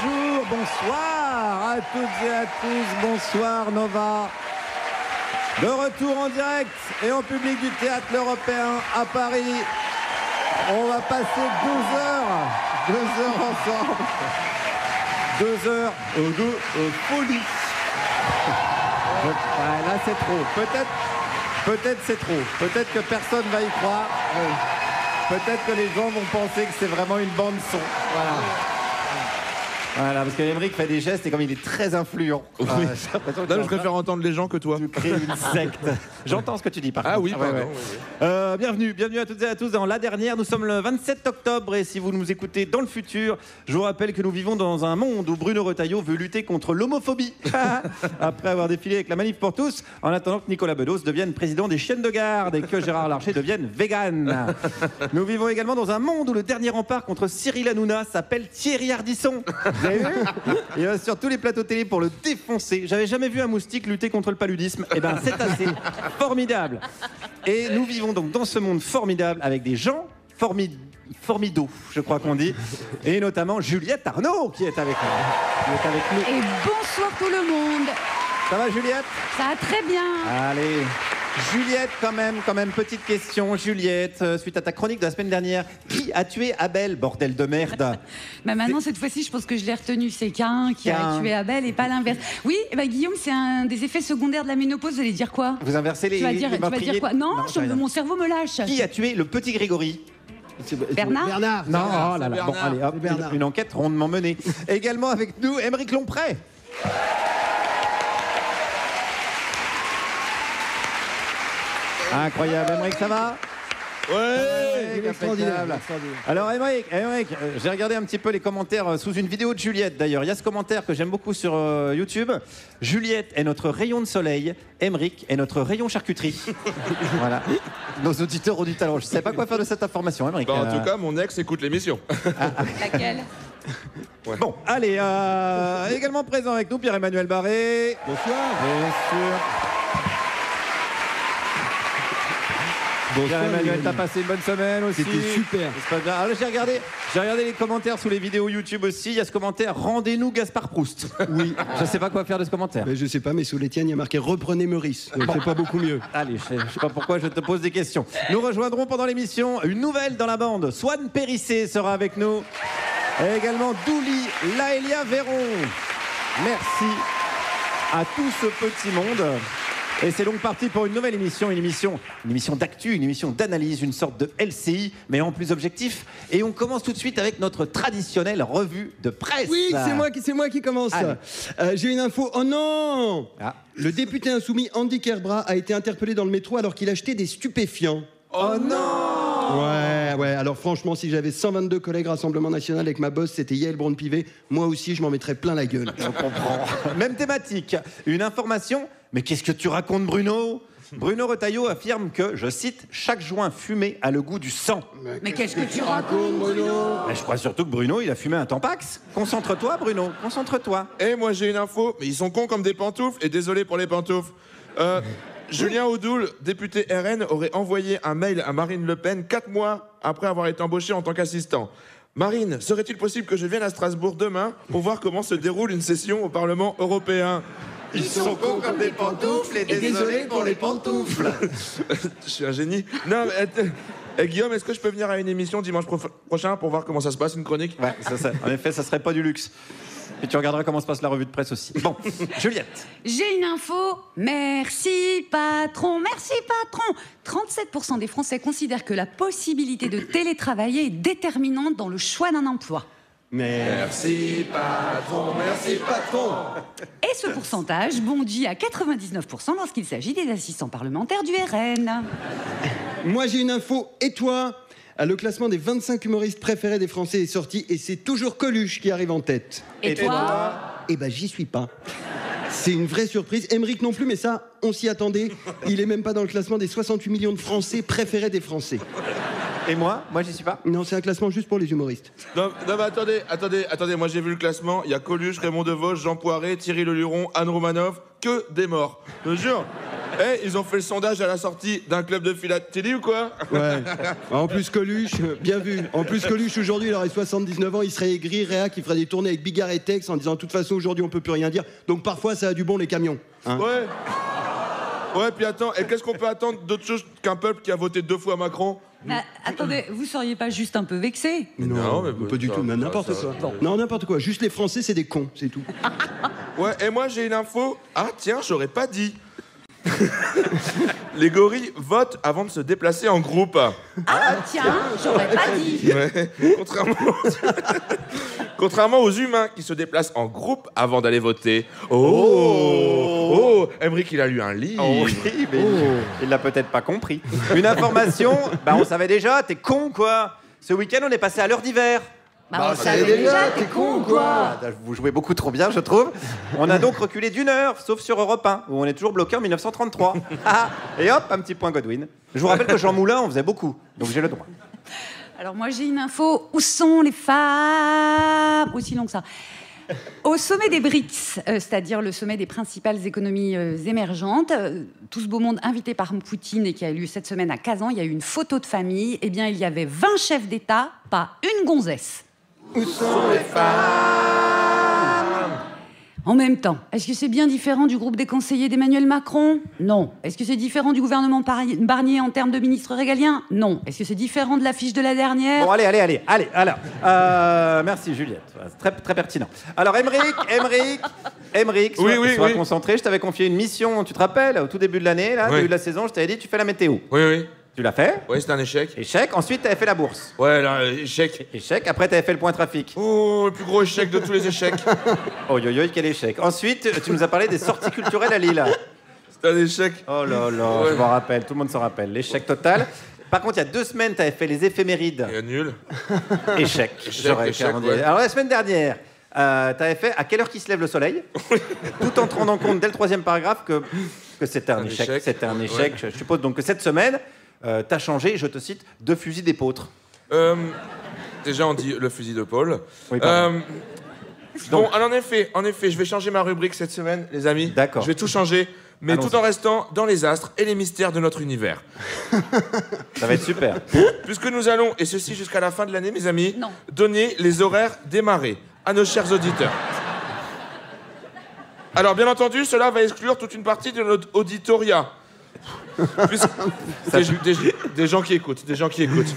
Bonjour, bonsoir à toutes et à tous, bonsoir Nova. De retour en direct et en public du Théâtre L'Européen à Paris. On va passer 2 heures ensemble. 2 heures de folie. Là c'est trop, peut-être c'est trop, peut-être que personne va y croire. Peut-être que les gens vont penser que c'est vraiment une bande son. Voilà, parce qu'Aymeric fait des gestes et comme il est très influent. Oui. Là, je préfère entendre les gens que toi. Tu crées une secte. J'entends ce que tu dis par contre. Ah oui, pardon. Ouais. Bienvenue à toutes et à tous dans La Dernière. Nous sommes le 27 octobre et si vous nous écoutez dans le futur, je vous rappelle que nous vivons dans un monde où Bruno Retailleau veut lutter contre l'homophobie. Après avoir défilé avec la Manif pour tous, en attendant que Nicolas Bedos devienne président des chiennes de garde et que Gérard Larcher devienne vegan. Nous vivons également dans un monde où le dernier rempart contre Cyril Hanouna s'appelle Thierry Ardisson. Vous avez vu ? Il va sur tous les plateaux télé pour le défoncer. J'avais jamais vu un moustique lutter contre le paludisme. Eh ben, c'est assez formidable. Et nous vivons donc dans ce monde formidable avec des gens formidaux, je crois qu'on dit. Et notamment Juliette Arnaud qui est avec nous. Et bonsoir tout le monde. Ça va Juliette ? Ça va très bien. Allez. Juliette, quand même, petite question. Juliette, suite à ta chronique de la semaine dernière, qui a tué Abel, bordel de merde ? Bah maintenant, cette fois-ci, je pense que je l'ai retenu. C'est Cain qui a Cain. tué Abel et pas l'inverse. Oui, bah, Guillaume, c'est un des effets secondaires de la ménopause. Vous allez dire quoi ? Vous inversez les Tu vas dire quoi ? Non, j'ai rien. mon cerveau me lâche. Qui a tué le petit Grégory ? Bernard. Non, oh là là. Bon, allez, hop, Bernard. une enquête rondement menée. Également avec nous, Aymeric Lompré. Incroyable, Aymeric, ça va ? Ouais. Impeccable. Alors Aymeric, j'ai regardé un petit peu les commentaires sous une vidéo de Juliette d'ailleurs. Il y a ce commentaire que j'aime beaucoup sur YouTube. Juliette est notre rayon de soleil, Aymeric est notre rayon charcuterie. Voilà. Nos auditeurs ont du talent. Je ne sais pas quoi faire de cette information, Aymeric. Bah, en tout cas, mon ex écoute l'émission. Laquelle ? Ouais. Bon, allez, également présent avec nous, Pierre-Emmanuel Barré. Bonsoir. Bien sûr. Pierre-Emmanuel, t'as passé une bonne semaine aussi. C'était super. C'est pas bien. Alors, j'ai regardé les commentaires sous les vidéos YouTube aussi. Il y a ce commentaire, rendez-nous Gaspard Proust. Oui. Je sais pas quoi faire de ce commentaire. Mais je sais pas, mais sous les tiennes, il y a marqué reprenez Meurice. Donc c'est pas beaucoup mieux. Allez, je sais pas pourquoi je te pose des questions. Nous rejoindrons pendant l'émission une nouvelle dans la bande. Swan Périssé sera avec nous. Et également Douli Laëlia Véron. Merci à tout ce petit monde. Et c'est donc parti pour une nouvelle émission, une émission d'actu, une émission d'analyse, une sorte de LCI, mais en plus objectif. Et on commence tout de suite avec notre traditionnelle revue de presse. Oui, c'est moi qui commence. J'ai une info. Oh non Le député insoumis Andy Kerbra a été interpellé dans le métro alors qu'il achetait des stupéfiants. Oh non! Ouais, alors franchement, si j'avais 122 collègues Rassemblement National avec ma boss, c'était Yael Braun-Pivet, moi aussi, je m'en mettrais plein la gueule. On comprend. Même thématique. Une information. Mais qu'est-ce que tu racontes, Bruno ? Bruno Retailleau affirme que, je cite, chaque joint fumé a le goût du sang. Mais qu'est-ce que tu racontes, Bruno ? Mais je crois surtout que Bruno, il a fumé un Tampax. Concentre-toi, Bruno, concentre-toi. Et moi, j'ai une info, mais ils sont cons comme des pantoufles, et désolé pour les pantoufles. Julien Audoul, député RN, aurait envoyé un mail à Marine Le Pen 4 mois après avoir été embauché en tant qu'assistant. Marine, serait-il possible que je vienne à Strasbourg demain pour voir comment se déroule une session au Parlement européen ? Ils sont cons comme des pantoufles et désolé pour les pantoufles. Je suis un génie. Non, mais Guillaume, est-ce que je peux venir à une émission dimanche prochain pour voir comment ça se passe, une chronique ? Ouais, en effet, ça serait pas du luxe. Et tu regarderas comment se passe la revue de presse aussi. Bon, Juliette. J'ai une info. Merci, patron. 37% des Français considèrent que la possibilité de télétravailler est déterminante dans le choix d'un emploi. Merci patron, merci patron. Et ce pourcentage bondit à 99% lorsqu'il s'agit des assistants parlementaires du RN. Moi, j'ai une info. Et toi ? Le classement des 25 humoristes préférés des Français est sorti et c'est toujours Coluche qui arrive en tête. Et toi ? Eh ben, j'y suis pas. C'est une vraie surprise. Aymeric non plus, mais ça, on s'y attendait. Il est même pas dans le classement des 68 millions de Français préférés des Français. Et moi, j'y suis pas. Non, c'est un classement juste pour les humoristes. Non mais attendez, moi j'ai vu le classement, il y a Coluche, Raymond DeVos, Jean Poiret, Thierry Leluron, Anne Romanoff, que des morts. Je te jure. Ils ont fait le sondage à la sortie d'un club de philatélie ou quoi? Ouais. En plus, Coluche, bien vu. En plus, Coluche, aujourd'hui, il aurait 79 ans, il serait aigri, réac, il ferait des tournées avec Bigard et Tex en disant, de toute façon, aujourd'hui, on peut plus rien dire. Donc, parfois, ça a du bon, les camions. Hein. Ouais. Ouais, puis attends, et qu'est-ce qu'on peut attendre d'autre chose qu'un peuple qui a voté 2 fois Macron? Attendez, vous seriez pas juste un peu vexé? Non, mais pas du tout, n'importe quoi. Non, n'importe quoi. Juste les Français, c'est des cons, c'est tout. Ouais, et moi, j'ai une info. Ah, tiens, j'aurais pas dit. Les gorilles votent avant de se déplacer en groupe. Ah tiens, j'aurais pas dit. Ouais. Contrairement aux humains qui se déplacent en groupe avant d'aller voter. Oh, Emmerich, il a lu un livre. Oh, oui, mais il l'a peut-être pas compris. Une information, on savait déjà, t'es con quoi. Ce week-end, on est passé à l'heure d'hiver. On savait déjà, t'es con ou quoi? Vous jouez beaucoup trop bien, je trouve. On a donc reculé d'1 heure, sauf sur Europe 1, où on est toujours bloqué en 1933. Et hop, un petit point Godwin. Je vous rappelle que Jean Moulin en faisait beaucoup, donc j'ai le droit. Alors moi, j'ai une info. Où sont les femmes? Aussi long que ça. Au sommet des BRICS, c'est-à-dire le sommet des principales économies émergentes, tout ce beau monde invité par Poutine et qui a eu lieu cette semaine à Kazan, il y a eu une photo de famille. Eh bien, il y avait 20 chefs d'État, pas une gonzesse. Où sont les femmes? En même temps, est-ce que c'est bien différent du groupe des conseillers d'Emmanuel Macron? Non. Est-ce que c'est différent du gouvernement Barnier en termes de ministre régalien? Non. Est-ce que c'est différent de l'affiche de la dernière? Bon, allez, alors. Merci, Juliette. Très, très pertinent. Alors, Emmerich, sois concentré. Je t'avais confié une mission, tu te rappelles, au tout début de l'année, là, début de la saison, je t'avais dit, tu fais la météo. Oui. Tu l'as fait? Oui, c'était un échec. Échec. Ensuite, t'avais fait la bourse. Ouais, là, échec. Échec. Après, t'avais fait le point trafic. Oh, le plus gros échec de tous les échecs. Oh, quel échec. Ensuite, tu nous as parlé des sorties culturelles à Lille. C'était un échec. Oh là là, je m'en rappelle, tout le monde s'en rappelle. L'échec total. Par contre, il y a 2 semaines, t'avais fait les éphémérides. Et nul. Échec. Ouais. Alors, la semaine dernière, t'avais fait à quelle heure qu'il se lève le soleil, tout en te rendant compte dès le 3e paragraphe que c'était un échec. C'était un échec. Ouais. Je suppose donc que cette semaine, t'as changé, je te cite, 2 fusils d'épeautre. Déjà, on dit le fusil de Paul. Oui, bon, alors en effet, je vais changer ma rubrique cette semaine, les amis. D'accord. Je vais tout changer, mais tout en restant dans les astres et les mystères de notre univers. Ça va être super. Puisque nous allons, et ceci jusqu'à la fin de l'année, mes amis, donner les horaires des marées à nos chers auditeurs. Alors, bien entendu, cela va exclure toute une partie de notre auditoria. Des gens qui écoutent,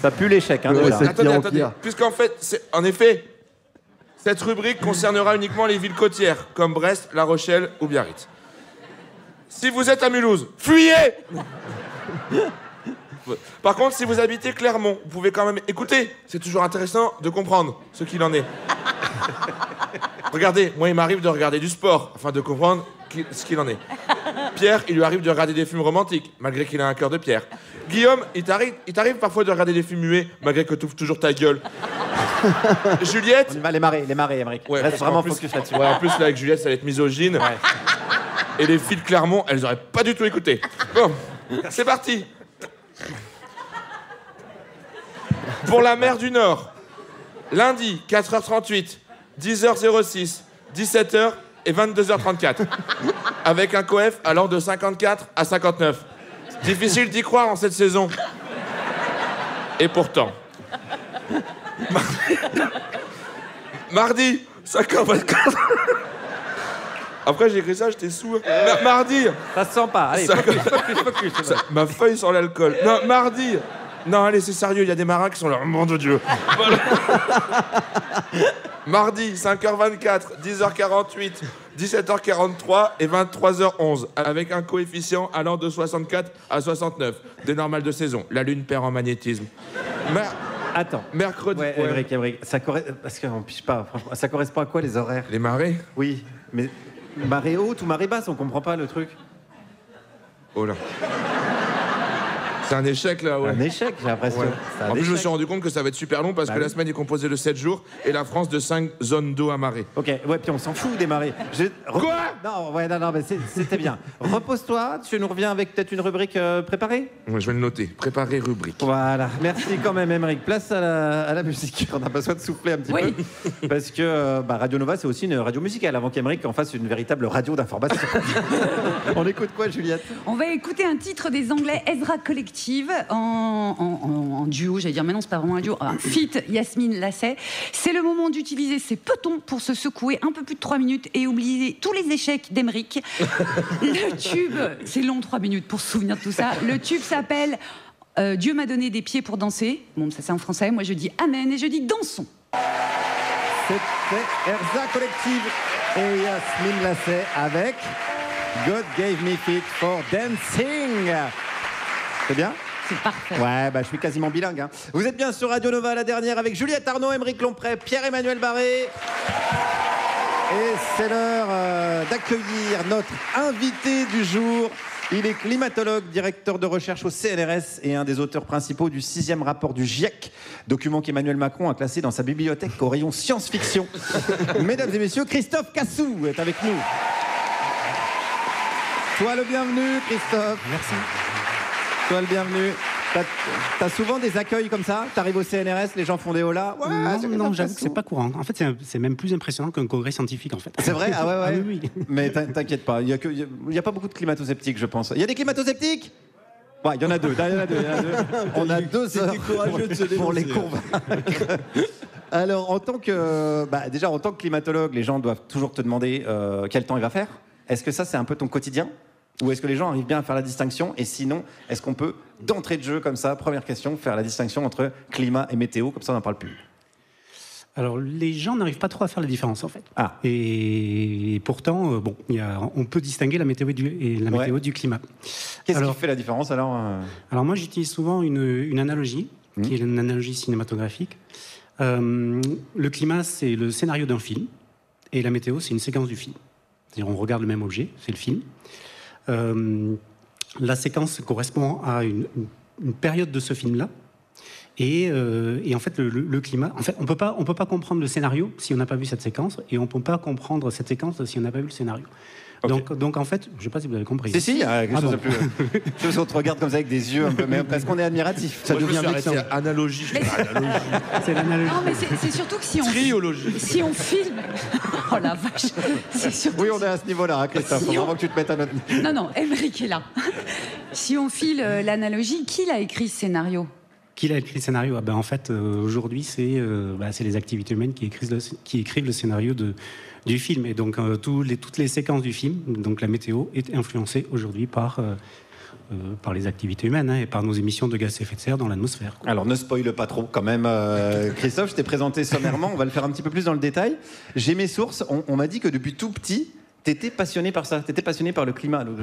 Ça pue l'échec, hein, déjà. Attendez. Puisqu'en fait, en effet, cette rubrique concernera uniquement les villes côtières, comme Brest, La Rochelle ou Biarritz. Si vous êtes à Mulhouse, fuyez! Par contre, si vous habitez Clermont, vous pouvez quand même écouter. C'est toujours intéressant de comprendre ce qu'il en est. Regardez, moi, il m'arrive de regarder du sport, afin de comprendre ce qu'il en est. Pierre, il lui arrive de regarder des films romantiques, malgré qu'il a un cœur de pierre. Guillaume, il t'arrive parfois de regarder des films muets, malgré que tu ouvres toujours ta gueule. Juliette... Les marées, Emmerich. Ouais, reste vraiment focus là-dessus. Ouais, en plus, là, avec Juliette, ça va être misogyne. Ouais. Et les filles de Clermont, elles auraient pas du tout écouté. Bon, c'est parti. Pour la mer du Nord, lundi, 4h38, 10h06, 17h et 22h34. Avec un coef allant de 54 à 59. Difficile d'y croire en cette saison. Et pourtant. Mardi, 5h24. Après, j'ai écrit ça, j'étais sourd. Mardi. Ça se sent pas. Allez, focus. Ma feuille sur l'alcool. Non, mardi. Non, allez, c'est sérieux, il y a des marins qui sont là. Mon Dieu. Voilà. Mardi, 5h24, 10h48, 17h43 et 23h11. Avec un coefficient allant de 64 à 69. Des normales de saison. La Lune perd en magnétisme. Attends. Mercredi. Ouais, Emmerich. Parce qu'on piche pas, franchement. Ça correspond à quoi, les horaires? Les marées? Oui, mais marée haute ou marée basse, on comprend pas le truc. Oh là. C'est un échec, là, ouais. Un échec, j'ai l'impression. Ouais. C'est un En plus, je me échec. suis rendu compte que ça va être super long parce que la semaine est composée de 7 jours et la France de 5 zones d'eau à marée. Ok, ouais, puis on s'en fout des marées. Quoi? Non, ouais, non, mais c'était bien. Repose-toi, tu nous reviens avec peut-être une rubrique préparée? Ouais, je vais le noter. Préparer rubrique. Voilà, merci quand même, Émeric. Place à la musique. On a besoin de souffler un petit Oui. peu. Parce que Radio Nova, c'est aussi une radio musicale, avant qu'Émeric en fasse une véritable radio d'information. On écoute quoi, Juliette? On va écouter un titre des Anglais, Ezra Collective, en duo, j'allais dire, mais non, c'est pas vraiment un duo, feat Yasmine Lassay. C'est le moment d'utiliser ses petons pour se secouer un peu plus de 3 minutes et oublier tous les échecs d'Émeric. Le tube, c'est long 3 minutes pour se souvenir de tout ça. Le tube s'appelle Dieu m'a donné des pieds pour danser. Bon, ça c'est en français, moi je dis Amen et je dis dansons. C'était Erza Collective et Yasmine Lassay avec God Gave Me Feet for Dancing. C'est bien? C'est parfait. Ouais, bah, je suis quasiment bilingue. Hein. Vous êtes bien sur Radio Nova, la dernière, avec Juliette Arnaud, Émeric Lompré, Pierre-Emmanuel Barré. Et c'est l'heure d'accueillir notre invité du jour. Il est climatologue, directeur de recherche au CNRS et un des auteurs principaux du 6e rapport du GIEC, document qu'Emmanuel Macron a classé dans sa bibliothèque au rayon science-fiction. Mesdames et messieurs, Christophe Cassou est avec nous. Sois le bienvenu, Christophe. Merci. Sois le bienvenu. T'as souvent des accueils comme ça? T'arrives au CNRS, les gens font des holas? Ouais, Non, j'avoue que c'est pas courant. En fait, c'est même plus impressionnant qu'un congrès scientifique, en fait. C'est vrai? Ah ouais, ouais. Ah oui, oui. Mais t'inquiète pas, il y a pas beaucoup de climato-sceptiques, je pense. Il y a des climato-sceptiques? Ouais, il y en a deux. On a 2 heures courageux de se pour les dénoncer. convaincre. Alors, en tant que climatologue, les gens doivent toujours te demander quel temps il va faire. Est-ce que ça, c'est un peu ton quotidien? Ou est-ce que les gens arrivent bien à faire la distinction? Et sinon, est-ce qu'on peut, d'entrée de jeu, comme ça, première question, faire la distinction entre climat et météo? Comme ça, on n'en parle plus. Alors, les gens n'arrivent pas trop à faire la différence, en fait. Ah. Et pourtant, on peut distinguer la météo météo du climat. Qu'est-ce Alors- qui fait la différence, alors Alors, moi, j'utilise souvent une analogie, qui est une analogie cinématographique. Le climat, c'est le scénario d'un film, et la météo, c'est une séquence du film. C'est-à-dire, on regarde le même objet, c'est le film. La séquence correspond à une période de ce film-là. Et en fait, le climat... En fait, on peut pas comprendre le scénario si on n'a pas vu cette séquence, et on ne peut pas comprendre cette séquence si on n'a pas vu le scénario. Ok. Donc, en fait, je ne sais pas si vous avez compris. Si, il y a quelque chose de bon. plus... Je sais qu'on te regarde comme ça avec des yeux un peu... Mais parce qu'on est admiratif. Ça Moi, je me devient suis arrêté vexant. à analogie. Je fais analogie. C'est l'analogie. Non, mais c'est surtout que si on filme... Oh la vache. C'est surtout... Oui, on est à ce niveau-là, hein, Christophe. Faut vraiment que tu te mettes à notre niveau. Non, Émeric est là. Si on file l'analogie, qui l'a écrit ce scénario? Qui a écrit le scénario? En fait, aujourd'hui, c'est les activités humaines qui écrivent le scénario du film. Et donc, toutes les séquences du film, donc la météo, est influencée aujourd'hui par les activités humaines, hein, et par nos émissions de gaz à effet de serre dans l'atmosphère. Alors, ne spoile pas trop, quand même. Christophe, je t'ai présenté sommairement. On va le faire un petit peu plus dans le détail. J'ai mes sources. On m'a dit que depuis tout petit... T'étais passionné par ça, t'étais passionné par le climat. Donc,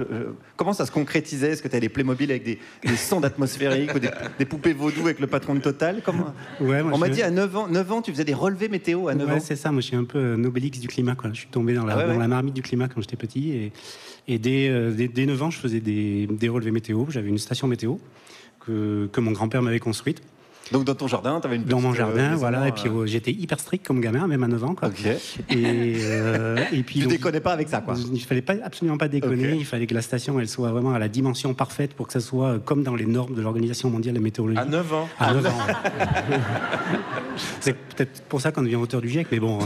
comment ça se concrétisait? Est-ce que t'avais des Playmobil avec des sondes atmosphériques ou des poupées vaudou avec le patron de Total? Ouais, On m'a dit à 9 ans, tu faisais des relevés météo à 9 ans. C'est ça, moi je suis un peu un Obélix du climat, quoi. Je suis tombé dans la marmite du climat quand j'étais petit. Et dès 9 ans, je faisais des relevés météo. J'avais une station météo que mon grand-père m'avait construite. Donc dans ton jardin, tu avais une petite... Dans mon jardin, maison, voilà. Et puis j'étais hyper strict comme gamin, même à 9 ans, quoi. Ok. Et puis Tu donc, déconnais pas avec ça, quoi. il fallait absolument pas déconner. Ok. Il fallait que la station elle soit vraiment à la dimension parfaite pour que ça soit comme dans les normes de l'Organisation mondiale de la météorologie. À 9 ans. À 9 ans. C'est peut-être pour ça qu'on devient auteur du GIEC, mais bon.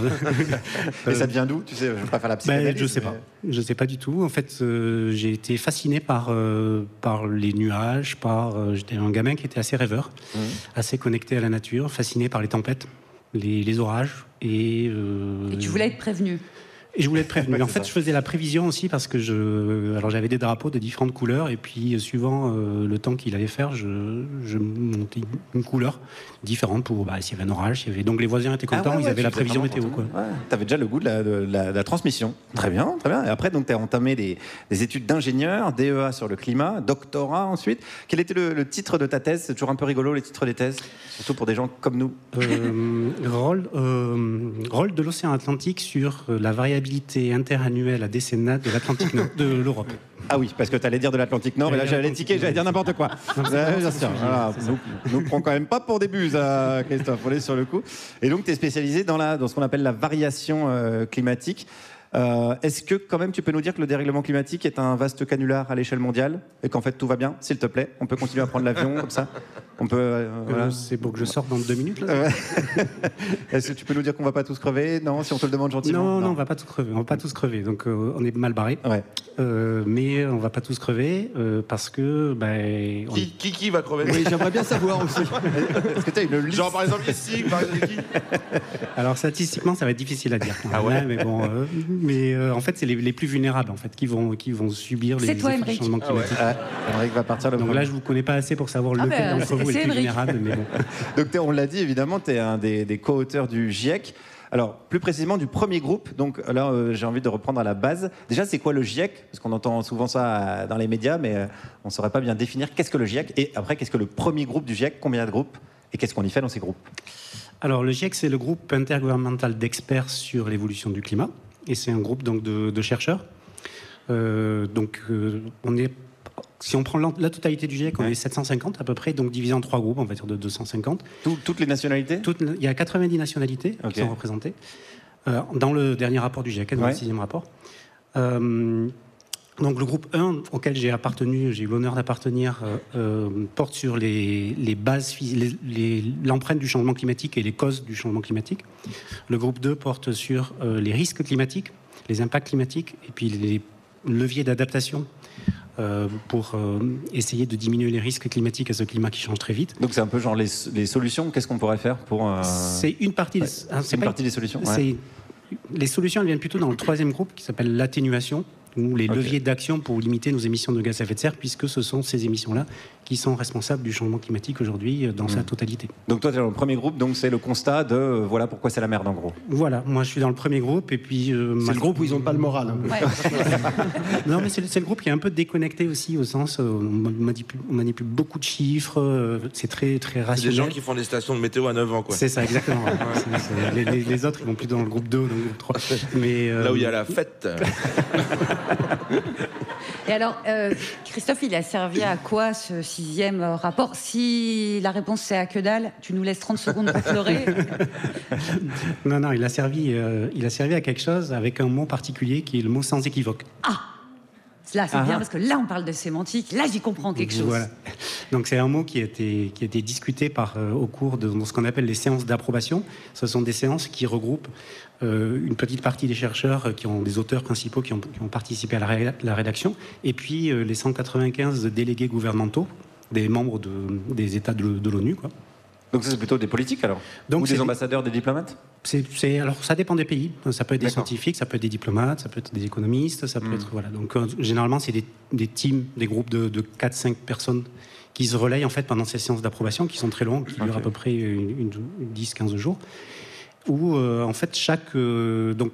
Et ça devient d'où? Tu sais, je vais pas faire la psychanalyse. Je sais pas. Je sais pas du tout. En fait, j'ai été fasciné par les nuages. J'étais un gamin qui était assez rêveur, assez connecté à la nature, fasciné par les tempêtes, les orages. Et tu voulais être prévenu. Et je voulais être prévenu. Ouais, En c'est fait, ça. je faisais la prévision aussi parce que j'avais des drapeaux de différentes couleurs, et puis suivant le temps qu'il allait faire, je montais une couleur différente pour s'il y avait un orage. Donc les voisins étaient contents, ils avaient la prévision météo, quoi. Tu avais déjà le goût de la transmission. Très bien, très bien. Et après, tu as entamé des études d'ingénieur, DEA sur le climat, doctorat ensuite. Quel était le titre de ta thèse? C'est toujours un peu rigolo, les titres des thèses, surtout pour des gens comme nous. Rôle de l'océan Atlantique sur la variabilité interannuelle à décennale de l'Atlantique Nord, de l'Europe. Ah oui, parce que tu allais dire de l'Atlantique Nord, et là j'allais tiquer, j'allais dire n'importe quoi. Bien sûr. Voilà, nous prend quand même pas pour des buses, Christophe, on est sur le coup. Et donc tu es spécialisé dans ce qu'on appelle la variation climatique. Est-ce que quand même tu peux nous dire que le dérèglement climatique est un vaste canular à l'échelle mondiale et qu'en fait tout va bien, s'il te plaît, on peut continuer à prendre l'avion comme ça, on peut voilà. C'est pour que je sorte dans 2 minutes là. Est-ce que tu peux nous dire qu'on va pas tous crever? Non, si on te le demande gentiment. Non, on va pas tous crever. On va pas tous crever. Donc on est mal barré. Ouais. Mais on va pas tous crever parce que Qui va crever? Oui, j'aimerais bien savoir aussi. Est-ce que tu as une liste? Genre par exemple ici, par exemple qui? Alors statistiquement, ça va être difficile à dire. Ah ouais. Mais bon, en fait, c'est les plus vulnérables en fait qui vont subir les toi, effets du Émeric. changement climatique. Émeric va partir le Donc premier. là, je vous connais pas assez pour savoir lequel d'entre vous est c'est le plus Émeric. vulnérable, mais bon. Donc on l'a dit évidemment, tu es un des co-auteurs du GIEC. Alors plus précisément du premier groupe. Donc là, j'ai envie de reprendre à la base. Déjà, c'est quoi le GIEC? Parce qu'on entend souvent ça dans les médias, mais on ne saurait pas bien définir qu'est-ce que le GIEC. Et après, qu'est-ce que le premier groupe du GIEC? Combien de groupes? Et qu'est-ce qu'on y fait dans ces groupes? Alors le GIEC, c'est le groupe intergouvernemental d'experts sur l'évolution du climat. Et c'est un groupe donc de chercheurs. Si on prend la totalité du GIEC, on est 750 à peu près, donc divisé en 3 groupes, on va dire de 250. Toutes les nationalités? Il y a 90 nationalités qui sont représentées dans le dernier rapport du GIEC, dans le 6e rapport. Donc le groupe 1 auquel j'ai eu l'honneur d'appartenir, porte sur les bases, l'empreinte du changement climatique et les causes du changement climatique. Le groupe 2 porte sur les risques climatiques, les impacts climatiques et puis les leviers d'adaptation pour essayer de diminuer les risques climatiques à ce climat qui change très vite. Donc c'est un peu genre les solutions. Qu'est-ce qu'on pourrait faire pour... C'est une partie, partie des solutions. Ouais. Les solutions, elles viennent plutôt dans le 3e groupe qui s'appelle l'atténuation, ou les leviers d'action pour limiter nos émissions de gaz à effet de serre, puisque ce sont ces émissions-là qui sont responsables du changement climatique aujourd'hui dans sa totalité. Donc toi, tu es dans le premier groupe, donc c'est le constat de voilà pourquoi c'est la merde en gros. Voilà, moi je suis dans le premier groupe, et puis... c'est le groupe où ils n'ont pas le moral. Un peu. Ouais. Non, mais c'est le groupe qui est un peu déconnecté aussi, au sens on manipule beaucoup de chiffres, c'est très, très C'est rationnel. des gens qui font des stations de météo à 9 ans, quoi. C'est ça, exactement. Les autres, ils vont plus dans le groupe 2 ou dans le groupe 3. Mais, Là où il y a la fête. Et alors, Christophe, il a servi à quoi ce 6e rapport? Si la réponse c'est à que dalle, tu nous laisses 30 secondes pour pleurer. Non, il a servi à quelque chose avec un mot particulier qui est le mot sans équivoque. Là, c'est bien parce que là, on parle de sémantique. Là, j'y comprends quelque chose. Voilà. Donc, c'est un mot qui a été discuté au cours de ce qu'on appelle les séances d'approbation. Ce sont des séances qui regroupent une petite partie des chercheurs qui ont des auteurs principaux qui ont participé à la rédaction, et puis les 195 délégués gouvernementaux, des membres des États de l'ONU, quoi. Donc ça, c'est plutôt des politiques alors? Donc, ou des ambassadeurs, des diplomates? Alors ça dépend des pays. Ça peut être des D'accord. scientifiques, ça peut être des diplomates, ça peut être des économistes, ça peut être voilà. Donc généralement c'est des teams, des groupes de 4-5 personnes qui se relayent en fait pendant ces séances d'approbation qui sont très longues, qui durent à peu près 10-15 jours, où en fait donc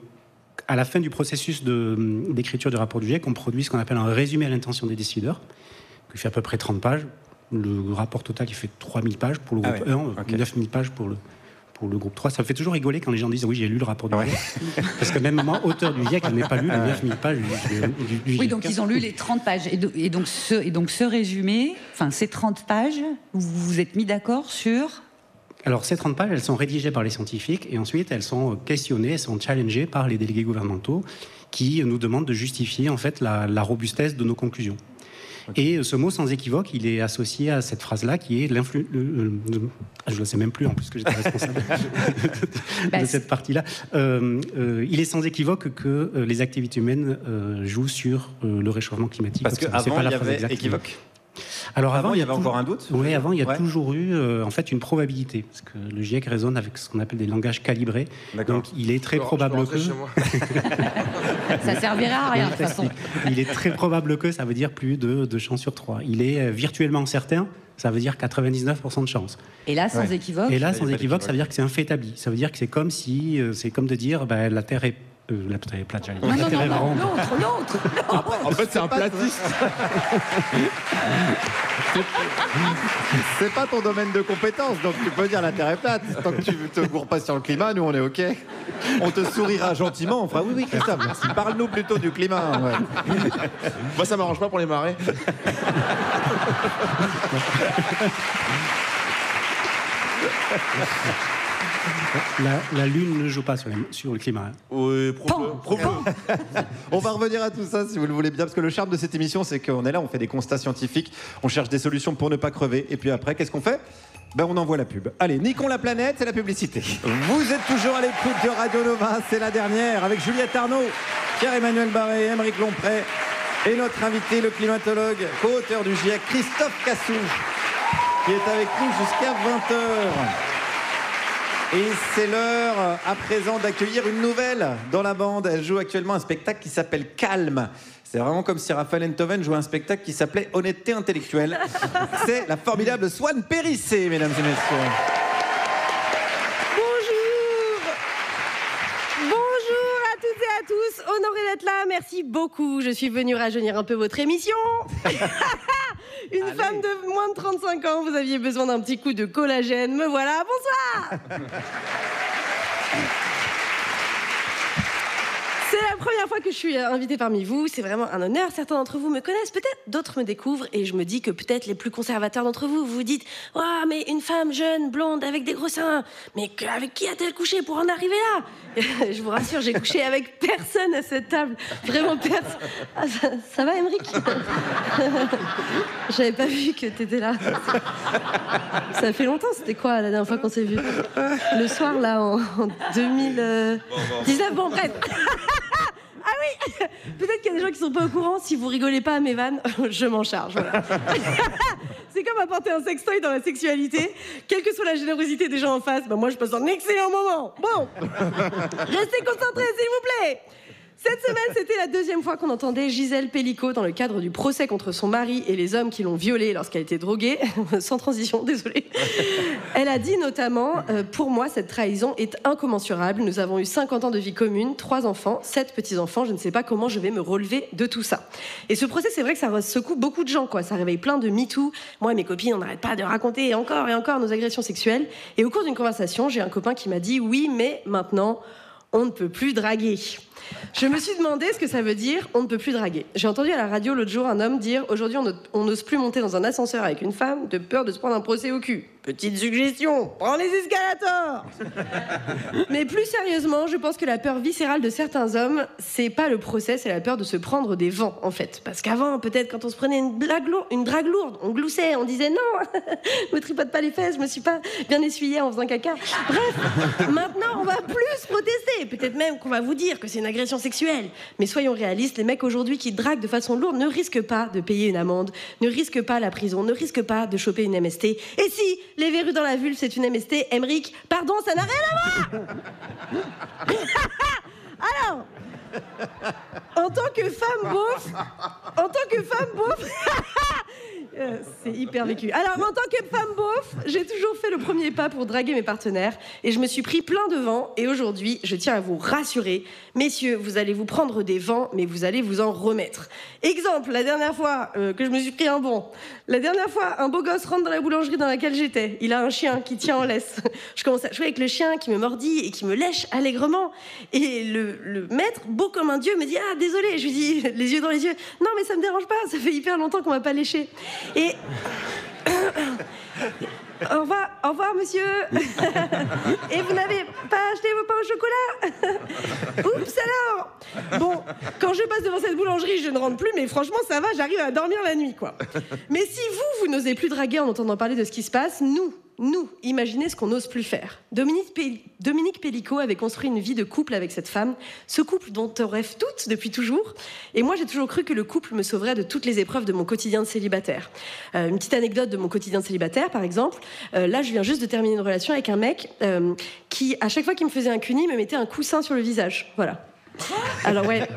à la fin du processus d'écriture du rapport du GIEC, on produit ce qu'on appelle un résumé à l'intention des décideurs, qui fait à peu près 30 pages. Le rapport total, il fait 3000 pages pour le groupe 1, 9000 pages pour le groupe 3. Ça me fait toujours rigoler quand les gens disent « Oui, j'ai lu le rapport du GIEC ». Parce que même moi, auteur du GIEC, je n'ai pas lu les 9000 pages du GIEC. Oui, donc ils ont lu les 30 pages. Et donc ce résumé, enfin ces 30 pages, vous vous êtes mis d'accord sur... Alors, ces 30 pages, elles sont rédigées par les scientifiques et ensuite, elles sont questionnées, elles sont challengées par les délégués gouvernementaux qui nous demandent de justifier en fait la robustesse de nos conclusions. Et ce mot sans équivoque, il est associé à cette phrase-là qui est je ne sais même plus en plus que j'étais responsable de cette partie-là. Il est sans équivoque que les activités humaines jouent sur le réchauffement climatique. Parce qu'avant, il y avait équivoque. Alors avant, il y avait encore un doute? Oui, avant, il y a toujours eu en fait une probabilité. Parce que le GIEC raisonne avec ce qu'on appelle des langages calibrés. Donc, il est très probable que... Ça servira à rien, de toute façon. Il est très probable que, ça veut dire plus de 2 chances sur 3. Il est virtuellement certain, ça veut dire 99% de chance. Et là, sans équivoque? Et là, sans équivoque, ça veut dire que c'est un fait établi. Ça veut dire que c'est comme de dire la Terre est... la Terre est plate, j'allais dire. La Terre est ronde. L'autre. En fait, c'est un platiste. C'est pas ton domaine de compétence, donc tu peux dire la Terre est plate. Tant que tu te gourres pas sur le climat, nous on est OK. On te sourira gentiment. On fera oui, Christophe, merci. Parle-nous plutôt du climat. Ouais. Moi, ça m'arrange pas pour les marées. La Lune ne joue pas sur le climat. Oui, prouve-le. On va revenir à tout ça si vous le voulez bien, parce que le charme de cette émission, c'est qu'on est là, on fait des constats scientifiques, on cherche des solutions pour ne pas crever, et puis après, qu'est-ce qu'on fait ? Ben, on envoie la pub. Allez, niquons la planète, c'est la publicité. Vous êtes toujours à l'écoute de Radio Nova, c'est la dernière, avec Juliette Arnaud, Pierre-Emmanuel Barré, Aymeric Lompré, et notre invité, le climatologue, co-auteur du GIEC, Christophe Cassou, qui est avec nous jusqu'à 20h. Et c'est l'heure à présent d'accueillir une nouvelle dans la bande. Elle joue actuellement un spectacle qui s'appelle Calme. C'est vraiment comme si Raphaël Enthoven jouait un spectacle qui s'appelait Honnêteté intellectuelle. C'est la formidable Swan Périssé, mesdames et messieurs. Bonjour à toutes et à tous. Honoré d'être là. Merci beaucoup. Je suis venue rajeunir un peu votre émission. Une femme de moins de 35 ans, vous aviez besoin d'un petit coup de collagène. Me voilà, bonsoir. C'est la première fois que je suis invitée parmi vous, c'est vraiment un honneur. Certains d'entre vous me connaissent, peut-être d'autres me découvrent, et je me dis que peut-être les plus conservateurs d'entre vous, vous vous dites « Oh, mais une femme jeune, blonde, avec des gros seins, mais avec qui a-t-elle couché pour en arriver là ?» Je vous rassure, j'ai couché avec personne à cette table. Vraiment personne. Ah, ça va, Aymeric? J'avais pas vu que t'étais là. Ça fait longtemps, c'était quoi la dernière fois qu'on s'est vu? Le soir, là, en 2019. Bon, bref. Ah oui, peut-être qu'il y a des gens qui sont pas au courant. Si vous rigolez pas à mes vannes, je m'en charge. Voilà. C'est comme apporter un sextoy dans la sexualité. Quelle que soit la générosité des gens en face, moi je passe un excellent moment. Bon, restez concentrés s'il vous plaît. Cette semaine, c'était la deuxième fois qu'on entendait Gisèle Pellicot dans le cadre du procès contre son mari et les hommes qui l'ont violée lorsqu'elle était droguée. Sans transition, désolée. Elle a dit notamment « Pour moi, cette trahison est incommensurable. Nous avons eu 50 ans de vie commune, 3 enfants, 7 petits-enfants. Je ne sais pas comment je vais me relever de tout ça. » Et ce procès, c'est vrai que ça secoue beaucoup de gens, quoi. Ça réveille plein de MeToo. Moi et mes copines, on n'arrête pas de raconter encore et encore nos agressions sexuelles. Et au cours d'une conversation, j'ai un copain qui m'a dit « Oui, mais maintenant, on ne peut plus draguer. » Je me suis demandé ce que ça veut dire « on ne peut plus draguer ». J'ai entendu à la radio l'autre jour un homme dire « Aujourd'hui, on n'ose plus monter dans un ascenseur avec une femme de peur de se prendre un procès au cul. » Petite suggestion, prends les escalators. Mais plus sérieusement, je pense que la peur viscérale de certains hommes, c'est pas le procès, c'est la peur de se prendre des vents, en fait. Parce qu'avant, peut-être, quand on se prenait une drague lourde, on gloussait, on disait « Non, me tripote pas les fesses, je me suis pas bien essuyée en faisant caca. » Bref, maintenant, on va plus protester. Peut-être même qu'on va vous dire que c'est une agression sexuelle. Mais soyons réalistes, les mecs aujourd'hui qui draguent de façon lourde ne risquent pas de payer une amende, ne risquent pas la prison, ne risquent pas de choper une MST. Et si les verrues dans la vulve, c'est une MST, Aymeric, pardon, ça n'a rien à voir. Alors, en tant que femme beauf, c'est hyper vécu. Alors, en tant que femme beauf, j'ai toujours fait le premier pas pour draguer mes partenaires et je me suis pris plein de vents. Et aujourd'hui, je tiens à vous rassurer, messieurs, vous allez vous prendre des vents, mais vous allez vous en remettre. Exemple, la dernière fois que je me suis pris un bon. La dernière fois, un beau gosse rentre dans la boulangerie dans laquelle j'étais. Il a un chien qui tient en laisse. Je commence à jouer avec le chien qui me mordit et qui me lèche allègrement. Et le maître, beau comme un dieu, me dit « Ah, désolé !» Je lui dis, les yeux dans les yeux, « Non, mais ça me dérange pas, ça fait hyper longtemps qu'on m'a pas léché. » Et... Au revoir, monsieur. Et vous n'avez pas acheté vos pains au chocolat? Oups, alors. Bon, quand je passe devant cette boulangerie, je ne rentre plus, mais franchement, ça va, j'arrive à dormir la nuit, quoi. Mais si vous n'osez plus draguer en entendant parler de ce qui se passe, nous, imaginez ce qu'on n'ose plus faire. Dominique Pellicot avait construit une vie de couple avec cette femme, ce couple dont on rêve toutes depuis toujours. Et moi, j'ai toujours cru que le couple me sauverait de toutes les épreuves de mon quotidien de célibataire. Une petite anecdote de mon quotidien de célibataire, par exemple. Là, je viens juste de terminer une relation avec un mec qui, à chaque fois qu'il me faisait un cuni, me mettait un coussin sur le visage. Voilà. Alors ouais,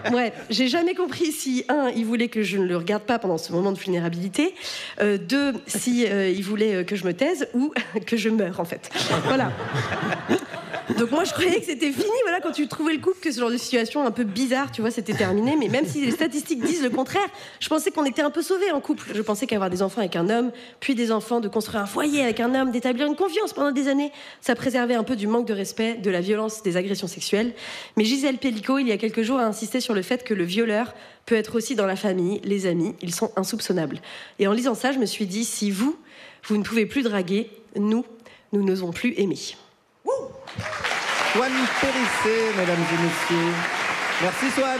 j'ai jamais compris si, 1, il voulait que je ne le regarde pas pendant ce moment de vulnérabilité, 2, si il voulait que je me taise ou que je meure, en fait. Voilà. Donc moi je croyais que c'était fini, voilà, quand tu trouvais le couple, que ce genre de situation un peu bizarre, tu vois, c'était terminé. Mais même si les statistiques disent le contraire, je pensais qu'on était un peu sauvés en couple. Je pensais qu'avoir des enfants avec un homme, puis des enfants, de construire un foyer avec un homme, d'établir une confiance pendant des années, ça préservait un peu du manque de respect, de la violence, des agressions sexuelles. Mais Gisèle Pellicot, il y a quelques jours, a insisté sur le fait que le violeur peut être aussi dans la famille, les amis, ils sont insoupçonnables. Et en lisant ça, je me suis dit, si vous ne pouvez plus draguer, nous n'osons plus aimer. Swan Périssé, mesdames et messieurs. Merci Swan.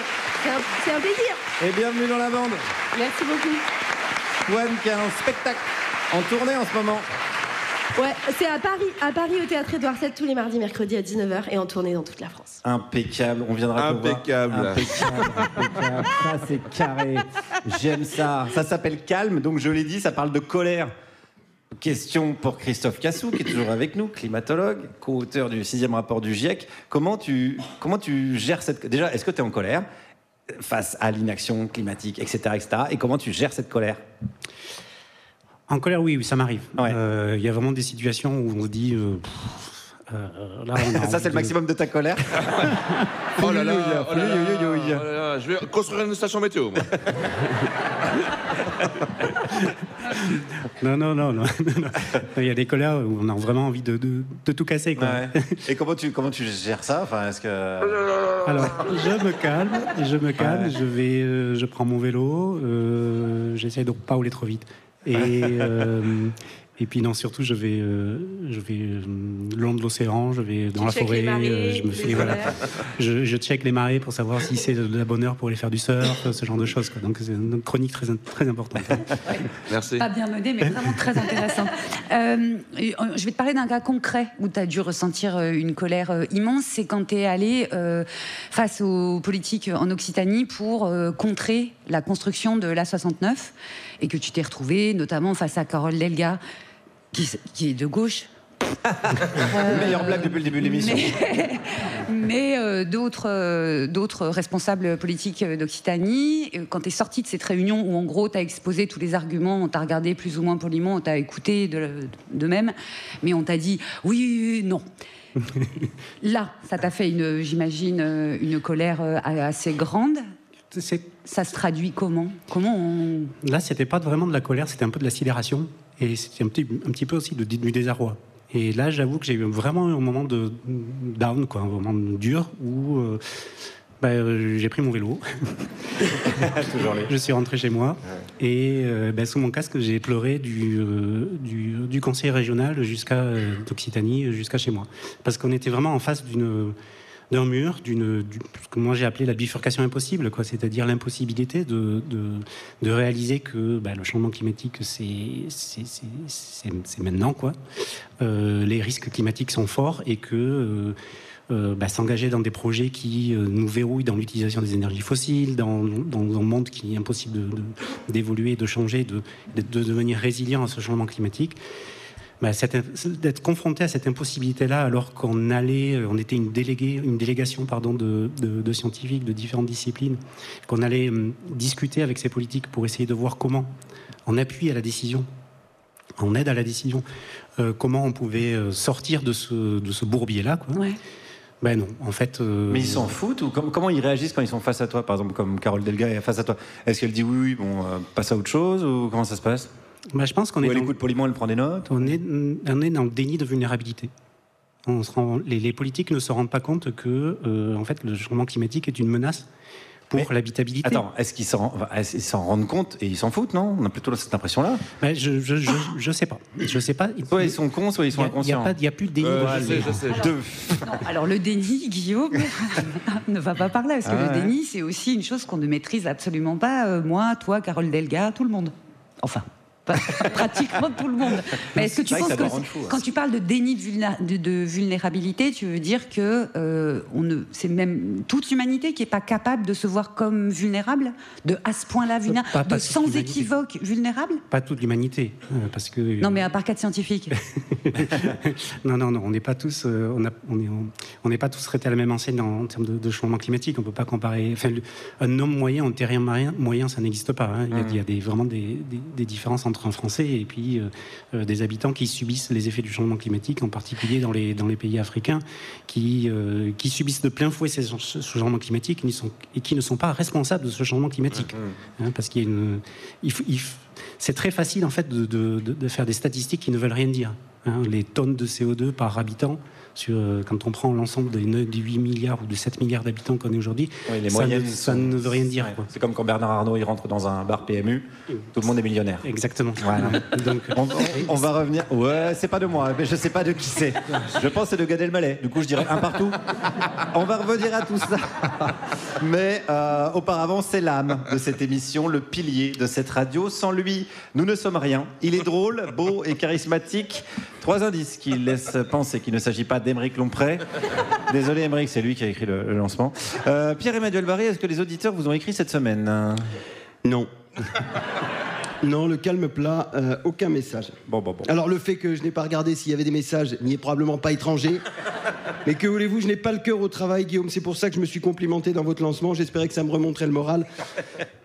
C'est un plaisir. Et bienvenue dans la bande. Merci beaucoup. Swan qui a un spectacle en tournée en ce moment. Ouais, c'est à Paris au Théâtre Édouard VII, tous les mardis, mercredis à 19h et en tournée dans toute la France. Impeccable, on viendra te voir. Impeccable. Ça c'est carré. J'aime ça. Ça s'appelle Calme, donc je l'ai dit, ça parle de colère. Question pour Christophe Cassou, qui est toujours avec nous, climatologue, co-auteur du 6e rapport du GIEC. Comment tu gères cette... Déjà, est-ce que tu es en colère face à l'inaction climatique, etc., etc. Et comment tu gères cette colère? En colère, oui, ça m'arrive. Ouais. Y a vraiment des situations où on se dit... là, on a ça, c'est le maximum de ta colère. Oh là là, je vais construire une station météo. Moi. Non. Il y a des colères où on a vraiment envie de tout casser, quoi. Ouais. Et comment tu gères ça? Enfin, est-ce que... Alors, je me calme, Ouais. je prends mon vélo, j'essaie de pas rouler trop vite. Et puis non, surtout je vais le long de l'océan, je vais dans la forêt, je check les marées pour savoir si c'est de la bonne heure pour aller faire du surf, ce genre de choses, quoi. Donc c'est une chronique très très importante. Merci. Pas bien menée, mais vraiment très intéressante. Je vais te parler d'un cas concret où tu as dû ressentir une colère immense. C'est quand tu es allé face aux politiques en Occitanie pour contrer la construction de l'A69 et que tu t'es retrouvé notamment face à Carole Delga, qui est de gauche. Meilleure blague depuis le début de l'émission. Mais d'autres responsables politiques d'Occitanie, quand tu es sorti de cette réunion où en gros tu as exposé tous les arguments, on t'a regardé plus ou moins poliment, on t'a écouté de même, mais on t'a dit oui, non. Là, ça t'a fait, j'imagine, une colère assez grande. Ça se traduit comment Là, c'était pas vraiment de la colère, c'était un peu de la sidération et c'était un petit peu aussi du désarroi. Et là, j'avoue que j'ai eu vraiment un moment de down, quoi, un moment dur où j'ai pris mon vélo. Je suis rentré chez moi et sous mon casque, j'ai pleuré du conseil régional d'Occitanie jusqu'à chez moi. Parce qu'on était vraiment en face d'un mur, ce que moi j'ai appelé la bifurcation impossible, quoi, c'est-à-dire l'impossibilité de réaliser que le changement climatique c'est maintenant, quoi. Les risques climatiques sont forts et que s'engager dans des projets qui nous verrouillent dans l'utilisation des énergies fossiles, dans un monde qui est impossible d'évoluer, de changer, de devenir résilient à ce changement climatique. D'être confronté à cette impossibilité-là, alors qu'on était une délégation de scientifiques de différentes disciplines, qu'on allait discuter avec ces politiques pour essayer de voir comment, en appui à la décision, en aide à la décision, comment on pouvait sortir de ce bourbier-là, quoi. Ouais. Non, en fait... Mais ils s'en foutent ou comment ils réagissent quand ils sont face à toi? Par exemple, comme Carole Delga est face à toi. Est-ce qu'elle dit oui, passe à autre chose, ou comment ça se passe? Je pense qu'on elle écoute poliment, elle prend des notes. On est dans le déni de vulnérabilité. Les politiques ne se rendent pas compte que en fait, le changement climatique est une menace pour l'habitabilité. Attends, est-ce qu'ils s'en rendent compte et ils s'en foutent, non? On a plutôt cette impression-là. Je sais pas. Soit ils sont cons, soit ils sont inconscients. Il n'y a plus de déni. Je sais. Alors le déni, Guillaume, ne va pas par là, parce que le déni, c'est aussi une chose qu'on ne maîtrise absolument pas. Moi, toi, Carole Delga, tout le monde. Enfin... pratiquement tout le monde. Mais est-ce que tu penses que quand tu parles de déni de vulnérabilité, tu veux dire que c'est même toute l'humanité qui n'est pas capable de se voir comme vulnérable, à ce point-là vulnérable, sans équivoque vulnérable? Pas toute l'humanité, parce que... Non, mais à part 4 scientifiques. non, on n'est pas tous, on n'est pas tous traités à la même enseigne en termes de changement climatique. On peut pas comparer. Enfin, un homme moyen, un terrien moyen, ça n'existe pas. Hein. Il y a vraiment des différences entre entre un Français et puis des habitants qui subissent les effets du changement climatique, en particulier dans les pays africains, qui subissent de plein fouet ce changement climatique et qui ne sont pas responsables de ce changement climatique. Parce qu'il y a c'est très facile en fait de faire des statistiques qui ne veulent rien dire. Les tonnes de CO2 par habitant, quand on prend l'ensemble des 8 milliards ou de 7 milliards d'habitants qu'on est aujourd'hui, ça ne veut rien dire. Quoi. C'est comme quand Bernard Arnault il rentre dans un bar PMU, tout le monde est millionnaire. Exactement. Voilà. Donc, on va revenir. Ouais, c'est pas de moi, mais je sais pas de qui c'est. Je pense que c'est de Gad Elmaleh. Du coup, je dirais un partout. On va revenir à tout ça. Mais auparavant, c'est l'âme de cette émission, le pilier de cette radio. Sans lui, nous ne sommes rien. Il est drôle, beau et charismatique. 3 indices qui laissent penser qu'il ne s'agit pas d'Aymeric Lompré. Désolé Aymeric, c'est lui qui a écrit le lancement. Pierre-Emmanuel Barré, est-ce que les auditeurs vous ont écrit cette semaine ? Non. Non, le calme plat, aucun message. Bon. Alors le fait que je n'ai pas regardé s'il y avait des messages n'y est probablement pas étranger. Mais que voulez-vous, je n'ai pas le cœur au travail, Guillaume. C'est pour ça que je me suis complimenté dans votre lancement. J'espérais que ça me remonterait le moral.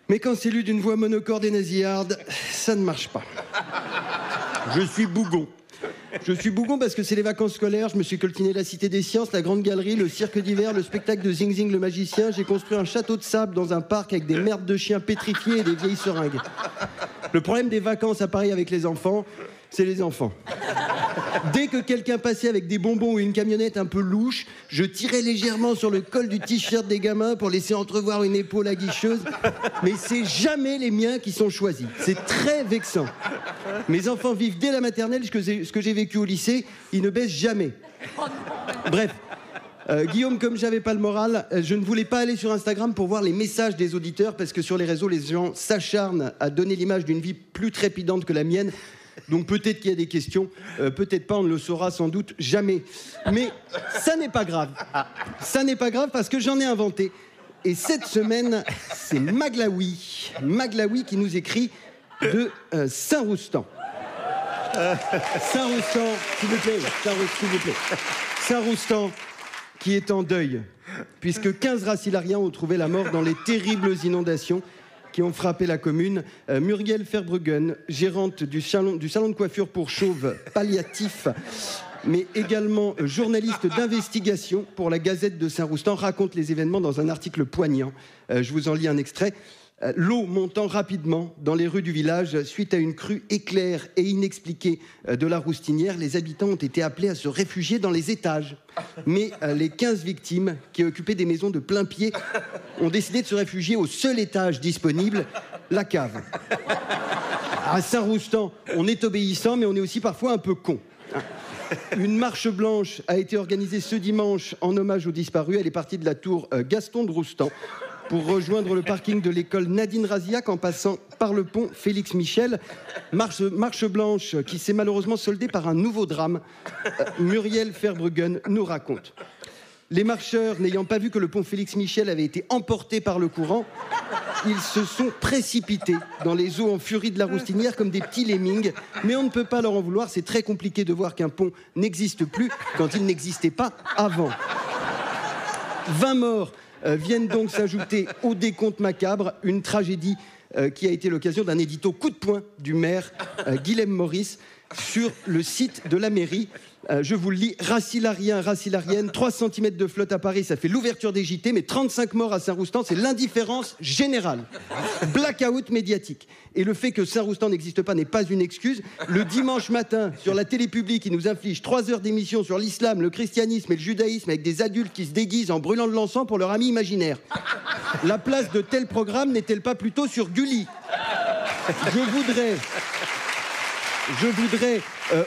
Mais quand c'est lu d'une voix monocorde et nasillarde, ça ne marche pas. Je suis bougon. Je suis bougon parce que c'est les vacances scolaires, je me suis coltiné la Cité des Sciences, la Grande Galerie, le cirque d'hiver, le spectacle de Zing Zing le magicien. J'ai construit un château de sable dans un parc avec des merdes de chiens pétrifiés et des vieilles seringues. Le problème des vacances à Paris avec les enfants, c'est les enfants. Dès que quelqu'un passait avec des bonbons ou une camionnette un peu louche, je tirais légèrement sur le col du t-shirt des gamins pour laisser entrevoir une épaule aguicheuse. Mais c'est jamais les miens qui sont choisis. C'est très vexant. Mes enfants vivent dès la maternelle ce que j'ai vécu au lycée. Ils ne baissent jamais. Bref. Guillaume, comme j'avais pas le moral, je ne voulais pas aller sur Instagram pour voir les messages des auditeurs parce que sur les réseaux, les gens s'acharnent à donner l'image d'une vie plus trépidante que la mienne. Donc peut-être qu'il y a des questions, peut-être pas, on ne le saura sans doute jamais. Mais ça n'est pas grave. Ça n'est pas grave parce que j'en ai inventé. Et cette semaine, c'est Maglaoui qui nous écrit de Saint-Roustan. Saint-Roustan, s'il vous plaît. Saint-Roustan qui est en deuil, puisque 15 racilariens ont trouvé la mort dans les terribles inondations qui ont frappé la commune. Muriel Verbruggen, gérante du salon de coiffure pour chauves palliatif, mais également journaliste d'investigation pour la Gazette de Saint-Roustan, raconte les événements dans un article poignant. Je vous en lis un extrait. L'eau montant rapidement dans les rues du village suite à une crue éclair et inexpliquée de la Roustinière, les habitants ont été appelés à se réfugier dans les étages. Mais les 15 victimes qui occupaient des maisons de plein pied ont décidé de se réfugier au seul étage disponible, la cave. À Saint-Roustan, on est obéissant, mais on est aussi parfois un peu con. Une marche blanche a été organisée ce dimanche en hommage aux disparus. Elle est partie de la tour Gaston de Roustan pour rejoindre le parking de l'école Nadine Raziac en passant par le pont Félix Michel. Marche blanche qui s'est malheureusement soldée par un nouveau drame. Muriel Verbruggen nous raconte. Les marcheurs, n'ayant pas vu que le pont Félix Michel avait été emporté par le courant, ils se sont précipités dans les eaux en furie de la Roustinière comme des petits lemmings. Mais on ne peut pas leur en vouloir, c'est très compliqué de voir qu'un pont n'existe plus quand il n'existait pas avant. 20 morts viennent donc s'ajouter au décompte macabre, une tragédie qui a été l'occasion d'un édito coup de poing du maire Guilhem Maurice sur le site de la mairie. Je vous le lis, racilarienne, 3 cm de flotte à Paris, ça fait l'ouverture des JT, mais 35 morts à Saint-Roustan, c'est l'indifférence générale. Blackout médiatique. Et le fait que Saint-Roustan n'existe pas n'est pas une excuse. Le dimanche matin, sur la télé publique, ils nous infligent 3 heures d'émission sur l'islam, le christianisme et le judaïsme avec des adultes qui se déguisent en brûlant de l'encens pour leur ami imaginaire. La place de tel programme n'est-elle pas plutôt sur Gulli ? Je voudrais,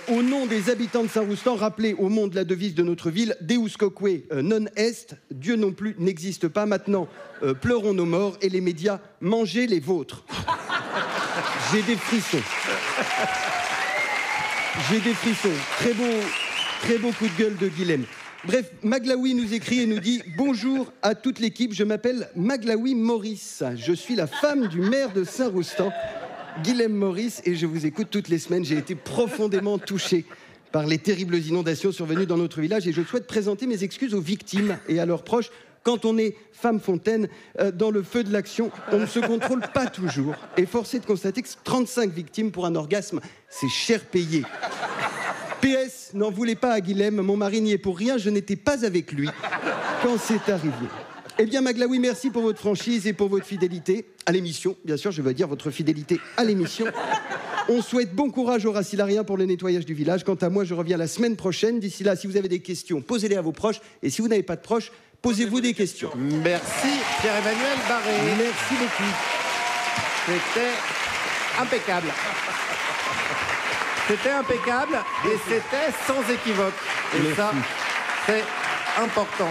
au nom des habitants de Saint-Roustan, rappeler au monde la devise de notre ville, Deus coque non est, Dieu non plus n'existe pas. Maintenant, pleurons nos morts et les médias, mangez les vôtres. J'ai des frissons. Très beau coup de gueule de Guilhem. Bref, Maglaoui nous écrit et nous dit « Bonjour à toute l'équipe, je m'appelle Maglaoui Maurice. Je suis la femme du maire de Saint-Roustan. Guilhem Maurice, et je vous écoute toutes les semaines. J'ai été profondément touché par les terribles inondations survenues dans notre village et je souhaite présenter mes excuses aux victimes et à leurs proches quand on est femme fontaine dans le feu de l'action, on ne se contrôle pas toujours. Et force est de constater que 35 victimes pour un orgasme, c'est cher payé. PS, n'en voulez pas à Guilhem, mon mari n'y est pour rien, je n'étais pas avec lui quand c'est arrivé. Eh bien, Maglaoui, merci pour votre franchise et pour votre fidélité à l'émission. Bien sûr, je veux dire votre fidélité à l'émission. On souhaite bon courage aux racilariens pour le nettoyage du village. Quant à moi, je reviens la semaine prochaine. D'ici là, si vous avez des questions, posez-les à vos proches. Et si vous n'avez pas de proches, posez-vous des questions. Merci Pierre-Emmanuel Barré. Merci beaucoup. C'était impeccable. C'était impeccable et c'était sans équivoque. Et ça, c'est important.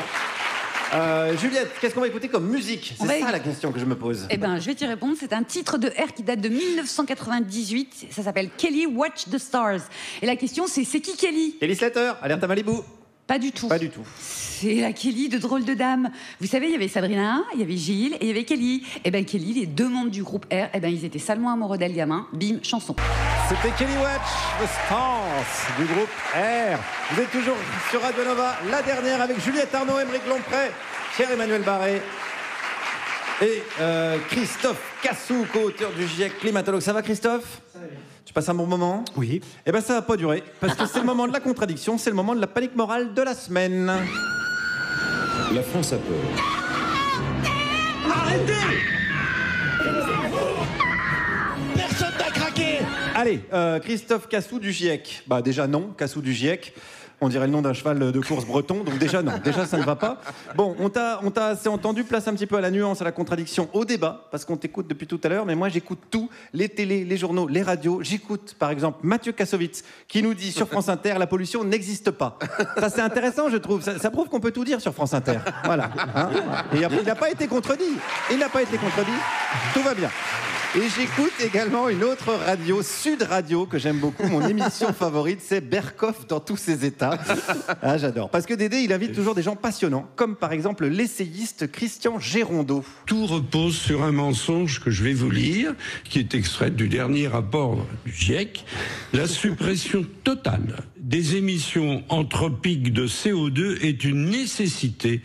Juliette, qu'est-ce qu'on va écouter comme musique? C'est ça la question que je me pose. Eh ben, je vais t'y répondre. C'est un titre de R qui date de 1998. Ça s'appelle Kelly Watch the Stars. Et la question, c'est qui Kelly? Kelly Slater, Alerte à Malibu. Pas du tout. Pas du tout. C'est la Kelly de Drôle de Dame. Vous savez, il y avait Sabrina, il y avait Gilles et il y avait Kelly. Eh ben Kelly, les deux membres du groupe R, eh ben ils étaient salement amoureux d'elle gamin. Bim, chanson. C'était Kelly Watch the Stars du groupe R. Vous êtes toujours sur Radio Nova, la dernière avec Juliette Arnaud, Aymeric Lompré, Pierre-Emmanuel Barré et Christophe Cassou, co-auteur du GIEC climatologue. Ça va Christophe? Tu passes un bon moment? Oui. Eh bien ça va pas durer, parce que c'est le moment de la contradiction, c'est le moment de la panique morale de la semaine. La France a peur. Arrêtez! Personne n'a craqué! Allez, Christophe Cassou du GIEC. Bah déjà non, Cassou du GIEC. On dirait le nom d'un cheval de course breton, donc déjà non, déjà ça ne va pas. Bon, on t'a assez entendu, place un petit peu à la nuance, à la contradiction, au débat, parce qu'on t'écoute depuis tout à l'heure, mais moi j'écoute tout, les télés, les journaux, les radios. J'écoute par exemple Mathieu Kassovitz qui nous dit sur France Inter, la pollution n'existe pas. Ça c'est intéressant je trouve, ça prouve qu'on peut tout dire sur France Inter. Voilà. Hein, et il n'a pas été contredit, tout va bien. Et j'écoute également une autre radio, Sud Radio, que j'aime beaucoup. Mon émission favorite, c'est Berkoff dans tous ses états. Ah, j'adore. Parce que Dédé, il invite toujours des gens passionnants, comme par exemple l'essayiste Christian Gérondeau. Tout repose sur un mensonge que je vais vous lire, qui est extrait du dernier rapport du GIEC. La suppression totale des émissions anthropiques de CO2 est une nécessité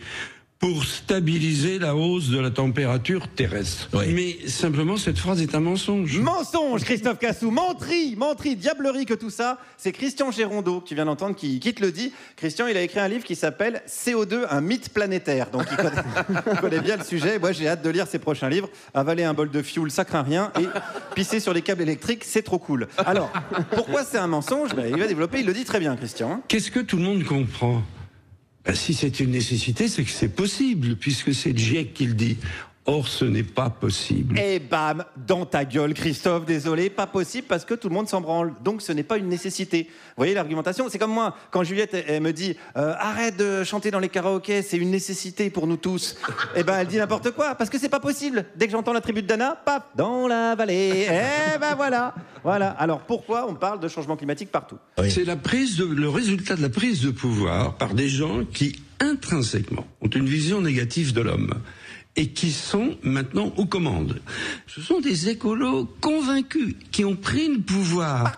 pour stabiliser la hausse de la température terrestre. Oui. Mais simplement, cette phrase est un mensonge. Mensonge, Christophe Cassou. Menterie, diablerie que tout ça. C'est Christian Gérondeau, que tu viens d'entendre, qui te le dit. Christian, il a écrit un livre qui s'appelle CO2, un mythe planétaire. Donc, il connaît bien le sujet. Moi, j'ai hâte de lire ses prochains livres. Avaler un bol de fioul, ça craint rien. Et pisser sur les câbles électriques, c'est trop cool. Alors, pourquoi c'est un mensonge? Il va développer, il le dit très bien, Christian. Qu'est-ce que tout le monde comprend? Si c'est une nécessité, c'est que c'est possible, puisque c'est le GIEC qui le dit. Or, ce n'est pas possible. Et bam, dans ta gueule, Christophe, désolé, pas possible parce que tout le monde s'en branle. Donc, ce n'est pas une nécessité. Vous voyez l'argumentation? C'est comme moi, quand Juliette elle me dit arrête de chanter dans les karaokés, c'est une nécessité pour nous tous. Et ben, elle dit n'importe quoi, parce que c'est pas possible. Dès que j'entends la tribu de Dana, paf, dans la vallée. Et ben voilà. Voilà. Alors, pourquoi on parle de changement climatique partout? Oui. C'est le résultat de la prise de pouvoir par des gens qui, intrinsèquement, ont une vision négative de l'homme. Et qui sont maintenant aux commandes. Ce sont des écolos convaincus qui ont pris le pouvoir.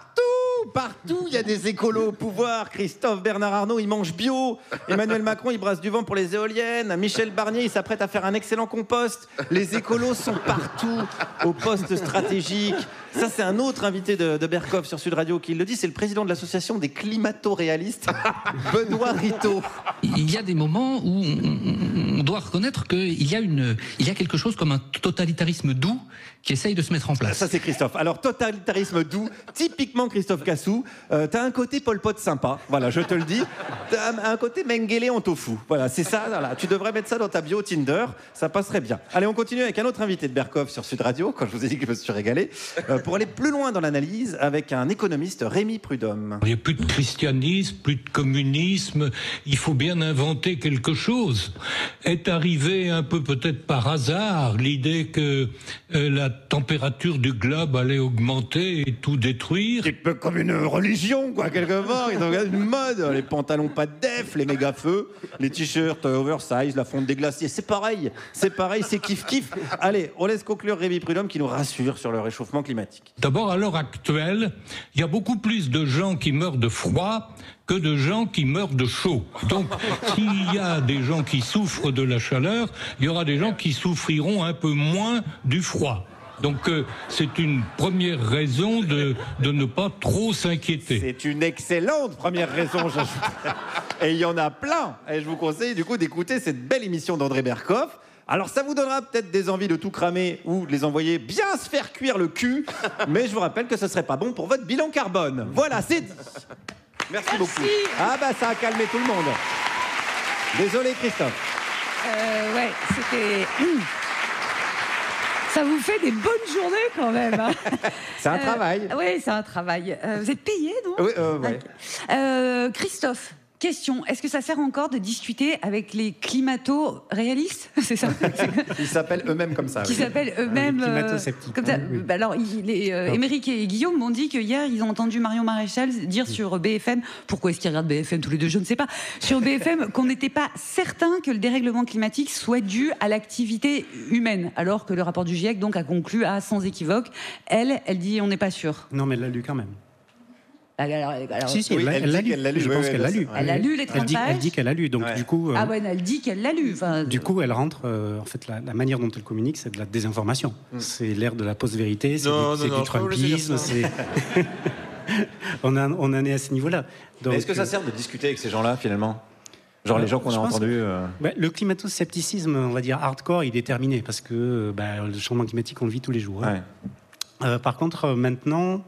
Partout, il y a des écolos au pouvoir. Christophe, Bernard Arnault, il mange bio. Emmanuel Macron, il brasse du vent pour les éoliennes. Michel Barnier, il s'apprête à faire un excellent compost. Les écolos sont partout, aux postes stratégiques. Ça, c'est un autre invité de Berkoff sur Sud Radio qui le dit. C'est le président de l'association des climato-réalistes, Benoît Ritaud. Il y a des moments où on doit reconnaître qu'il y a quelque chose comme un totalitarisme doux qui essaye de se mettre en place. Ça, c'est Christophe. Alors, totalitarisme doux, typiquement Christophe Cassou. T'as un côté Pol Pot sympa, voilà, je te le dis. T'as un côté Mengele en tofu. Voilà, c'est ça. Voilà. Tu devrais mettre ça dans ta bio Tinder, ça passerait bien. Allez, on continue avec un autre invité de Berkoff sur Sud Radio, quand je vous ai dit que je me suis régalé, pour aller plus loin dans l'analyse avec un économiste, Rémi Prudhomme. Il n'y a plus de christianisme, plus de communisme. Il faut bien inventer quelque chose. Est arrivé un peu peut-être par hasard l'idée que la température du globe allait augmenter et tout détruire. C'est un peu comme une religion, quoi, quelque part. Ils ont une mode. Les pantalons pas de def, les méga feux, les t-shirts oversize, la fonte des glaciers. C'est pareil, c'est kiff-kiff. Allez, on laisse conclure Rémi Prudhomme qui nous rassure sur le réchauffement climatique. climatique? D'abord, à l'heure actuelle, il y a beaucoup plus de gens qui meurent de froid que de gens qui meurent de chaud. Donc, s'il y a des gens qui souffrent de la chaleur, il y aura des gens qui souffriront un peu moins du froid. Donc, c'est une première raison de ne pas trop s'inquiéter. C'est une excellente première raison, j'ajoute. Et il y en a plein. Et je vous conseille du coup d'écouter cette belle émission d'André Berkoff. Alors ça vous donnera peut-être des envies de tout cramer ou de les envoyer bien se faire cuire le cul, mais je vous rappelle que ce serait pas bon pour votre bilan carbone. Voilà, c'est dit. Merci beaucoup. Ah bah ça a calmé tout le monde. Désolé Christophe. Ouais, c'était... Ça vous fait des bonnes journées quand même. Hein. C'est un travail. Oui, c'est un travail. Vous êtes payé, non? Oui, ouais. Christophe, question. Est-ce que ça sert encore de discuter avec les climato-réalistes? C'est ça? Ils s'appellent eux-mêmes comme ça. Qui s'appellent eux-mêmes... climato-sceptiques. Comme ça. Oui. Bah alors, Émeric et Guillaume m'ont dit que hier, ils ont entendu Marion Maréchal dire sur BFM, pourquoi est-ce qu'ils regardent BFM tous les deux, je ne sais pas, sur BFM qu'on n'était pas certain que le dérèglement climatique soit dû à l'activité humaine, alors que le rapport du GIEC donc a conclu à sans équivoque. Elle dit on n'est pas sûr. Non, mais elle l'a lu quand même. Alors, Si, oui, elle l'a lu. Je pense qu'elle l'a lu. Elle a lu les 30 pages. Elle dit qu'elle l'a lu. Donc, du coup. Ah ouais, elle dit qu'elle l'a lu. Enfin, du coup, elle rentre. En fait, la manière dont elle communique, c'est de la désinformation. C'est l'ère de la post-vérité, c'est du trumpisme. On en est à ce niveau-là. Mais est-ce que ça sert de discuter avec ces gens-là, finalement? Genre les gens qu'on a entendus. Le climato-scepticisme, on va dire hardcore, il est terminé parce que le changement climatique, on le vit tous les jours. Hein. Par contre, maintenant.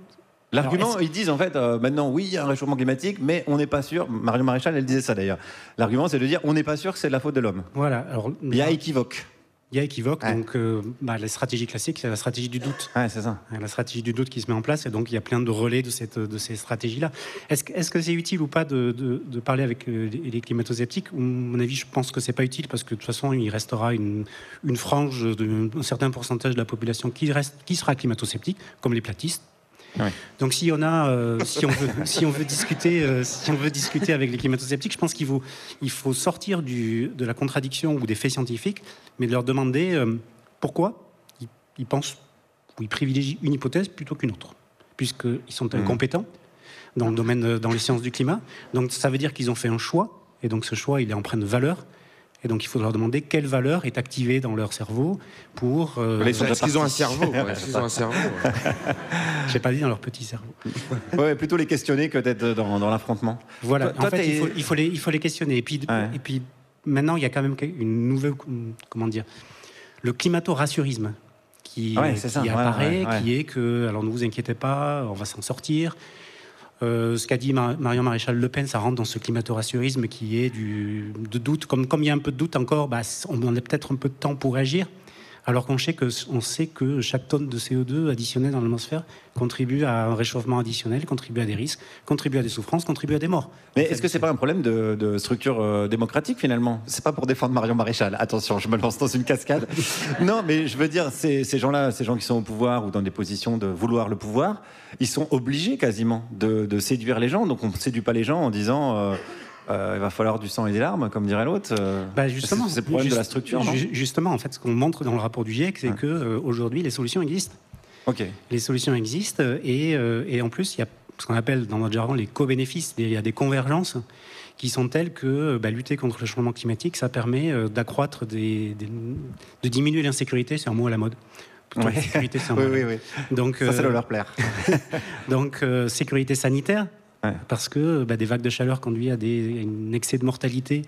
L'argument, ils disent en fait, maintenant, oui, il y a un réchauffement climatique, mais on n'est pas sûr. Marion Maréchal, elle disait ça d'ailleurs. L'argument, c'est de dire, on n'est pas sûr que c'est de la faute de l'homme. Voilà. Alors, il y a équivoque. Il y a équivoque, donc la stratégie classique, c'est la stratégie du doute. Ouais, c'est ça. La stratégie du doute qui se met en place, et donc il y a plein de relais de ces stratégies-là. Est-ce que c'est utile ou pas de parler avec les climato-sceptiques? À mon avis, je pense que c'est pas utile, parce que de toute façon, il restera une frange d'un certain pourcentage de la population qui sera climato-sceptique, comme les platistes. Oui. Donc si on veut discuter avec les climato-sceptiques, je pense qu'il faut sortir de la contradiction ou des faits scientifiques, mais de leur demander pourquoi ils pensent ou ils privilégient une hypothèse plutôt qu'une autre, puisqu'ils sont incompétents dans le domaine, dans les sciences du climat. Donc ça veut dire qu'ils ont fait un choix, et donc ce choix il est empreint de valeur. Et donc, il faut leur demander quelle valeur est activée dans leur cerveau pour... Est-ce qu'ils ont un cerveau? Ils ont un cerveau. Je n'ai pas dit dans leur petit cerveau. Ouais, plutôt les questionner que d'être dans l'affrontement. Voilà. Toi, en fait, il faut les questionner. Et puis maintenant, il y a quand même une nouvelle... Comment dire? Le climato-rassurisme qui apparaît, qui est que... Alors, ne vous inquiétez pas, on va s'en sortir. Ce qu'a dit Marion Maréchal Le Pen, ça rentre dans ce climato-rassurisme qui est de doute. Comme il y a un peu de doute encore, on a peut-être un peu de temps pour agir, alors qu'on sait que chaque tonne de CO2 additionnée dans l'atmosphère contribue à un réchauffement additionnel, contribue à des risques, contribue à des souffrances, contribue à des morts. Mais est-ce que c'est pas un problème de structure démocratique finalement? C'est pas pour défendre Marion Maréchal. Attention, je me lance dans une cascade. Non, mais je veux dire, ces gens-là, ces gens qui sont au pouvoir ou dans des positions de vouloir le pouvoir, ils sont obligés quasiment de séduire les gens. Donc on ne séduit pas les gens en disant... il va falloir du sang et des larmes, comme dirait l'autre. Justement, c'est le problème de la structure, non? Justement, en fait, ce qu'on montre dans le rapport du GIEC, c'est que aujourd'hui, les solutions existent. Okay. Les solutions existent, et en plus, il y a ce qu'on appelle dans notre jargon les co-bénéfices. Il y a des convergences qui sont telles que lutter contre le changement climatique, ça permet d'accroître, de diminuer l'insécurité, c'est un mot à la mode. Ouais. Sécurité, c'est un mot. Oui. Donc, ça doit leur plaire. Donc, sécurité sanitaire. Parce que des vagues de chaleur conduisent à un excès de mortalité,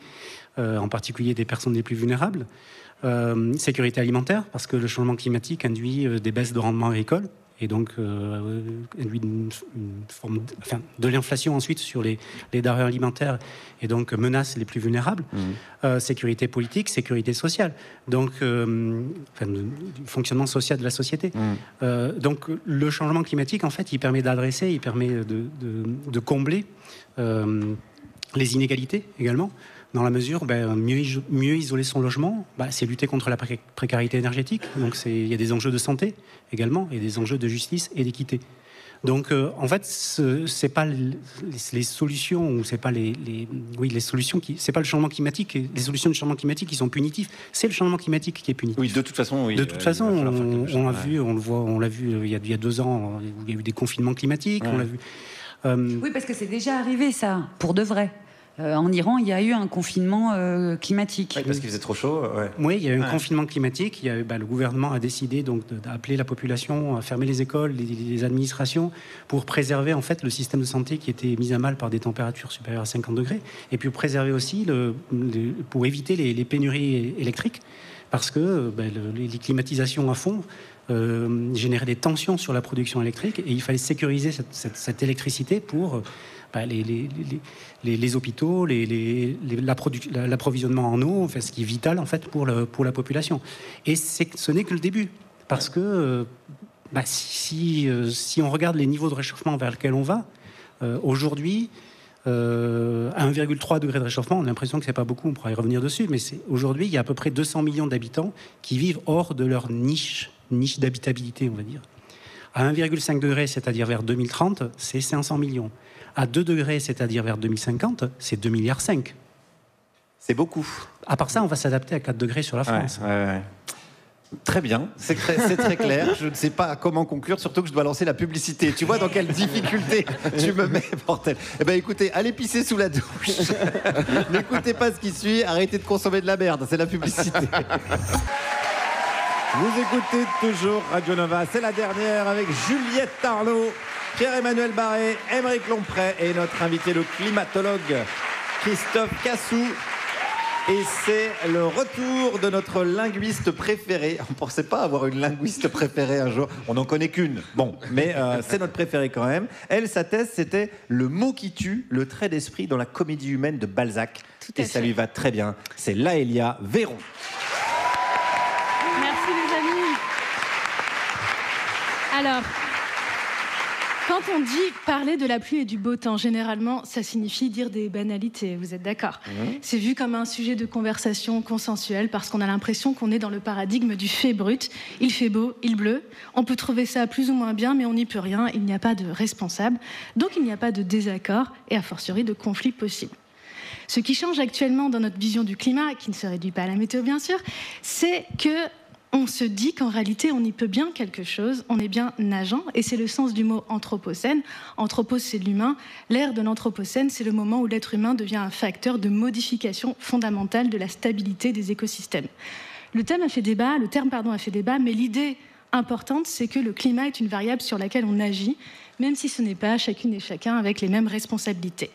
en particulier des personnes les plus vulnérables. Sécurité alimentaire, parce que le changement climatique induit des baisses de rendement agricole, et donc induit une forme de l'inflation ensuite sur les denrées alimentaires, et donc menace les plus vulnérables. Sécurité politique, sécurité sociale, donc du fonctionnement social de la société. Donc le changement climatique, en fait, il permet d'adresser, il permet de combler les inégalités également, dans la mesure, mieux isoler son logement, c'est lutter contre la précarité énergétique. Donc il y a des enjeux de santé également, et des enjeux de justice et d'équité. Donc, en fait, c'est pas les solutions, ou c'est pas les solutions c'est pas le changement climatique, les solutions de changement climatique qui sont punitives, c'est le changement climatique qui est punitif. Oui, de toute façon, oui. De toute façon, on l'a vu il y a 2 ans, où il y a eu des confinements climatiques, on l'a vu. Oui, parce que c'est déjà arrivé, ça, pour de vrai. En Iran, il y a eu un confinement climatique. Oui, parce qu'il faisait trop chaud. Oui, il y a eu un confinement climatique. Le gouvernement a décidé donc d'appeler la population à fermer les écoles, les administrations, pour préserver en fait le système de santé qui était mis à mal par des températures supérieures à 50 degrés, et puis préserver aussi pour éviter les pénuries électriques, parce que les climatisations à fond généraient des tensions sur la production électrique, et il fallait sécuriser cette électricité pour les hôpitaux, l'approvisionnement en eau, ce qui est vital en fait pour la population. Et ce n'est que le début, parce que si on regarde les niveaux de réchauffement vers lesquels on va, aujourd'hui, à 1,3 degré de réchauffement, on a l'impression que c'est pas beaucoup, on pourra y revenir dessus, mais aujourd'hui, il y a à peu près 200 millions d'habitants qui vivent hors de leur niche d'habitabilité, on va dire. À 1,5 degré, c'est-à-dire vers 2030, c'est 500 millions. À 2 degrés, c'est-à-dire vers 2050, c'est 2,5 milliards. C'est beaucoup. À part ça, on va s'adapter à 4 degrés sur la France. Ouais. Très bien, c'est très clair. Je ne sais pas comment conclure, surtout que je dois lancer la publicité. Tu vois dans quelle difficulté tu me mets, bordel. Eh bien, écoutez, allez pisser sous la douche. N'écoutez pas ce qui suit, arrêtez de consommer de la merde, c'est la publicité. Vous écoutez toujours Radio Nova, c'est la dernière avec Juliette Tarlot, Pierre-Emmanuel Barré, Aymeric Lomprey et notre invité, le climatologue Christophe Cassou. Et c'est le retour de notre linguiste préféré. On ne pensait pas avoir une linguiste préférée un jour. On n'en connaît qu'une. Bon, mais c'est notre préférée quand même. Elle, sa thèse, c'était le mot qui tue, le trait d'esprit dans la comédie humaine de Balzac. Et ça lui va très bien. C'est Laëlia Véron. Merci les amis. Alors, quand on dit parler de la pluie et du beau temps, généralement, ça signifie dire des banalités, vous êtes d'accord ? C'est vu comme un sujet de conversation consensuelle parce qu'on a l'impression qu'on est dans le paradigme du fait brut. Il fait beau, il pleut. On peut trouver ça plus ou moins bien, mais on n'y peut rien. Il n'y a pas de responsable. Donc il n'y a pas de désaccord et a fortiori de conflit possible. Ce qui change actuellement dans notre vision du climat, qui ne se réduit pas à la météo bien sûr, c'est que on se dit qu'en réalité, on y peut bien quelque chose, on est bien nageant, et c'est le sens du mot anthropocène. Anthropos, c'est l'humain. L'ère de l'anthropocène, c'est le moment où l'être humain devient un facteur de modification fondamentale de la stabilité des écosystèmes. Le terme a fait débat, mais l'idée importante, c'est que le climat est une variable sur laquelle on agit, même si ce n'est pas chacune et chacun avec les mêmes responsabilités.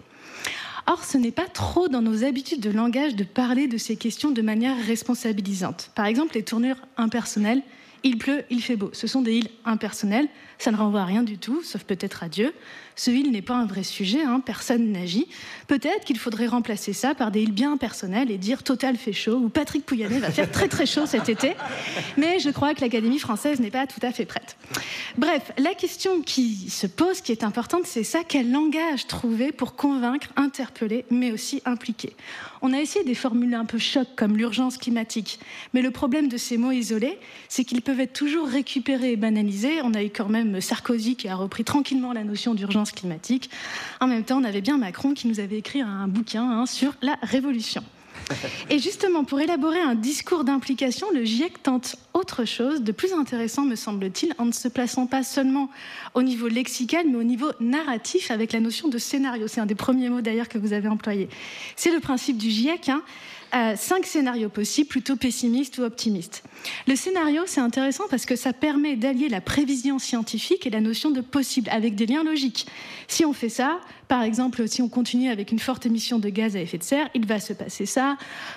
Or, ce n'est pas trop dans nos habitudes de langage de parler de ces questions de manière responsabilisante. Par exemple, les tournures impersonnelles, il pleut, il fait beau. Ce sont des il impersonnels, ça ne renvoie à rien du tout, sauf peut-être à Dieu. Ce il n'est pas un vrai sujet, personne n'agit. Peut-être qu'il faudrait remplacer ça par des il bien personnels et dire Total fait chaud ou Patrick Pouyanné va faire très très chaud cet été. Mais je crois que l'Académie française n'est pas tout à fait prête. Bref, la question qui se pose, qui est importante, c'est ça, quel langage trouver pour convaincre, interpeller, mais aussi impliquer. On a essayé des formules un peu choc comme l'urgence climatique, mais le problème de ces mots isolés, c'est qu'ils peuvent être toujours récupérés et banalisés. On a eu quand même Sarkozy qui a repris tranquillement la notion d'urgence climatique. En même temps, on avait bien Macron qui nous avait écrit un bouquin sur la révolution. Et justement, pour élaborer un discours d'implication, le GIEC tente autre chose, de plus intéressant, me semble-t-il, en ne se plaçant pas seulement au niveau lexical, mais au niveau narratif, avec la notion de scénario. C'est un des premiers mots, d'ailleurs, que vous avez employé. C'est le principe du GIEC, 5 scénarios possibles, plutôt pessimistes ou optimistes. Le scénario, c'est intéressant parce que ça permet d'allier la prévision scientifique et la notion de possible, avec des liens logiques. Si on fait ça, par exemple, si on continue avec une forte émission de gaz à effet de serre, il va se passer ça,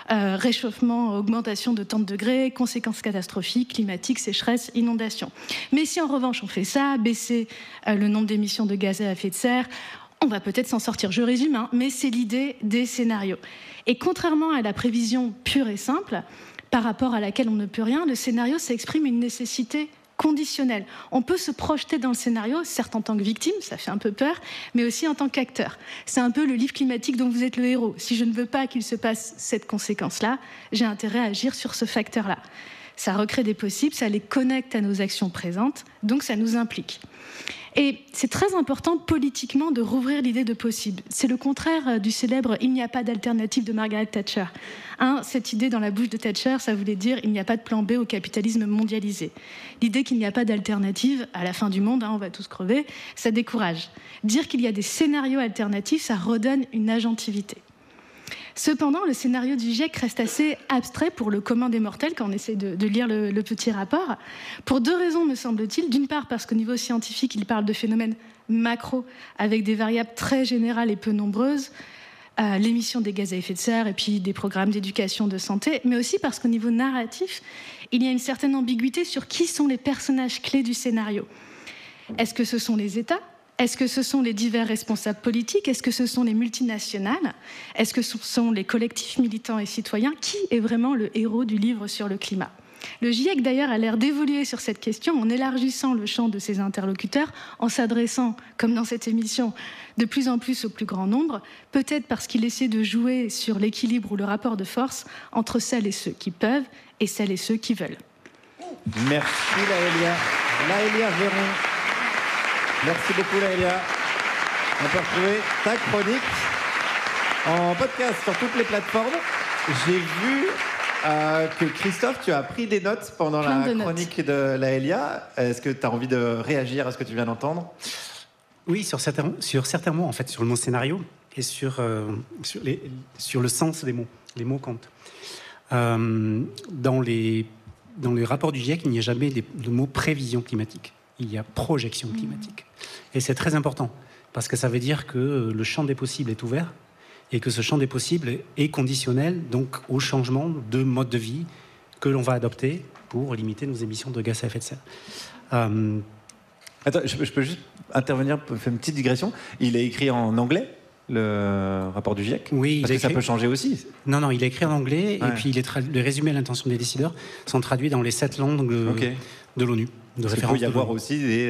réchauffement, augmentation de tant de degrés, conséquences catastrophiques, climatiques, sécheresse, inondations. Mais si en revanche on fait ça, baisser le nombre d'émissions de gaz à effet de serre, on va peut-être s'en sortir. Je résume, mais c'est l'idée des scénarios. Et contrairement à la prévision pure et simple, par rapport à laquelle on ne peut rien, le scénario, ça exprime une nécessité conditionnelle. On peut se projeter dans le scénario, certes en tant que victime, ça fait un peu peur, mais aussi en tant qu'acteur. C'est un peu le livre climatique dont vous êtes le héros. Si je ne veux pas qu'il se passe cette conséquence-là, j'ai intérêt à agir sur ce facteur-là. ça recrée des possibles, ça les connecte à nos actions présentes, donc ça nous implique. Et c'est très important politiquement de rouvrir l'idée de possible. C'est le contraire du célèbre « il n'y a pas d'alternative » de Margaret Thatcher. Cette idée dans la bouche de Thatcher, ça voulait dire « il n'y a pas de plan B au capitalisme mondialisé ». L'idée qu'il n'y a pas d'alternative à la fin du monde, on va tous crever, ça décourage. Dire qu'il y a des scénarios alternatifs, ça redonne une agentivité. Cependant, le scénario du GIEC reste assez abstrait pour le commun des mortels quand on essaie de lire le petit rapport, pour 2 raisons, me semble-t-il. D'une part, parce qu'au niveau scientifique, il parle de phénomènes macro, avec des variables très générales et peu nombreuses, l'émission des gaz à effet de serre et puis des programmes d'éducation de santé, mais aussi parce qu'au niveau narratif, il y a une certaine ambiguïté sur qui sont les personnages clés du scénario. Est-ce que ce sont les États ? Est-ce que ce sont les divers responsables politiques ? Est-ce que ce sont les multinationales ? Est-ce que ce sont les collectifs militants et citoyens ? Qui est vraiment le héros du livre sur le climat ? Le GIEC, d'ailleurs, a l'air d'évoluer sur cette question en élargissant le champ de ses interlocuteurs, en s'adressant, comme dans cette émission, de plus en plus au plus grand nombre, peut-être parce qu'il essaie de jouer sur l'équilibre ou le rapport de force entre celles et ceux qui peuvent et celles et ceux qui veulent. Merci Laëlia. Laëlia Véron. Merci beaucoup Laëlia. On peut retrouver ta chronique en podcast sur toutes les plateformes. J'ai vu que Christophe, tu as pris des notes pendant la chronique de Laëlia. Est-ce que tu as envie de réagir à ce que tu viens d'entendre ? Oui, sur certains mots, en fait, sur le mot scénario et sur le sens des mots. Les mots comptent. Dans les rapports du GIEC, il n'y a jamais de mot prévision climatique. Il y a projection climatique. Et c'est très important, parce que ça veut dire que le champ des possibles est ouvert et que ce champ des possibles est conditionnel donc, au changement de mode de vie que l'on va adopter pour limiter nos émissions de gaz à effet de serre. Attends, je peux juste intervenir, faire une petite digression. Il est écrit en anglais, le rapport du GIEC ? Oui, parce que ça peut changer aussi. Non, il est écrit en anglais, et puis les résumés à l'intention des décideurs sont traduits dans les 7 langues de l'ONU. Il peut y avoir aussi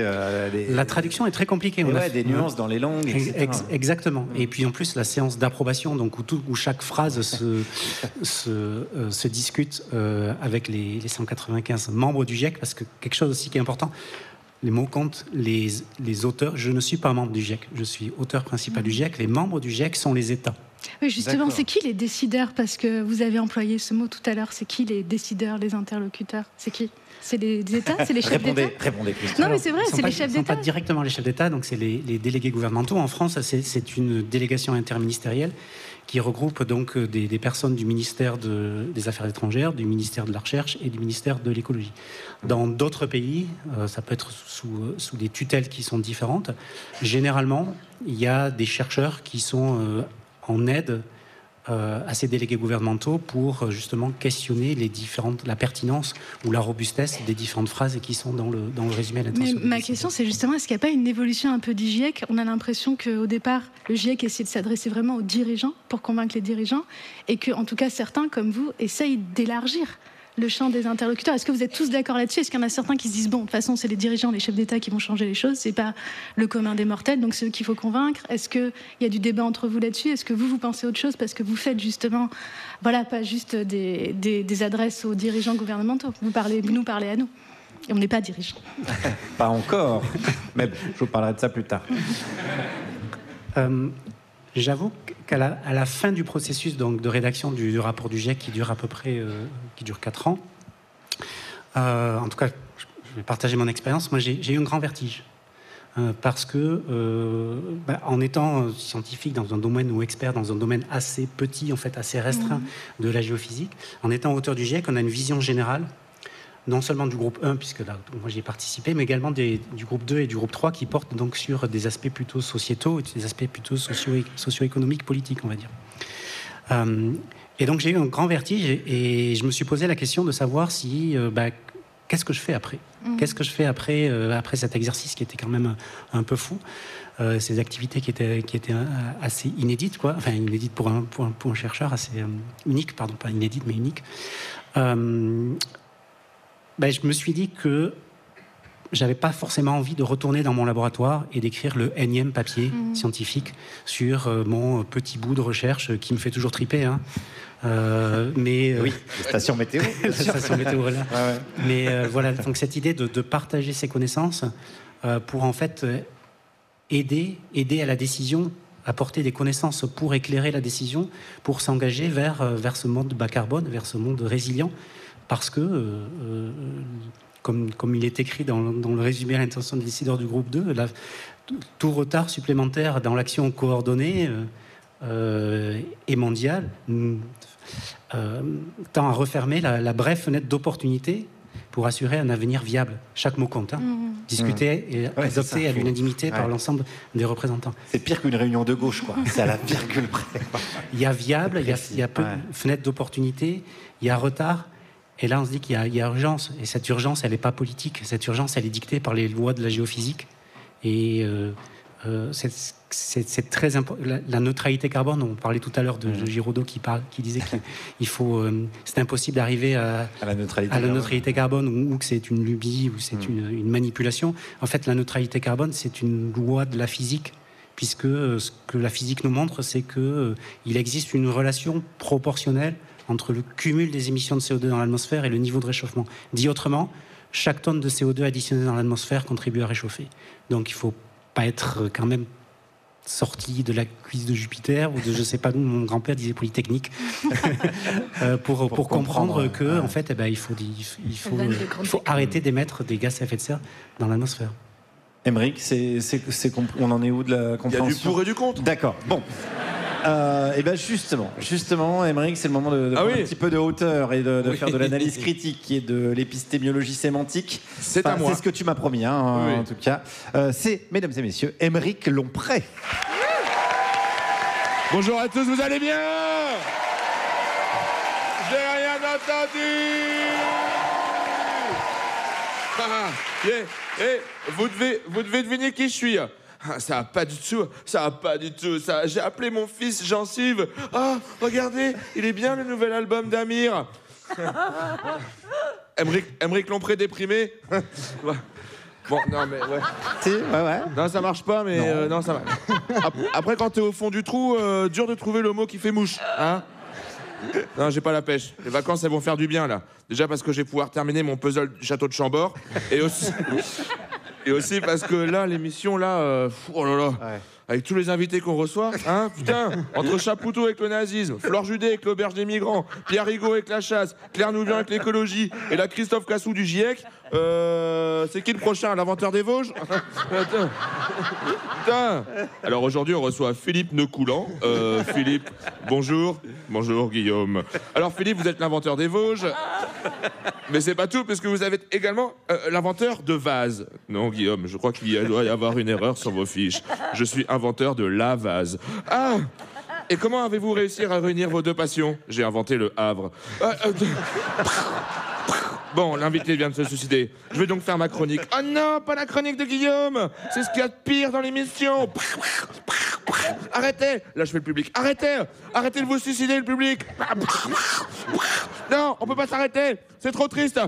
La traduction est très compliquée. On a des nuances dans les langues, etc. Exactement. Et puis en plus, la séance d'approbation, donc où chaque phrase se discute avec les 195 membres du GIEC, parce que quelque chose aussi qui est important, les mots comptent, les auteurs. Je ne suis pas membre du GIEC, je suis auteur principal du GIEC. Les membres du GIEC sont les États. Oui, justement, c'est qui les décideurs ? Parce que vous avez employé ce mot tout à l'heure. C'est qui les décideurs, les interlocuteurs ? C'est qui ? C'est les États ? C'est les chefs d'État ? Répondez, Christophe. Non, mais c'est vrai, c'est les chefs d'État. Ils ne sont pas directement les chefs d'État, donc c'est les délégués gouvernementaux. En France, c'est une délégation interministérielle qui regroupe donc des personnes du ministère des Affaires étrangères, du ministère de la Recherche et du ministère de l'Écologie. Dans d'autres pays, ça peut être sous des tutelles qui sont différentes. Généralement, il y a des chercheurs qui sont en aide à ces délégués gouvernementaux pour justement questionner la pertinence ou la robustesse des différentes phrases qui sont dans le résumé à l'intention. Mais ma question, c'est justement, est-ce qu'il n'y a pas une évolution un peu du GIEC ? On a l'impression qu'au départ, le GIEC essaie de s'adresser vraiment aux dirigeants pour convaincre les dirigeants et que, en tout cas, certains, comme vous, essayent d'élargir le champ des interlocuteurs. Est-ce que vous êtes tous d'accord là-dessus ? Est-ce qu'il y en a certains qui se disent, bon, de toute façon, c'est les dirigeants, les chefs d'État qui vont changer les choses, c'est pas le commun des mortels, donc c'est eux qu'il faut convaincre ? Est-ce qu'il y a du débat entre vous là-dessus ? Est-ce que vous pensez autre chose ? Parce que vous faites justement, voilà, pas juste des adresses aux dirigeants gouvernementaux. Vous nous parlez à nous. Et on n'est pas dirigeants. Pas encore. Mais je vous parlerai de ça plus tard. J'avoue qu'à la fin du processus donc, de rédaction du rapport du GIEC, qui dure à peu près 4 ans, en tout cas, je vais partager mon expérience, moi j'ai eu un grand vertige. Parce que, en étant scientifique dans un domaine ou expert dans un domaine assez petit, en fait assez restreint de la géophysique, en étant auteur du GIEC, on a une vision générale, non seulement du groupe 1, puisque là, moi j'y ai participé, mais également du groupe 2 et du groupe 3 qui portent donc sur des aspects plutôt sociétaux et des aspects plutôt socio-économiques, politiques, on va dire. Et donc j'ai eu un grand vertige et je me suis posé la question de savoir si... qu'est-ce que je fais après ? Qu'est-ce que je fais après cet exercice qui était quand même un peu fou, ces activités qui étaient assez inédites, quoi. Enfin inédites pour un chercheur, assez unique, pardon, pas inédite mais unique. Je me suis dit que j'avais pas forcément envie de retourner dans mon laboratoire et d'écrire le énième papier scientifique sur mon petit bout de recherche qui me fait toujours triper. Hein. Mais oui, station météo. Station météo, là. Ouais. Mais voilà, donc cette idée de partager ses connaissances pour en fait aider à la décision, apporter des connaissances pour éclairer la décision, pour s'engager vers ce monde bas carbone, vers ce monde résilient, parce que comme il est écrit dans le résumé à l'intention des décideurs du groupe 2, tout retard supplémentaire dans l'action coordonnée et mondiale tend à refermer la brève fenêtre d'opportunité pour assurer un avenir viable. Chaque mot compte. Hein. Discuté et adopté à l'unanimité par l'ensemble des représentants. C'est pire qu'une réunion de gauche, quoi. C'est à la virgule près. Il y a viable, il y a peu de fenêtre d'opportunité, il y a retard. Et là, on se dit qu'il y a urgence. Et cette urgence, elle n'est pas politique. Cette urgence, elle est dictée par les lois de la géophysique. Et c'est très important. La neutralité carbone, on parlait tout à l'heure de Giraudot qui disait qu'il faut... c'est impossible d'arriver à la neutralité carbone ou que c'est une lubie ou c'est une manipulation. En fait, la neutralité carbone, c'est une loi de la physique. Puisque ce que la physique nous montre, c'est qu'il existe une relation proportionnelle entre le cumul des émissions de CO2 dans l'atmosphère et le niveau de réchauffement. Dit autrement, chaque tonne de CO2 additionnée dans l'atmosphère contribue à réchauffer. Donc il ne faut pas être quand même sorti de la cuisse de Jupiter ou de je ne sais pas d'où, mon grand-père disait Polytechnique, pour comprendre que en fait, il faut arrêter d'émettre des gaz à effet de serre dans l'atmosphère. Aymeric, on en est où de la compréhension? Il y a du pour et du contre. D'accord, bon. Et bien justement, Aymeric, c'est le moment de prendre un petit peu de hauteur et de faire de l'analyse critique et de l'épistémiologie sémantique. C'est à moi. C'est ce que tu m'as promis, hein, en tout cas. C'est, mesdames et messieurs, Aymeric Lompré. Bonjour à tous, vous allez bien? J'ai rien entendu. Vous devez deviner qui je suis. Ça va pas du tout. J'ai appelé mon fils Gencive. Ah, regardez, il est bien le nouvel album d'Amir. Aymeric Lompré déprimé. Bon, non mais ouais. Non, ça marche pas, mais non, ça va. Après, quand t'es au fond du trou, dur de trouver le mot qui fait mouche, hein. Non, j'ai pas la pêche. Les vacances, elles vont faire du bien, là. Déjà parce que je vais pouvoir terminer mon puzzle du château de Chambord. Et aussi parce que là, l'émission, là... oh là là. Ouais. Avec tous les invités qu'on reçoit, hein, putain, entre Chapoutot avec le nazisme, Flore Judet avec l'auberge des migrants, Pierre Rigaud avec la chasse, Claire Nouvion avec l'écologie, et là, Christophe Cassou du GIEC, c'est qui le prochain, l'inventeur des Vosges? Putain. Alors aujourd'hui, on reçoit Philippe Necoulant. Philippe, bonjour. Bonjour, Guillaume. Alors Philippe, vous êtes l'inventeur des Vosges. Mais c'est pas tout, parce que vous êtes également l'inventeur de vases. Non, Guillaume, je crois qu'il doit y avoir une erreur sur vos fiches. Je suis inventeur de la vase. Ah! Et comment avez-vous réussi à réunir vos deux passions? J'ai inventé le Havre. Bon, l'invité vient de se suicider. Je vais donc faire ma chronique. Oh non, pas la chronique de Guillaume! C'est ce qu'il y a de pire dans l'émission! Arrêtez! Là, je fais le public. Arrêtez de vous suicider, le public! Non, on peut pas s'arrêter! C'est trop triste!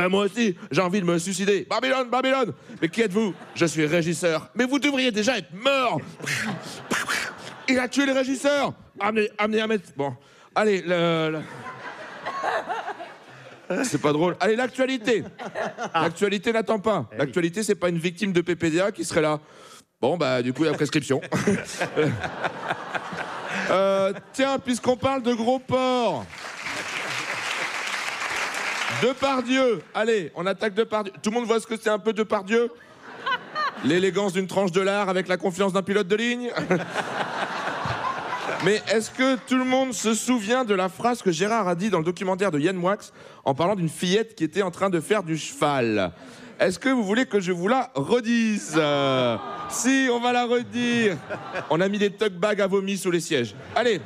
Moi aussi, j'ai envie de me suicider. Babylone! Mais qui êtes-vous? Je suis régisseur. Mais vous devriez déjà être mort! Il a tué le régisseur! Amenez. Bon, allez, c'est pas drôle. Allez, l'actualité. L'actualité n'attend pas. L'actualité, c'est pas une victime de PPDA qui serait là. Bon, bah, du coup, il y a prescription. Tiens, puisqu'on parle de gros porc. Depardieu. Allez, on attaque Depardieu. Tout le monde voit ce que c'est un peu Depardieu? L'élégance d'une tranche de lard avec la confiance d'un pilote de ligne. Mais est-ce que tout le monde se souvient de la phrase que Gérard a dit dans le documentaire de Yann Moix en parlant d'une fillette qui était en train de faire du cheval? Est-ce que vous voulez que je vous la redise? Si, on va la redire. On a mis des tuck bags à vomi sous les sièges. Allez,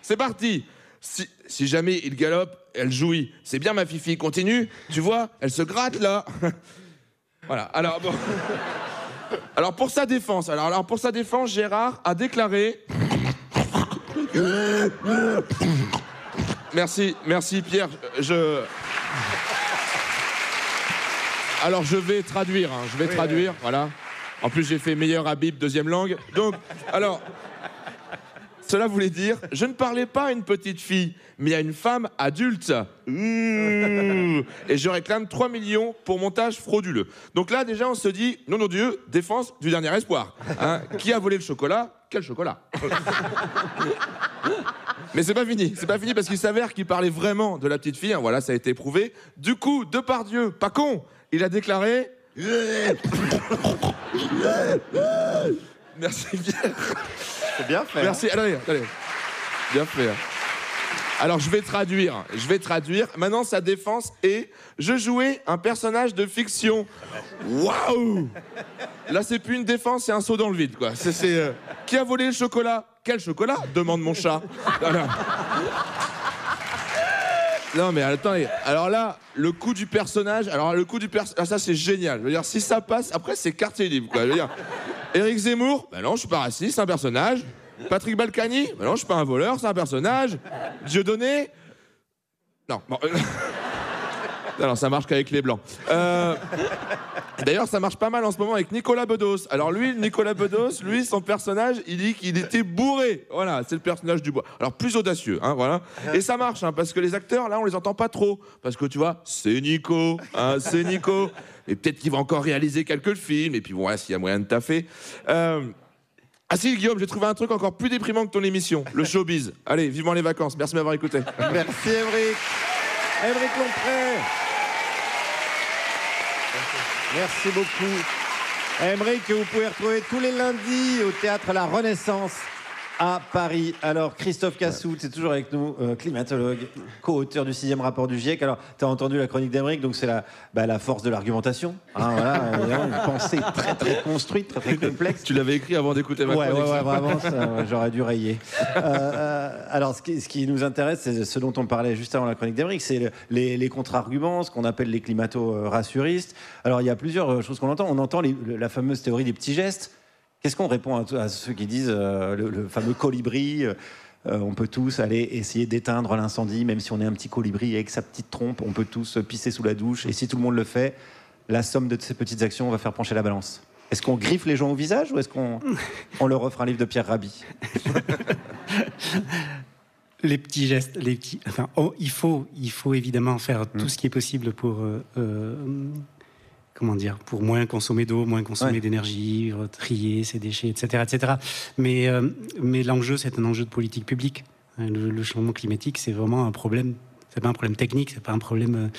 c'est parti. Si jamais il galope, elle jouit. C'est bien, ma fifi, continue. Tu vois, elle se gratte là. Voilà, alors bon. Alors pour sa défense, Gérard a déclaré... Merci Pierre, Alors je vais traduire, traduire, voilà. En plus j'ai fait meilleur Habib deuxième langue. Donc, alors, cela voulait dire, je ne parlais pas à une petite fille, mais à une femme adulte. Et je réclame 3 millions pour montage frauduleux. Donc là déjà on se dit, non non Dieu, défense du dernier espoir. Hein, qui a volé le chocolat? Quel chocolat? Mais c'est pas fini parce qu'il s'avère qu'il parlait vraiment de la petite fille, hein, voilà, ça a été prouvé. Du coup, Depardieu, pas con, il a déclaré... Merci Pierre. C'est bien fait. Merci, allez. Bien fait. Alors je vais traduire. Maintenant sa défense est, je jouais un personnage de fiction. Waouh! Là c'est plus une défense, c'est un saut dans le vide quoi. Qui a volé le chocolat? Quel chocolat? Demande mon chat. Voilà. Non mais attendez, alors là, le coup du personnage, ça c'est génial. Je veux dire, si ça passe, après c'est quartier libre quoi. Je veux dire, Éric Zemmour, ben non, je suis pas raciste, c'est un personnage. Patrick Balkany, ben non, je suis pas un voleur, c'est un personnage. Dieudonné, non. Bon, non, ça marche qu'avec les blancs. D'ailleurs, ça marche pas mal en ce moment avec Nicolas Bedos. Alors Nicolas Bedos, son personnage, il dit qu'il était bourré. Voilà, c'est le personnage du bois. Alors plus audacieux, hein, voilà. Et ça marche, hein, parce que les acteurs, là, on les entend pas trop. Parce que tu vois, c'est Nico, hein, c'est Nico. Et peut-être qu'il va encore réaliser quelques films. Et puis voilà, s'il y a moyen de taffer. Ah si, Guillaume, j'ai trouvé un truc encore plus déprimant que ton émission, le showbiz. Allez, vivement les vacances. Merci de m'avoir écouté. Merci, Émeric. Émeric Lompré. Merci beaucoup. Émeric, que vous pouvez retrouver tous les lundis au Théâtre La Renaissance à Paris. Alors, Christophe Cassoult, c'est toujours avec nous, climatologue, co-auteur du 6e rapport du GIEC. Alors, tu as entendu la chronique d'Émeric, donc c'est la force de l'argumentation. Hein, voilà, évidemment, une pensée très, très construite, très, très complexe. Tu l'avais écrit avant d'écouter ma chronique. Ouais, vraiment, j'aurais dû rayer. Alors, ce qui nous intéresse, c'est ce dont on parlait juste avant la chronique d'Émeric, c'est les contre-arguments, ce qu'on appelle les climato-rassuristes. Alors, il y a plusieurs choses qu'on entend. On entend la fameuse théorie des petits gestes. Qu'est-ce qu'on répond à ceux qui disent le fameux colibri, on peut tous aller essayer d'éteindre l'incendie, même si on est un petit colibri avec sa petite trompe, on peut tous pisser sous la douche, et si tout le monde le fait, la somme de ces petites actions va faire pencher la balance. Est-ce qu'on griffe les gens au visage ou est-ce qu'on leur offre un livre de Pierre Rabhi? Les petits gestes, enfin, il faut évidemment faire tout ce qui est possible pour... pour moins consommer d'eau, moins consommer d'énergie, trier ses déchets, etc. Mais l'enjeu, c'est un enjeu de politique publique. Le changement climatique, c'est vraiment un problème. C'est pas un problème technique, c'est pas un problème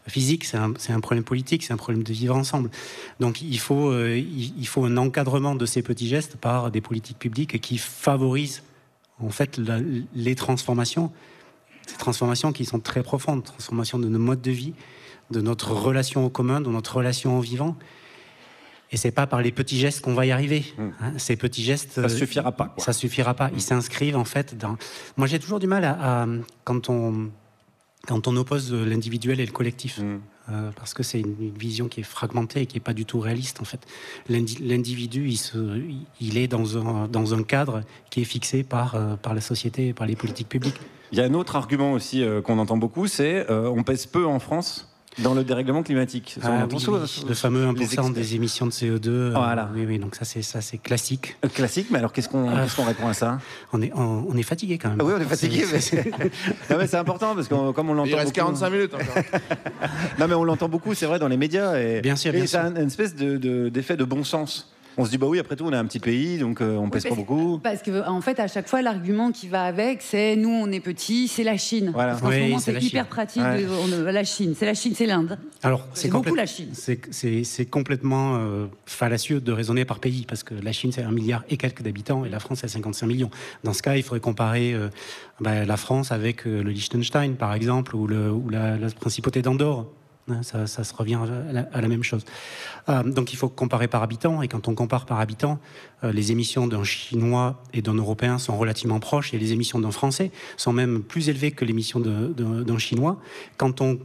physique, c'est un problème politique, c'est un problème de vivre ensemble. Donc il faut un encadrement de ces petits gestes par des politiques publiques qui favorisent en fait les transformations, ces transformations qui sont très profondes, transformations de nos modes de vie, de notre relation au commun, de notre relation au vivant. Et c'est pas par les petits gestes qu'on va y arriver. Hein, ces petits gestes... Ça suffira pas. Quoi. Ça suffira pas. Ils s'inscrivent en fait dans... Moi, j'ai toujours du mal à quand on oppose l'individuel et le collectif. Parce que c'est une vision qui est fragmentée et qui est pas du tout réaliste, en fait. L'individu, il est dans un cadre qui est fixé par la société et par les politiques publiques. Il y a un autre argument aussi qu'on entend beaucoup, c'est on pèse peu en France dans le dérèglement climatique. Le fameux 1% des émissions de CO2. Voilà. Oui, donc ça c'est classique. Classique, mais alors qu'est-ce qu'on répond à ça? On est fatigué quand même. Oui, on est fatigué. C'est important parce que comme on l'entend. Il reste 45 minutes encore. Non, mais on l'entend beaucoup, c'est vrai, dans les médias. Bien sûr. C'est une espèce d'effet de bon sens. On se dit, bah oui, après tout, on est un petit pays, donc on pèse pas beaucoup. Parce que, en fait, à chaque fois, l'argument qui va avec, c'est nous, on est petit, c'est la Chine. Voilà. Parce qu'en ce moment, c'est hyper pratique. Ouais. La Chine, c'est l'Inde. Alors, c'est beaucoup la Chine. C'est complètement fallacieux de raisonner par pays, parce que la Chine, c'est 1 milliard et quelques d'habitants, et la France, c'est 55 millions. Dans ce cas, il faudrait comparer la France avec le Liechtenstein, par exemple, ou la principauté d'Andorre. Ça se revient à la même chose. Donc il faut comparer par habitant, et quand on compare par habitant, les émissions d'un Chinois et d'un Européen sont relativement proches, et les émissions d'un Français sont même plus élevées que l'émission d'un Chinois. Quand on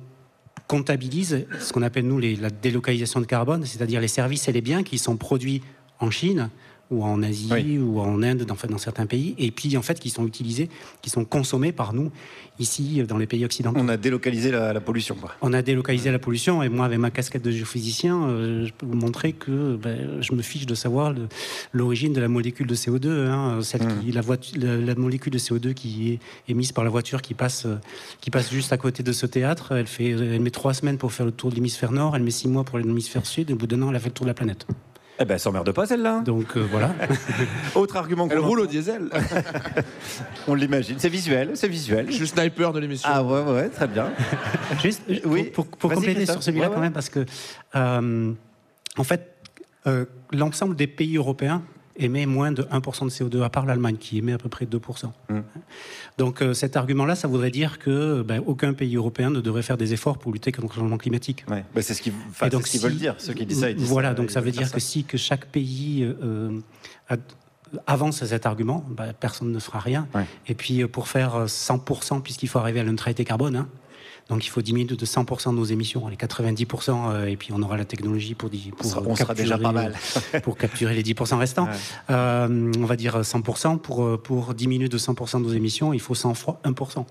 comptabilise ce qu'on appelle, nous, la délocalisation de carbone, c'est-à-dire les services et les biens qui sont produits en Chine ou en Asie, ou en Inde, dans certains pays, et puis en fait qui sont utilisés, qui sont consommés par nous ici dans les pays occidentaux. On a délocalisé la pollution, quoi. On a délocalisé la pollution, et moi avec ma casquette de géophysicien, je peux vous montrer que je me fiche de savoir l'origine de la molécule de CO2, hein, la molécule de CO2 qui est émise par la voiture qui passe juste à côté de ce théâtre. Elle met 3 semaines pour faire le tour de l'hémisphère nord, elle met 6 mois pour l'hémisphère sud, et au bout d'un an, elle a fait le tour de la planète. Eh ben, elle s'emmerde pas, celle-là. Donc, voilà. Autre argument. Elle roule au diesel. On l'imagine. C'est visuel, c'est visuel. Je suis sniper de l'émission. Ah ouais, très bien. Juste pour compléter sur celui-là quand même, parce que, en fait, l'ensemble des pays européens émet moins de 1% de CO2, à part l'Allemagne, qui émet à peu près 2%. Donc cet argument-là, ça voudrait dire que aucun pays européen ne devrait faire des efforts pour lutter contre le changement climatique. Ouais. C'est ce qu'ils veulent dire, ceux qui disent ça. Voilà, donc ça veut dire que chaque pays avance cet argument, personne ne fera rien. Ouais. Et puis pour faire 100%, puisqu'il faut arriver à la neutralité carbone, donc il faut diminuer de 100% nos émissions, les 90%, et puis on aura la technologie pour on sera déjà pas mal. Pour capturer les 10% restants. Ouais. On va dire 100%, pour diminuer de 100% nos émissions, il faut 100 fois 1%.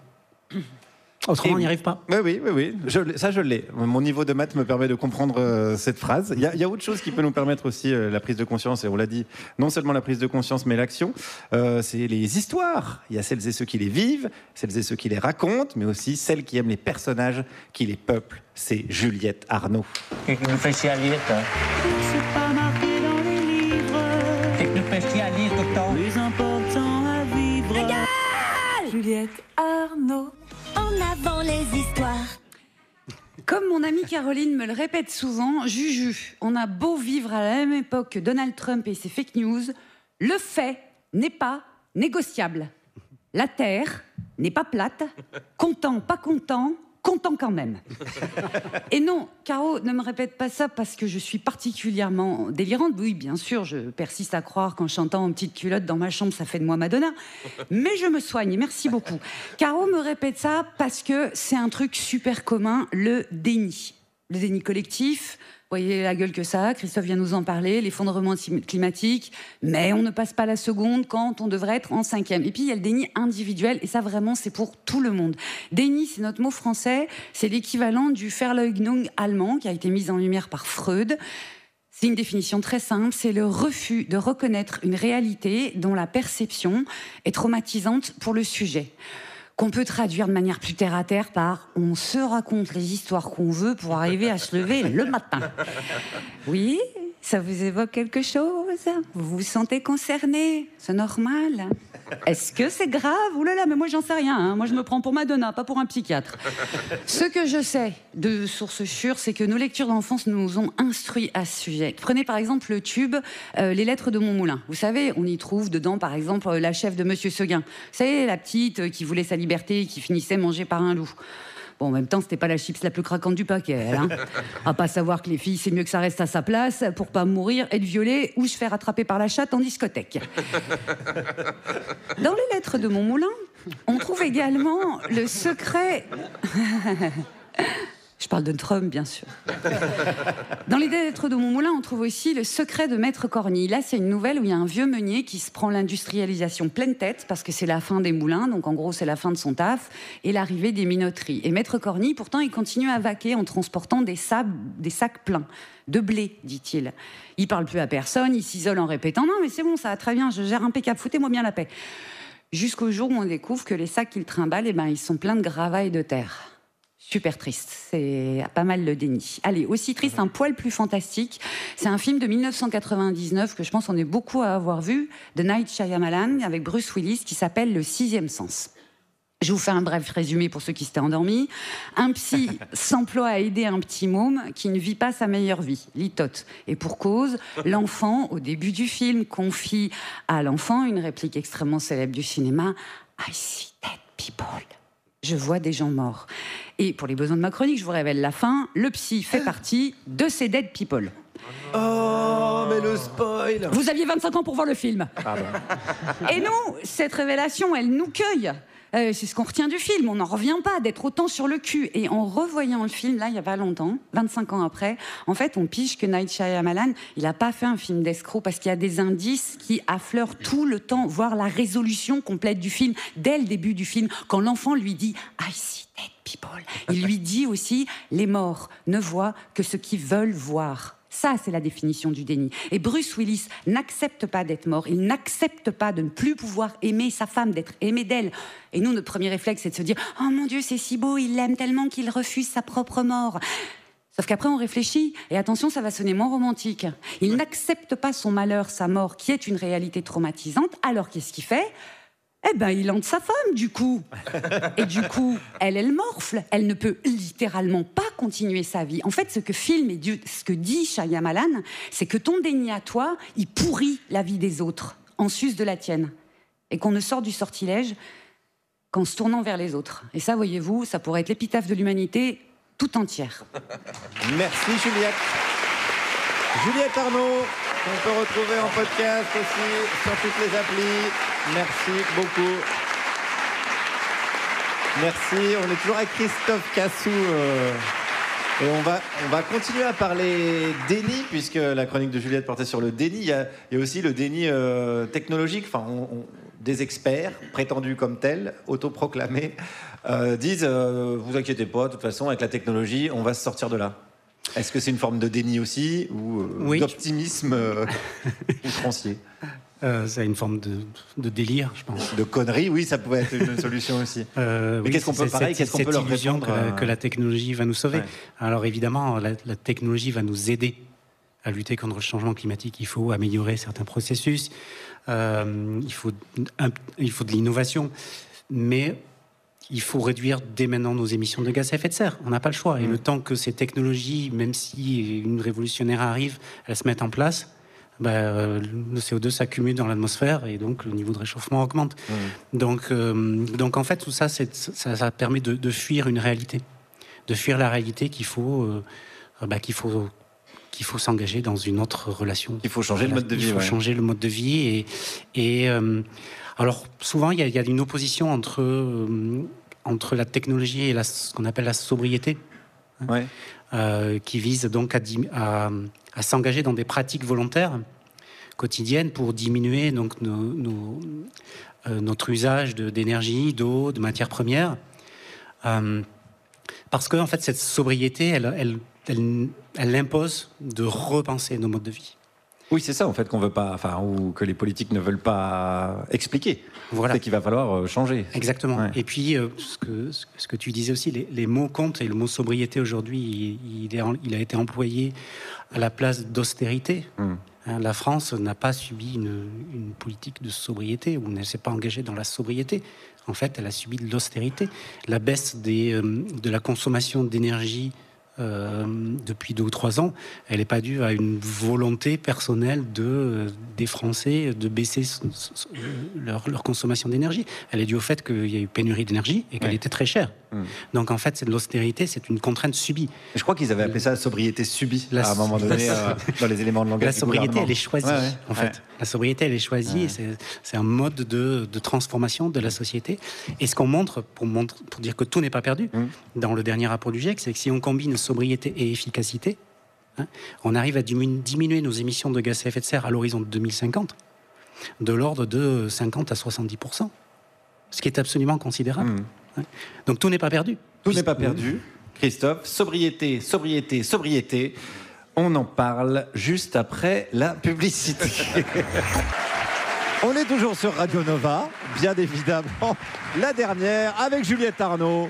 Autrement, on n'y arrive pas. Oui. Je l'ai. Mon niveau de maths me permet de comprendre cette phrase. Il y a autre chose qui peut nous permettre aussi la prise de conscience, et on l'a dit, non seulement la prise de conscience, mais l'action. C'est les histoires. Il y a celles et ceux qui les vivent, celles et ceux qui les racontent, mais aussi celles qui aiment les personnages qui les peuplent. C'est Juliette Arnaud. Qu'est-ce que nous fait chier à lire, toi ? C'est pas marqué dans les livres. Qu'est-ce que nous fait chier à lire tout le temps ? Plus important à vivre. Regarde ! Juliette Arnaud. En avant les histoires. Comme mon amie Caroline me le répète souvent, Juju, on a beau vivre à la même époque que Donald Trump et ses fake news, le fait n'est pas négociable. La Terre n'est pas plate, content, pas content, content quand même. Et non, Caro, ne me répète pas ça parce que je suis particulièrement délirante. Oui, bien sûr, je persiste à croire qu'en chantant en petite culotte dans ma chambre, ça fait de moi Madonna. Mais je me soigne, merci beaucoup. Caro me répète ça parce que c'est un truc super commun, le déni. Le déni collectif. Vous voyez la gueule que ça a, Christophe vient nous en parler, l'effondrement climatique, mais on ne passe pas la seconde quand on devrait être en 5e. Et puis il y a le déni individuel, et ça vraiment c'est pour tout le monde. Déni, c'est notre mot français, c'est l'équivalent du Verleugnung allemand qui a été mis en lumière par Freud. C'est une définition très simple, c'est le refus de reconnaître une réalité dont la perception est traumatisante pour le sujet. Qu'on peut traduire de manière plus terre-à-terre par « on se raconte les histoires qu'on veut pour arriver à se lever le matin ». Oui, ça vous évoque quelque chose ? Vous vous sentez concerné ? C'est normal. Est-ce que c'est grave ? Ouh là là, mais moi j'en sais rien. Hein. Moi je me prends pour Madonna, pas pour un psychiatre. Ce que je sais de sources sûres, c'est que nos lectures d'enfance nous ont instruits à ce sujet. Prenez par exemple le tube Les Lettres de Montmoulin. Vous savez, on y trouve dedans par exemple la chef de Monsieur Seguin. Vous savez, la petite qui voulait sa liberté et qui finissait mangée par un loup. Bon, en même temps, c'était pas la chips la plus craquante du paquet, elle, hein. À pas savoir que les filles, c'est mieux que ça reste à sa place pour pas mourir, être violée ou se faire attraper par la chatte en discothèque. Dans les Lettres de Montmoulin, on trouve également le secret... Je parle de Trump, bien sûr. Dans les Lettres de Montmoulin, on trouve aussi le secret de Maître Cornille. Là, c'est une nouvelle où il y a un vieux meunier qui se prend l'industrialisation pleine tête parce que c'est la fin des moulins, donc en gros, c'est la fin de son taf, et l'arrivée des minoteries. Et Maître Cornille, pourtant, il continue à vaquer en transportant des sacs pleins de blé, dit-il. Il parle plus à personne, il s'isole en répétant « Non, mais c'est bon, ça va très bien, je gère impeccable, foutez-moi bien la paix. » Jusqu'au jour où on découvre que les sacs qu'il trimballe, ils sont pleins de gravats et de terre. Super triste, c'est pas mal le déni. Allez, aussi triste, un poil plus fantastique, c'est un film de 1999 que je pense on est beaucoup à avoir vu, de Night Shyamalan, avec Bruce Willis, qui s'appelle Le Sixième Sens. Je vous fais un bref résumé pour ceux qui s'étaient endormis. Un psy s'emploie à aider un petit môme qui ne vit pas sa meilleure vie, litote. Et pour cause, l'enfant, au début du film, confie à l'enfant une réplique extrêmement célèbre du cinéma, « I see dead people ». Je vois des gens morts. Et pour les besoins de ma chronique, je vous révèle la fin. Le psy fait partie de ces dead people. Oh, mais le spoil! Vous aviez 25 ans pour voir le film. Pardon. Et nous, cette révélation, elle nous cueille. C'est ce qu'on retient du film. On n'en revient pas d'être autant sur le cul. Et en revoyant le film, là, il n'y a pas longtemps, 25 ans après, en fait, on pige que Night Shyamalan, il n'a pas fait un film d'escroc parce qu'il y a des indices qui affleurent tout le temps, voire la résolution complète du film, dès le début du film, quand l'enfant lui dit « I see dead people », il lui dit aussi « Les morts ne voient que ce qu'ils veulent voir ». Ça, c'est la définition du déni. Et Bruce Willis n'accepte pas d'être mort. Il n'accepte pas de ne plus pouvoir aimer sa femme, d'être aimé d'elle. Et nous, notre premier réflexe, c'est de se dire « Oh mon Dieu, c'est si beau, il l'aime tellement qu'il refuse sa propre mort ». Sauf qu'après, on réfléchit. Et attention, ça va sonner moins romantique. Il n'accepte pas son malheur, sa mort, qui est une réalité traumatisante. Alors, qu'est-ce qu'il fait ? Eh ben, il hante sa femme, du coup. Et du coup, elle morfle. Elle ne peut littéralement pas continuer sa vie. En fait, ce que dit Shyamalan, c'est que ton déni à toi, il pourrit la vie des autres, en sus de la tienne. Et qu'on ne sort du sortilège qu'en se tournant vers les autres. Et ça, voyez-vous, ça pourrait être l'épitaphe de l'humanité tout entière. Merci, Juliette. Juliette Arnaud, qu'on peut retrouver en podcast aussi sur toutes les applis. Merci beaucoup. Merci. On est toujours avec Christophe Cassou. Et on va continuer à parler déni, puisque la chronique de Juliette portait sur le déni. Il y a aussi le déni technologique. Enfin, des experts, prétendus comme tels, autoproclamés, disent vous inquiétez pas, de toute façon, avec la technologie, on va se sortir de là. Est-ce que c'est une forme de déni aussi, ou oui, d'optimisme outrancier? C'est une forme de délire, je pense. De conneries, oui, ça pouvait être une solution aussi. Mais oui, qu'est-ce qu'on peut leur répondre que la technologie va nous sauver. Ouais. Alors évidemment, la technologie va nous aider à lutter contre le changement climatique. Il faut améliorer certains processus, il faut de l'innovation, mais il faut réduire dès maintenant nos émissions de gaz à effet de serre. On n'a pas le choix. Et le temps que ces technologies, même si une révolutionnaire arrive, elles se mettent en place, le CO2 s'accumule dans l'atmosphère et donc le niveau de réchauffement augmente. Donc en fait, tout ça, ça permet de fuir une réalité. De fuir la réalité qu'il faut s'engager dans une autre relation. Il faut changer le mode de vie. Il faut changer le mode de vie. Alors, souvent, il y a une opposition entre la technologie et ce qu'on appelle la sobriété, qui vise donc à s'engager dans des pratiques volontaires quotidiennes pour diminuer donc notre usage d'énergie, d'eau, de matières premières. Parce que, en fait, cette sobriété, elle impose de repenser nos modes de vie. Oui, c'est ça, en fait, qu'on veut pas, ou que les politiques ne veulent pas expliquer. Voilà. C'est qu'il va falloir changer. Exactement. Ouais. Et puis, ce que tu disais aussi, les mots comptent, et le mot sobriété, aujourd'hui, il a été employé à la place d'austérité. La France n'a pas subi une politique de sobriété, ou ne s'est pas engagée dans la sobriété. En fait, elle a subi de l'austérité. La baisse de la consommation d'énergie depuis 2 ou 3 ans, elle n'est pas due à une volonté personnelle des Français de baisser leur consommation d'énergie. Elle est due au fait qu'il y a eu pénurie d'énergie et qu'elle était très chère. Donc en fait, c'est de l'austérité, c'est une contrainte subie. Je crois qu'ils avaient appelé ça la sobriété subie à un moment donné dans les éléments de langage. La sobriété, elle est choisie, en fait. La sobriété, elle est choisie. C'est un mode de transformation de la société. Et ce qu'on montre, pour dire que tout n'est pas perdu, dans le dernier rapport du GIEC, c'est que si on combine sobriété et efficacité, on arrive à diminuer nos émissions de gaz à effet de serre à l'horizon de 2050 de l'ordre de 50 à 70%, ce qui est absolument considérable. Donc tout n'est pas perdu. Tout n'est pas perdu. Christophe, sobriété, sobriété, sobriété. On en parle juste après la publicité. On est toujours sur Radio Nova, bien évidemment. La dernière, avec Juliette Arnaud,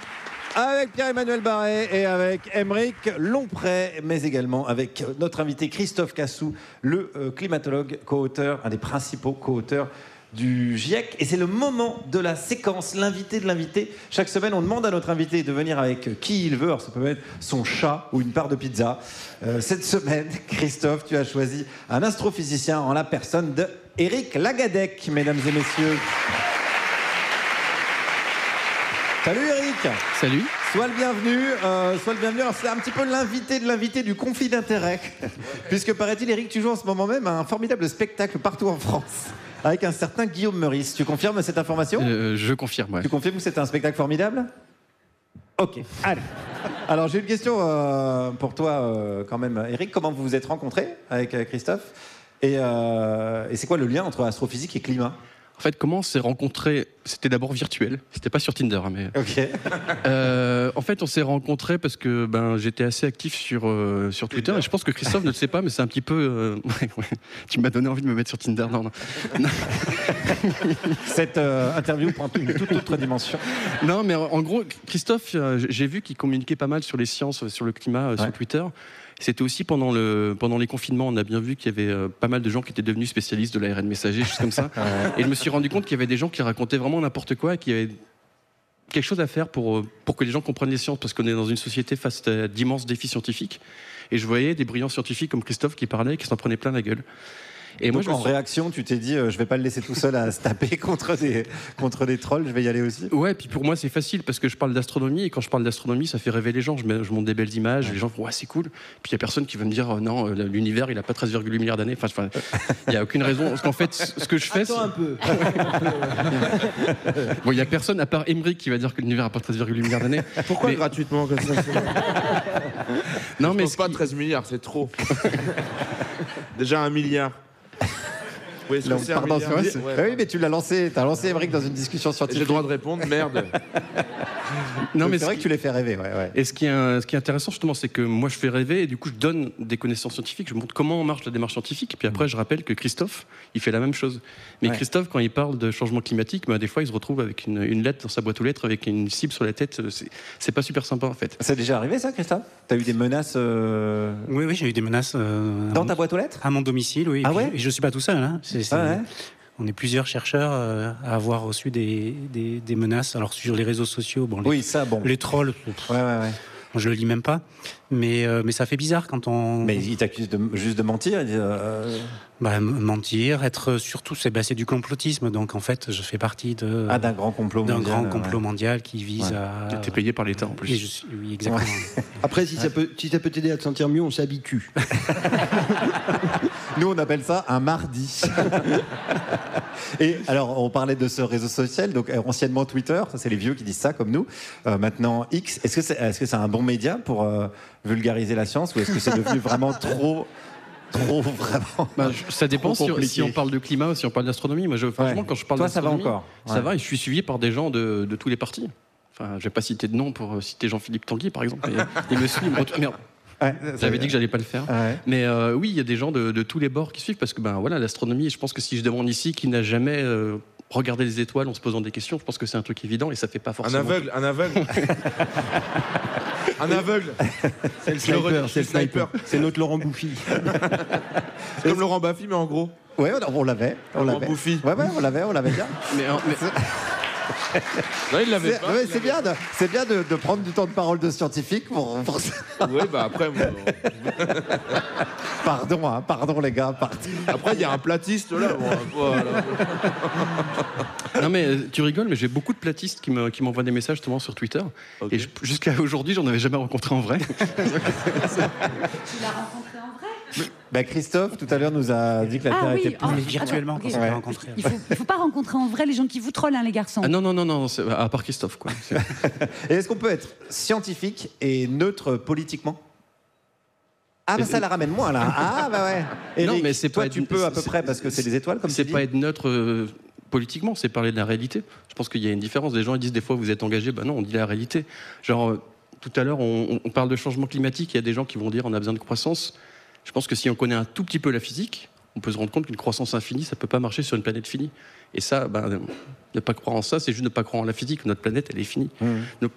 avec Pierre-Emmanuel Barré et avec Aymeric Lomprey, mais également avec notre invité Christophe Cassou, le climatologue, co-auteur, un des principaux co-auteurs du GIEC. Et c'est le moment de la séquence, l'invité de l'invité. Chaque semaine, on demande à notre invité de venir avec qui il veut. Alors ça peut être son chat ou une part de pizza. Cette semaine, Christophe, tu as choisi un astrophysicien en la personne de Éric Lagadec, mesdames et messieurs. Salut Éric. Salut. Sois le bienvenu. Alors, c'est un petit peu l'invité de l'invité du conflit d'intérêts. Puisque paraît-il, Éric, tu joues en ce moment même à un formidable spectacle partout en France. avec un certain Guillaume Meurice. Tu confirmes cette information ? Je confirme, ouais. Tu confirmes que c'était un spectacle formidable ? Ok, allez. Alors j'ai une question pour toi quand même, Eric. Comment vous vous êtes rencontrés avec Christophe ? Et c'est quoi le lien entre astrophysique et climat ? En fait, comment on s'est rencontrés ? C'était d'abord virtuel. C'était pas sur Tinder, mais. Ok. En fait, on s'est rencontrés parce que j'étais assez actif sur Twitter et je pense que Christophe ne le sait pas, mais c'est un petit peu. Ouais. Tu m'as donné envie de me mettre sur Tinder, non. Cette interview prend une toute autre dimension. Non, mais en gros, Christophe, j'ai vu qu'il communiquait pas mal sur les sciences, sur le climat, sur Twitter. C'était aussi pendant les confinements, on a bien vu qu'il y avait pas mal de gens qui étaient devenus spécialistes de l'ARN messager, choses comme ça. Et je me suis rendu compte qu'il y avait des gens qui racontaient vraiment n'importe quoi et qu'il y avait quelque chose à faire pour que les gens comprennent les sciences, parce qu'on est dans une société face à d'immenses défis scientifiques. Et je voyais des brillants scientifiques comme Christophe qui parlaient et qui s'en prenaient plein la gueule. Et donc, en réaction, tu t'es dit, je vais pas le laisser tout seul à se taper contre des trolls, je vais y aller aussi. Ouais, puis pour moi c'est facile parce que je parle d'astronomie et quand je parle d'astronomie, ça fait rêver les gens. Je montre des belles images, les gens font c'est cool. Puis il y a personne qui va me dire non, l'univers il a pas 13,8 milliards d'années. Enfin, il y a aucune raison. Parce qu'en fait, ce que je fais, attends un peu. Bon, il y a personne à part Emmerich qui va dire que l'univers a pas 13,8 milliards d'années. Pourquoi gratuitement comme ça? Non, mais pense pas 13 milliards, c'est trop. Déjà 1 milliard. Oui, là, oui, mais tu l'as lancé, t'as lancé Emmerich dans une discussion scientifique. J'ai le droit de répondre, merde. Non, mais c'est vrai que tu les fais rêver, ouais. Et ce qui est intéressant justement, c'est que moi je fais rêver et du coup je donne des connaissances scientifiques, je montre comment marche la démarche scientifique. Et puis après, je rappelle que Christophe, il fait la même chose. Mais Christophe, quand il parle de changement climatique, des fois il se retrouve avec une lettre dans sa boîte aux lettres avec une cible sur la tête. C'est pas super sympa en fait. C'est déjà arrivé ça, Christophe? T'as eu des menaces Oui, j'ai eu des menaces. Dans ta boîte aux lettres? À mon domicile, oui. Ah ouais? Et je suis pas tout seul. Hein. On est plusieurs chercheurs à avoir reçu des menaces. Alors sur les réseaux sociaux, les trolls, je le lis même pas. Mais ça fait bizarre quand on. Mais ils t'accusent juste de mentir. Mentir, être surtout, c'est du complotisme. Donc en fait, je fais partie d'un grand complot mondial. D'un grand complot mondial qui vise à. T'es payé par l'État en plus. Oui, exactement. Après, si ça peut t'aider à te sentir mieux, on s'habitue. Nous, on appelle ça un mardi. Et alors, on parlait de ce réseau social, donc anciennement Twitter, ça c'est les vieux qui disent ça comme nous. Maintenant X, est-ce que c'est un bon média pour vulgariser la science, ou est-ce que c'est devenu vraiment trop vraiment ça dépend si on parle de climat ou si on parle d'astronomie. Moi, franchement, quand je parle d'astronomie, ça va encore. Ça va, et je suis suivi par des gens de tous les partis. Enfin, je vais pas citer de nom pour citer Jean-Philippe Tanguy, par exemple. Il me suit. Merde. J'avais dit que j'allais pas le faire. Mais oui, il y a des gens de tous les bords qui suivent parce que l'astronomie, je pense que si je demande ici qui n'a jamais regardé les étoiles en se posant des questions, je pense que c'est un truc évident et ça fait pas forcément. Un aveugle. Un aveugle. C'est le sniper. C'est notre Laurent Bouffi. C'est comme Laurent Baffy, mais en gros. Ouais, on l'avait. Laurent Bouffi. Ouais, on l'avait bien. Non, il l'avait pas. C'est bien de prendre du temps de parole de scientifique pour Oui, après. Pardon les gars. Après, il y a un platiste là. Voilà. Non, mais tu rigoles, mais j'ai beaucoup de platistes qui m'envoient des messages justement sur Twitter. Okay. Et jusqu'à aujourd'hui, j'en avais jamais rencontré en vrai. Tu l'as rencontré en vrai? Christophe, tout à l'heure, nous a dit que la Terre était plus... virtuellement, quand on s'est rencontrés. Il faut pas rencontrer en vrai les gens qui vous trollent, les garçons. Ah non, à part Christophe, quoi. Et est-ce qu'on peut être scientifique et neutre politiquement? Ça la ramène moins, là. Ouais. Eric, non, mais c'est toi, pas tu peux à peu près, parce que c'est les étoiles, comme tu dis. C'est pas être neutre politiquement, c'est parler de la réalité. Je pense qu'il y a une différence. Les gens ils disent des fois, vous êtes engagés. Non, on dit la réalité. Genre, tout à l'heure, on parle de changement climatique. Il y a des gens qui vont dire on a besoin de croissance. Je pense que si on connaît un tout petit peu la physique, on peut se rendre compte qu'une croissance infinie, ça peut pas marcher sur une planète finie. Et ça, ne pas croire en ça, c'est juste ne pas croire en la physique. Notre planète, elle est finie. Donc,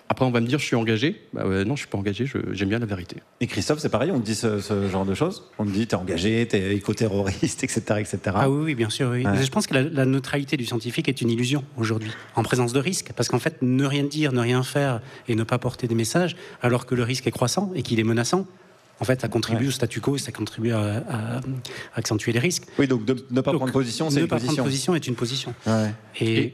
après, on va me dire, je suis engagé. Non, je suis pas engagé, j'aime bien la vérité. Et Christophe, c'est pareil, on te dit ce genre de choses? On te dit, t'es engagé, t'es éco-terroriste, etc. Ah oui, bien sûr, oui. Je pense que la neutralité du scientifique est une illusion aujourd'hui, en présence de risque. Parce qu'en fait, ne rien dire, ne rien faire et ne pas porter des messages, alors que le risque est croissant et qu'il est menaçant, en fait, ça contribue au statu quo et ça contribue à accentuer les risques. Oui, donc ne pas prendre position, c'est une position. Ne pas prendre position est une position. Et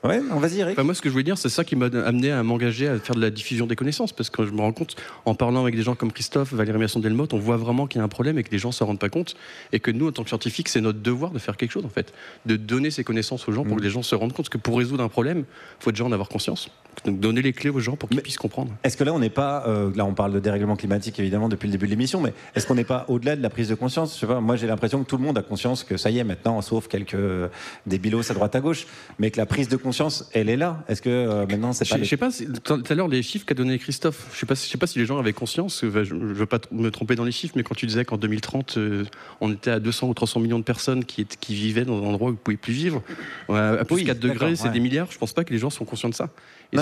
Ouais, vas-y Eric. Moi, ce que je voulais dire, c'est ça qui m'a amené à m'engager à faire de la diffusion des connaissances, parce que je me rends compte, en parlant avec des gens comme Christophe, Valérie Masson-Delmotte, on voit vraiment qu'il y a un problème et que les gens ne se rendent pas compte, et que nous, en tant que scientifiques, c'est notre devoir de faire quelque chose, en fait, de donner ces connaissances aux gens pour que les gens se rendent compte, parce que pour résoudre un problème, il faut déjà en avoir conscience. Donc donner les clés aux gens pour qu'ils puissent comprendre. Est-ce que là, on n'est pas, là on parle de dérèglement climatique évidemment depuis le début de l'émission, mais est-ce qu'on n'est pas au-delà de la prise de conscience? Je sais pas, moi j'ai l'impression que tout le monde a conscience que ça y est maintenant, sauf quelques débilos à droite à gauche, mais que la prise de conscience, elle est là. Est-ce que maintenant c'est pas... Je sais pas, tout à l'heure les chiffres qu'a donné Christophe, je sais pas si les gens avaient conscience, je veux pas me tromper dans les chiffres, mais quand tu disais qu'en 2030, on était à 200 ou 300 millions de personnes qui vivaient dans un endroit où ils ne pouvaient plus vivre, à plus 4 degrés, c'est des milliards, je pense pas que les gens sont conscients de ça.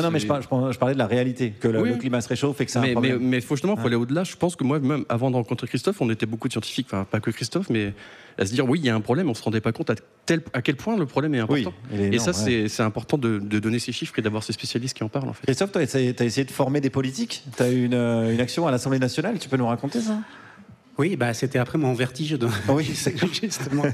Non, mais je parlais de la réalité, que le climat se réchauffe et que c'est un problème. Mais justement, il faut aller au-delà. Je pense que moi, même avant de rencontrer Christophe, on était beaucoup de scientifiques, enfin pas que Christophe, mais à se dire oui, il y a un problème, on ne se rendait pas compte à quel point le problème est important. Et ça, c'est important de donner ces chiffres et d'avoir ces spécialistes qui en parlent. En fait. Christophe, tu as essayé de former des politiques. Tu as eu une action à l'Assemblée nationale, tu peux nous raconter ça? Oui, c'était après mon vertige justement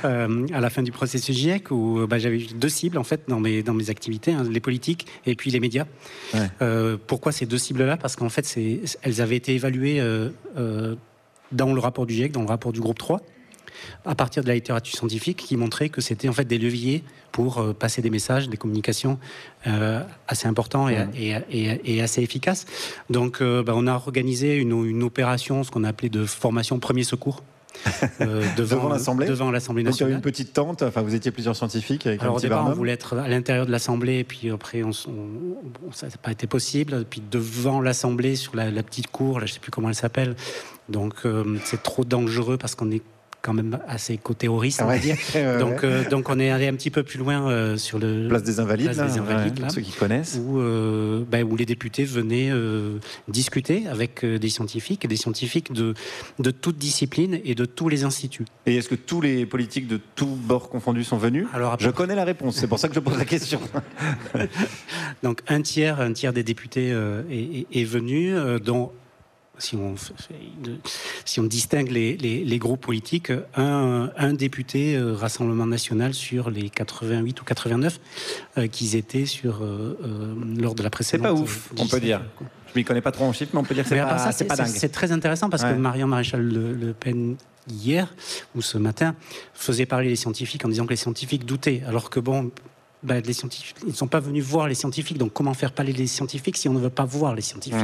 à la fin du processus GIEC où j'avais eu 2 cibles en fait dans mes activités, les politiques et puis les médias. Ouais. Pourquoi ces 2 cibles-là? Parce qu'en fait, elles avaient été évaluées dans le rapport du GIEC, dans le rapport du groupe 3, à partir de la littérature scientifique qui montrait que c'était en fait des leviers pour passer des messages, des communications assez importants et assez efficaces. Donc on a organisé une opération, ce qu'on a appelé de formation premier secours. Devant l'Assemblée nationale. Donc il y avait une petite tente, enfin vous étiez plusieurs scientifiques avec un petit départ, barnum. on voulait être à l'intérieur de l'Assemblée, et puis après ça n'a pas été possible. Puis devant l'Assemblée, sur la petite cour, là, je ne sais plus comment elle s'appelle, donc c'est trop dangereux parce qu'on est quand même assez côté-horiste, on va dire. Donc on est allé un petit peu plus loin sur le Place des Invalides, là, ceux qui connaissent, où les députés venaient discuter avec des scientifiques de toutes disciplines et de tous les instituts. Et est-ce que tous les politiques de tous bords confondus sont venus? Alors, je connais la réponse, c'est pour ça que je pose la question. Donc un tiers des députés est venu, dont si on distingue les groupes politiques, un député Rassemblement National sur les 88 ou 89 qu'ils étaient lors de la précédente. C'est pas ouf, on peut dire. Je m'y connais pas trop en chiffres, mais on peut dire que c'est pas dingue. C'est très intéressant parce que Marion Maréchal Le Pen, hier ou ce matin, faisait parler les scientifiques en disant que les scientifiques doutaient, alors que les scientifiques, ils ne sont pas venus voir les scientifiques, donc comment faire parler les scientifiques si on ne veut pas voir les scientifiques?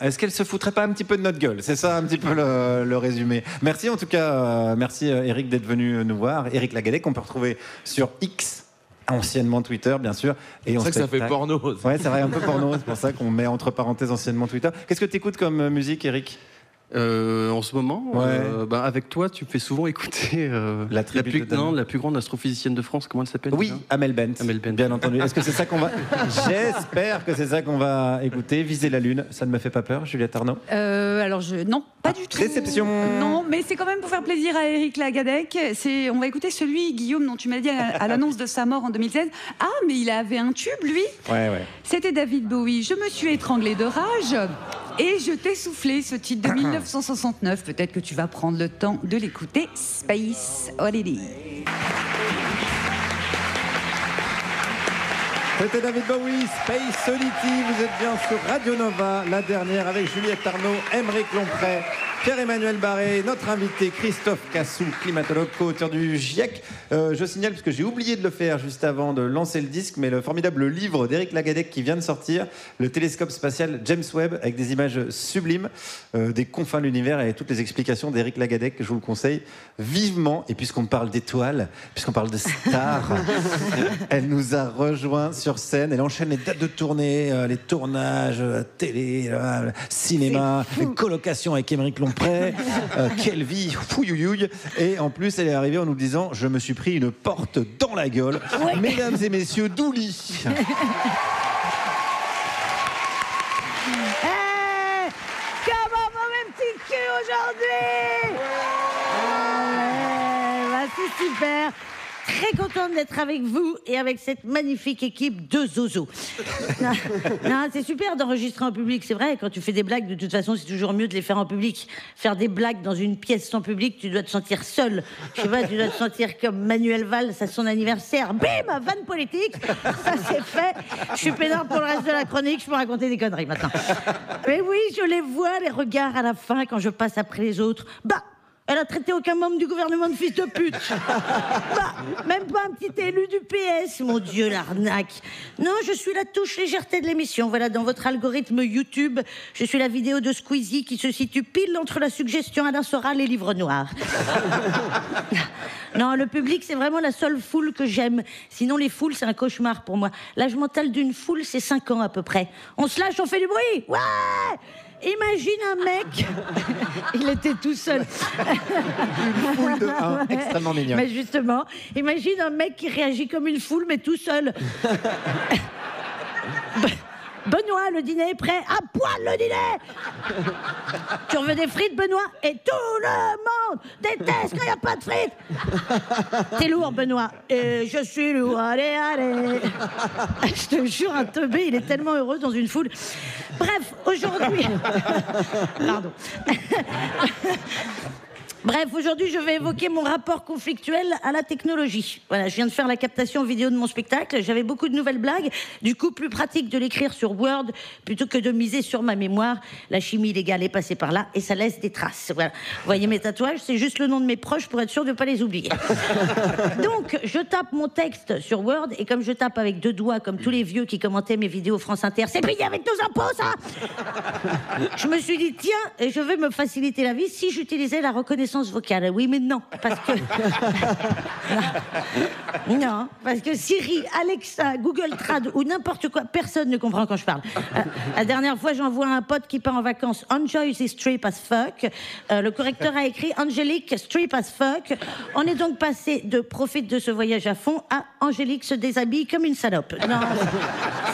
Est-ce qu'elle se foutrait pas un petit peu de notre gueule? C'est ça un petit peu le résumé. Merci en tout cas, merci Eric d'être venu nous voir. Eric Lagadec, qu'on peut retrouver sur X, anciennement Twitter bien sûr. C'est vrai que ça fait porno. Ouais, c'est vrai, un peu porno, c'est pour ça qu'on met entre parenthèses anciennement Twitter. Qu'est-ce que tu écoutes comme musique, Eric? En ce moment, avec toi, tu me fais souvent écouter la plus grande astrophysicienne de France. Comment elle s'appelle? Oui, Amel Bent. Bien entendu. Est-ce que c'est ça qu'on va... J'espère que c'est ça qu'on va écouter. Viser la Lune, ça ne me fait pas peur, Juliette Arnaud? Non, pas du tout. Déception. Non, mais c'est quand même pour faire plaisir à Eric Lagadec. On va écouter celui, Guillaume, dont tu m'as dit à l'annonce de sa mort en 2016. Ah, mais il avait un tube, lui. Ouais. C'était David Bowie. Je me suis étranglée de rage. Et je t'ai soufflé, ce titre de 1969. Peut-être que tu vas prendre le temps de l'écouter. Space Oddity. C'était David Bowie, Space Oddity. Vous êtes bien sur Radio Nova, la dernière avec Juliette Arnaud, Aymeric Lomprey, Pierre-Emmanuel Barré, notre invité Christophe Cassou, climatologue, co-auteur du GIEC. Je signale, parce que j'ai oublié de le faire juste avant de lancer le disque, mais le formidable livre d'Éric Lagadec qui vient de sortir, le télescope spatial James Webb, avec des images sublimes des confins de l'univers et toutes les explications d'Éric Lagadec, je vous le conseille vivement. Et puisqu'on parle d'étoiles, puisqu'on parle de stars, elle nous a rejoints sur scène. Elle enchaîne les dates de tournée, les tournages, télé, cinéma, les colocations avec Aymeric Lomprey. Quelle vie, fouillouille. Et en plus, elle est arrivée en nous disant: je me suis pris une porte dans la gueule. Ouais. Mesdames et messieurs, Douli. Comment va mes petits culs aujourd'hui? C'est super. très contente d'être avec vous et avec cette magnifique équipe de Zozo. Non, c'est super d'enregistrer en public, c'est vrai. Quand tu fais des blagues, de toute façon, c'est toujours mieux de les faire en public. Faire des blagues dans une pièce sans public, tu dois te sentir seul. Je sais pas, tu dois te sentir comme Manuel Valls à son anniversaire. Bim, vanne politique, ça c'est fait. Je suis pédard pour le reste de la chronique, je peux raconter des conneries maintenant. Mais oui, je les vois, les regards à la fin quand je passe après les autres. Bah, elle a traité aucun membre du gouvernement de fils de pute. Bah, même pas un petit élu du PS. Mon Dieu, l'arnaque. Non, je suis la touche légèreté de l'émission. Voilà, dans votre algorithme YouTube, je suis la vidéo de Squeezie qui se situe pile entre la suggestion Alain Soral et Livre Noir. Non, le public, c'est vraiment la seule foule que j'aime. Sinon, les foules, c'est un cauchemar pour moi. L'âge mental d'une foule, c'est 5 ans à peu près. On se lâche, on fait du bruit. Ouais! Imagine un mec, il était tout seul. Une foule de 1, extrêmement mignon. Mais justement, imagine un mec qui réagit comme une foule, mais tout seul. Benoît, le dîner est prêt. À poil le dîner. Tu veux des frites, Benoît? Et tout le monde déteste quand il n'y a pas de frites. T'es lourd, Benoît. Et je suis lourd. Allez, allez. Je te jure, un teubé, il est tellement heureux dans une foule. Bref, aujourd'hui... Pardon. Bref, aujourd'hui, je vais évoquer mon rapport conflictuel à la technologie. Voilà, je viens de faire la captation vidéo de mon spectacle. J'avais beaucoup de nouvelles blagues. Du coup, plus pratique de l'écrire sur Word plutôt que de miser sur ma mémoire. La chimie légale est passée par là et ça laisse des traces. Voilà. Vous voyez mes tatouages, c'est juste le nom de mes proches pour être sûr de ne pas les oublier. Donc, je tape mon texte sur Word et comme je tape avec 2 doigts, comme tous les vieux qui commentaient mes vidéos France Inter, c'est payé avec nos impôts, ça! Je me suis dit, tiens, je vais me faciliter la vie si j'utilisais la reconnaissance vocale. Oui, mais non, parce que... non, parce que Siri, Alexa, Google Trad ou n'importe quoi, personne ne comprend quand je parle. La dernière fois, j'envoie un pote qui part en vacances. Enjoy this trip as fuck. Le correcteur a écrit Angélique, strip as fuck. On est donc passé de profite de ce voyage à fond à Angélique se déshabille comme une salope. Non,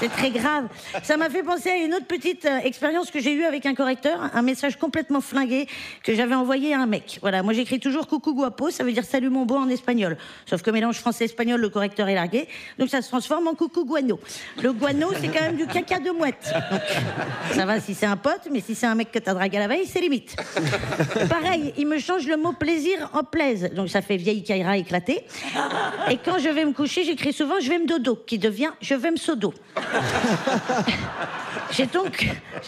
c'est très grave. Ça m'a fait penser à une autre petite expérience que j'ai eue avec un correcteur, un message complètement flingué que j'avais envoyé à un mec. Voilà, moi j'écris toujours coucou guapo, ça veut dire salut mon beau en espagnol. Sauf que mélange français-espagnol, le correcteur est largué, donc ça se transforme en coucou guano. Le guano, c'est quand même du caca de mouette. Donc, ça va si c'est un pote, mais si c'est un mec que t'as dragué à la veille, c'est limite. Pareil, il me change le mot plaisir en plaise, donc ça fait vieille caïra éclatée. Et quand je vais me coucher, j'écris souvent je vais me dodo, qui devient je vais me sodo. J'ai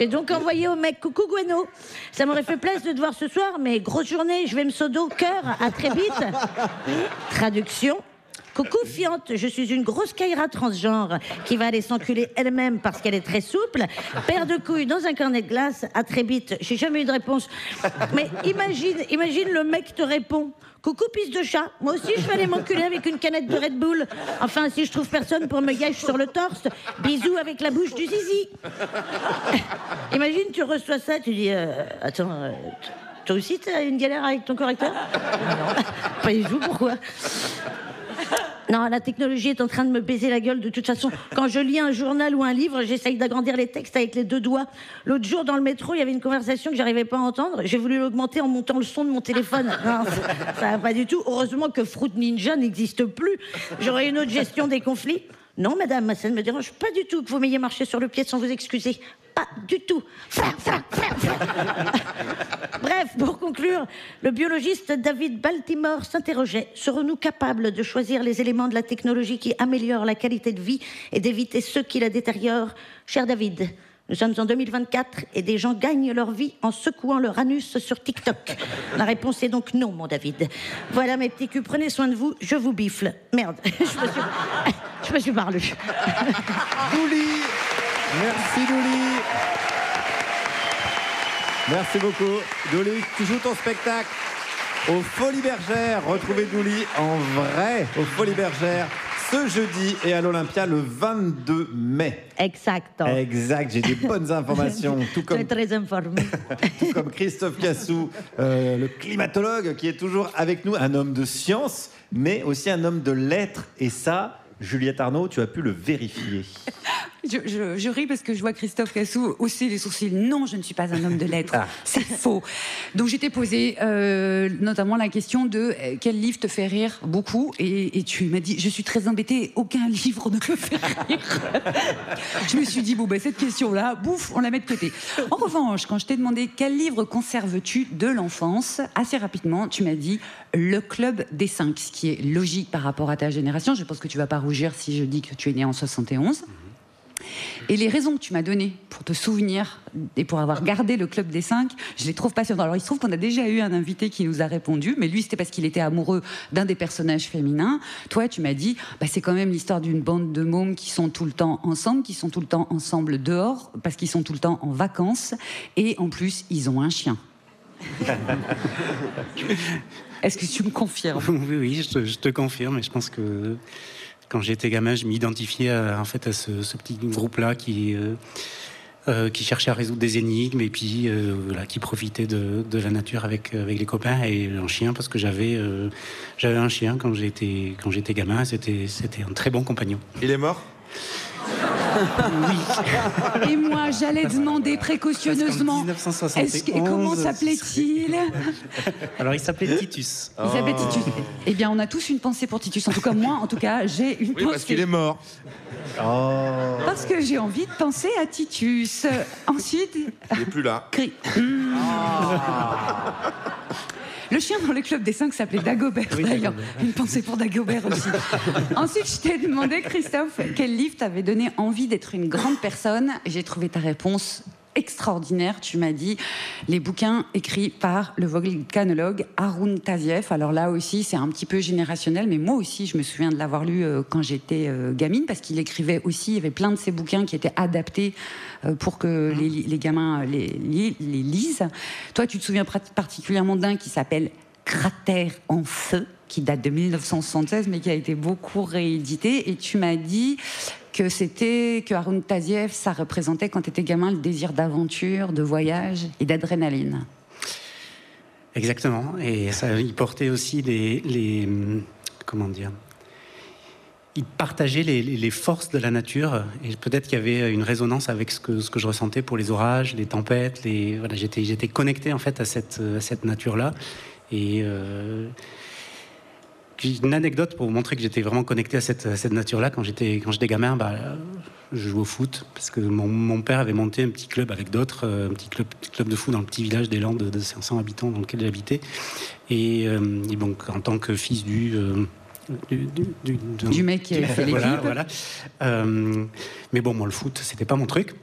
donc envoyé au mec coucou guano. Ça m'aurait fait plaisir de te voir ce soir, mais grosse journée, je vais me sodo, cœur, à très vite. Traduction. Coucou fiante, je suis une grosse caïra transgenre qui va aller s'enculer elle-même parce qu'elle est très souple. Paire de couilles dans un cornet de glace, à très vite. J'ai jamais eu de réponse. Mais imagine le mec te répond. Coucou pisse de chat, moi aussi je vais aller m'enculer avec une canette de Red Bull. Enfin, si je trouve personne pour me gâcher sur le torse, bisous avec la bouche du zizi. Imagine, tu reçois ça, tu dis, attends, toi aussi t'as une galère avec ton correcteur? Non, pas du tout, pourquoi? Non, la technologie est en train de me baiser la gueule de toute façon. Quand je lis un journal ou un livre, j'essaye d'agrandir les textes avec les 2 doigts. L'autre jour, dans le métro, il y avait une conversation que j'arrivais pas à entendre. J'ai voulu l'augmenter en montant le son de mon téléphone. Non, ça va pas du tout. Heureusement que Fruit Ninja n'existe plus. J'aurais une autre gestion des conflits. Non, madame, ça ne me dérange pas du tout que vous m'ayez marché sur le pied sans vous excuser. Pas du tout. Bref, pour conclure, le biologiste David Baltimore s'interrogeait. Serons-nous capables de choisir les éléments de la technologie qui améliorent la qualité de vie et d'éviter ceux qui la détériorent? Cher David, nous sommes en 2024 et des gens gagnent leur vie en secouant leur anus sur TikTok. La réponse est donc non, mon David. Voilà mes petits culs, prenez soin de vous, je vous bifle. Merde, je me suis parlé. Douli, merci Douli. Merci beaucoup. Douli, tu joues ton spectacle aux Folies Bergères. Retrouvez Douli en vrai aux Folies Bergères ce jeudi et à l'Olympia le 22 mai. Exact. Exact, j'ai des bonnes informations. Tu es très informé. Tout comme Christophe Cassou, le climatologue qui est toujours avec nous, un homme de science, mais aussi un homme de lettres. Et ça, Juliette Arnaud, tu as pu le vérifier. Je ris parce que je vois Christophe Cassou hausser les sourcils. Non, je ne suis pas un homme de lettres. C'est faux. Donc j'étais posé notamment la question de quel livre te fait rire beaucoup, et tu m'as dit je suis très embêtée, aucun livre ne me fait rire. Je me suis dit bon cette question-là, bouf, on la met de côté. En revanche, quand je t'ai demandé quel livre conserves-tu de l'enfance, assez rapidement tu m'as dit Le Club des 5, ce qui est logique par rapport à ta génération. Je pense que tu vas pas rougir si je dis que tu es né en 71. Et les raisons que tu m'as données pour te souvenir et pour avoir gardé le Club des 5, je les trouve passionnantes. Alors il se trouve qu'on a déjà eu un invité qui nous a répondu, mais lui c'était parce qu'il était amoureux d'un des personnages féminins. Toi tu m'as dit, c'est quand même l'histoire d'une bande de mômes qui sont tout le temps ensemble, qui sont tout le temps ensemble dehors, parce qu'ils sont tout le temps en vacances, et en plus ils ont un chien. Est-ce que tu me confirmes? Oui, je te confirme, et je pense que quand j'étais gamin, je m'identifiais à ce petit groupe-là qui cherchait à résoudre des énigmes et puis qui profitait de la nature avec les copains, et un chien, parce que j'avais un chien quand j'étais gamin. C'était un très bon compagnon. Il est mort? Oui. Et moi, j'allais demander précautionneusement. Comment s'appelait-il? Alors, il s'appelait Titus. Il s'appelait Titus. Eh bien, on a tous une pensée pour Titus. En tout cas, moi, j'ai une pensée. Oui, parce qu'il est mort. Parce que j'ai envie de penser à Titus. Ensuite. Il n'est plus là. Le chien dans le Club des 5 s'appelait Dagobert, d'ailleurs. Une pensée pour Dagobert aussi. Ensuite, je t'ai demandé, Christophe, quel livre t'avait donné envie d'être une grande personne. J'ai trouvé ta réponse extraordinaire. Tu m'as dit les bouquins écrits par le volcanologue Haroun Tazieff. Alors là aussi, c'est un petit peu générationnel, mais moi aussi, je me souviens de l'avoir lu quand j'étais gamine, parce qu'il écrivait aussi, il y avait plein de ces bouquins qui étaient adaptés pour que les gamins les lisent. Toi, tu te souviens particulièrement d'un qui s'appelle Cratère en feu, qui date de 1976, mais qui a été beaucoup réédité. Et tu m'as dit que Haroun Tazieff, ça représentait, quand tu étais gamin, le désir d'aventure, de voyage et d'adrénaline. Exactement. Et ça, il portait aussi comment dire, il partageait les forces de la nature, et peut-être qu'il y avait une résonance avec ce que je ressentais pour les orages, les tempêtes. J'étais connecté en fait à cette nature-là. Et une anecdote pour vous montrer que j'étais vraiment connecté à cette nature-là. Quand j'étais gamin, je jouais au foot, parce que mon père avait monté un petit club avec d'autres, un petit club de foot dans le petit village des Landes de 500 habitants dans lequel j'habitais. Et donc, en tant que fils du mec qui avait fait l'équipe. Voilà. Mais bon, moi, le foot, c'était pas mon truc.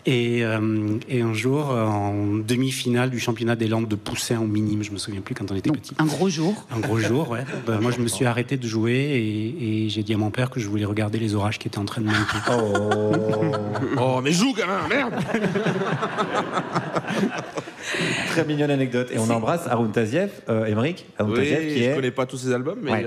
Et un jour, en demi-finale du championnat des Landes de Poussin au minime, je me souviens plus, quand on était petit. Un gros jour. Un gros jour, ouais. Moi, je me suis arrêté de jouer et j'ai dit à mon père que je voulais regarder les orages qui étaient en train de monter. Oh, mais joue, gamin, merde. Très mignonne anecdote. Et on embrasse Haroun Tazieff, Émeric. Haroun Tazieff, qui je connais pas tous ses albums, mais... Ouais.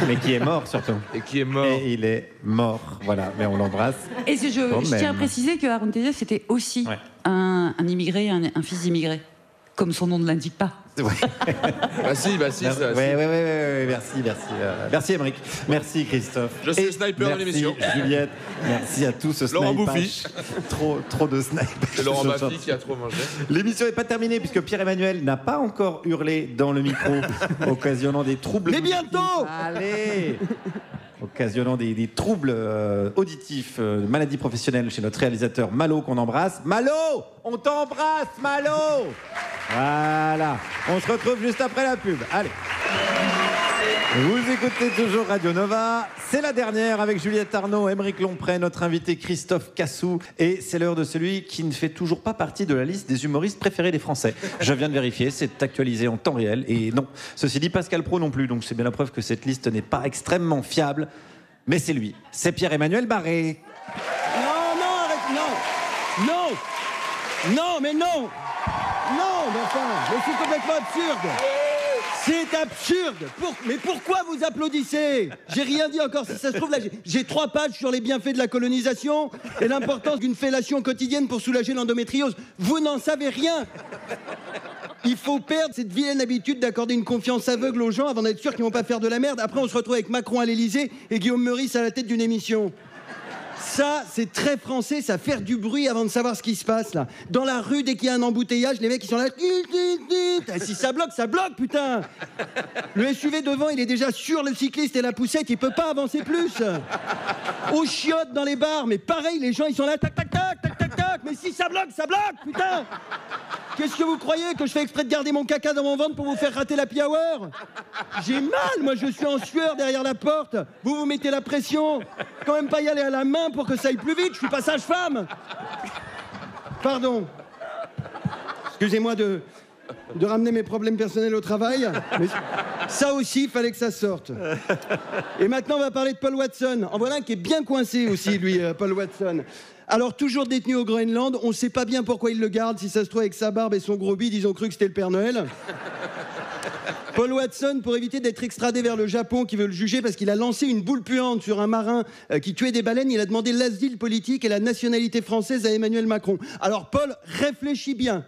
Mais qui est mort, surtout. Et qui est mort. Et il est mort, voilà. Mais on l'embrasse. Et je tiens à préciser que Haroun Tazieff, c'était aussi un immigré, un fils d'immigré. Comme son nom ne l'indique pas. Bah si. Merci, merci Émeric. Merci Christophe. Je suis le sniper de l'émission. Juliette. Merci à tous ce Laurent sniper. Bouffi. Trop de sniper. C'est Laurent Baffy qui a trop mangé. L'émission n'est pas terminée puisque Pierre-Emmanuel n'a pas encore hurlé dans le micro, occasionnant des troubles. Mais bientôt. Allez. Occasionnant des troubles auditifs, maladies professionnelles chez notre réalisateur Malo, qu'on embrasse. Malo, on t'embrasse, Malo. Voilà. On se retrouve juste après la pub. Allez. Vous écoutez toujours Radio Nova. C'est la dernière avec Juliette Arnaud, Émeric Lompré, notre invité Christophe Cassou. Et c'est l'heure de celui qui ne fait toujours pas partie de la liste des humoristes préférés des Français. Je viens de vérifier, c'est actualisé en temps réel. Et non, ceci dit, Pascal Praud non plus. Donc c'est bien la preuve que cette liste n'est pas extrêmement fiable. Mais c'est lui. C'est Pierre-Emmanuel Barré. Non, arrête, non, mais non, mais enfin, mais c'est complètement absurde. C'est absurde. Mais pourquoi vous applaudissez? J'ai rien dit encore. Si ça se trouve, là, j'ai 3 pages sur les bienfaits de la colonisation et l'importance d'une fellation quotidienne pour soulager l'endométriose. Vous n'en savez rien. Il faut perdre cette vilaine habitude d'accorder une confiance aveugle aux gens avant d'être sûr qu'ils vont pas faire de la merde. Après, on se retrouve avec Macron à l'Élysée et Guillaume Meurice à la tête d'une émission. Ça, c'est très français, ça faire du bruit avant de savoir ce qui se passe, là. Dans la rue, dès qu'il y a un embouteillage, les mecs, ils sont là... Si ça bloque, putain. Le SUV devant, il est déjà sur le cycliste et la poussette, il peut pas avancer plus. Aux chiottes dans les bars, mais pareil, les gens, ils sont là, tac, tac, tac, tac, tac, tac. Mais si ça bloque, putain. Qu'est-ce que vous croyez, que je fais exprès de garder mon caca dans mon ventre pour vous faire rater l'happy hour? J'ai mal, moi, je suis en sueur derrière la porte. Vous mettez la pression. Quand même pas y aller à la main pour que ça aille plus vite, je suis pas sage-femme. Pardon. Excusez-moi de ramener mes problèmes personnels au travail, mais ça aussi, il fallait que ça sorte. Et maintenant, on va parler de Paul Watson. En voilà un qui est bien coincé aussi, lui, Paul Watson. Alors, toujours détenu au Groenland, on ne sait pas bien pourquoi il le garde. Si ça se trouve, avec sa barbe et son gros bide, ils ont cru que c'était le Père Noël. Paul Watson, pour éviter d'être extradé vers le Japon, qui veut le juger parce qu'il a lancé une boule puante sur un marin qui tuait des baleines, il a demandé l'asile politique et la nationalité française à Emmanuel Macron. Alors, Paul, réfléchis bien.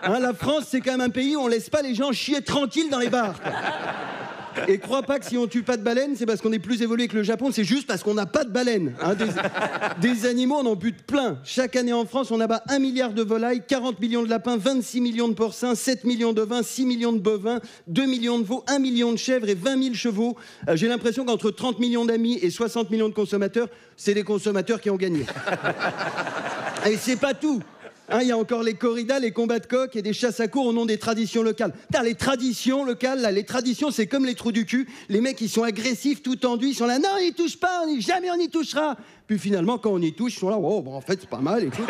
Hein, la France, c'est quand même un pays où on laisse pas les gens chier tranquilles dans les bars. Et crois pas que si on tue pas de baleines, c'est parce qu'on est plus évolué que le Japon, c'est juste parce qu'on n'a pas de baleines. Hein, des animaux, on en bute plein. Chaque année en France, on abat 1 milliard de volailles, 40 millions de lapins, 26 millions de porcins, 7 millions de vins, 6 millions de bovins, 2 millions de veaux, 1 million de chèvres et 20 000 chevaux. J'ai l'impression qu'entre 30 millions d'amis et 60 millions de consommateurs, c'est les consommateurs qui ont gagné. Et c'est pas tout. Hein, il y a encore les corridas, les combats de coqs et des chasses à courre au nom des traditions locales. Putain, les traditions locales, là, les traditions, c'est comme les trous du cul. Les mecs, ils sont agressifs, tout tendus, ils sont là, non, on n'y touche pas, jamais on y touchera. Puis finalement, quand on y touche, ils sont là, oh, bon, en fait, c'est pas mal, écoute.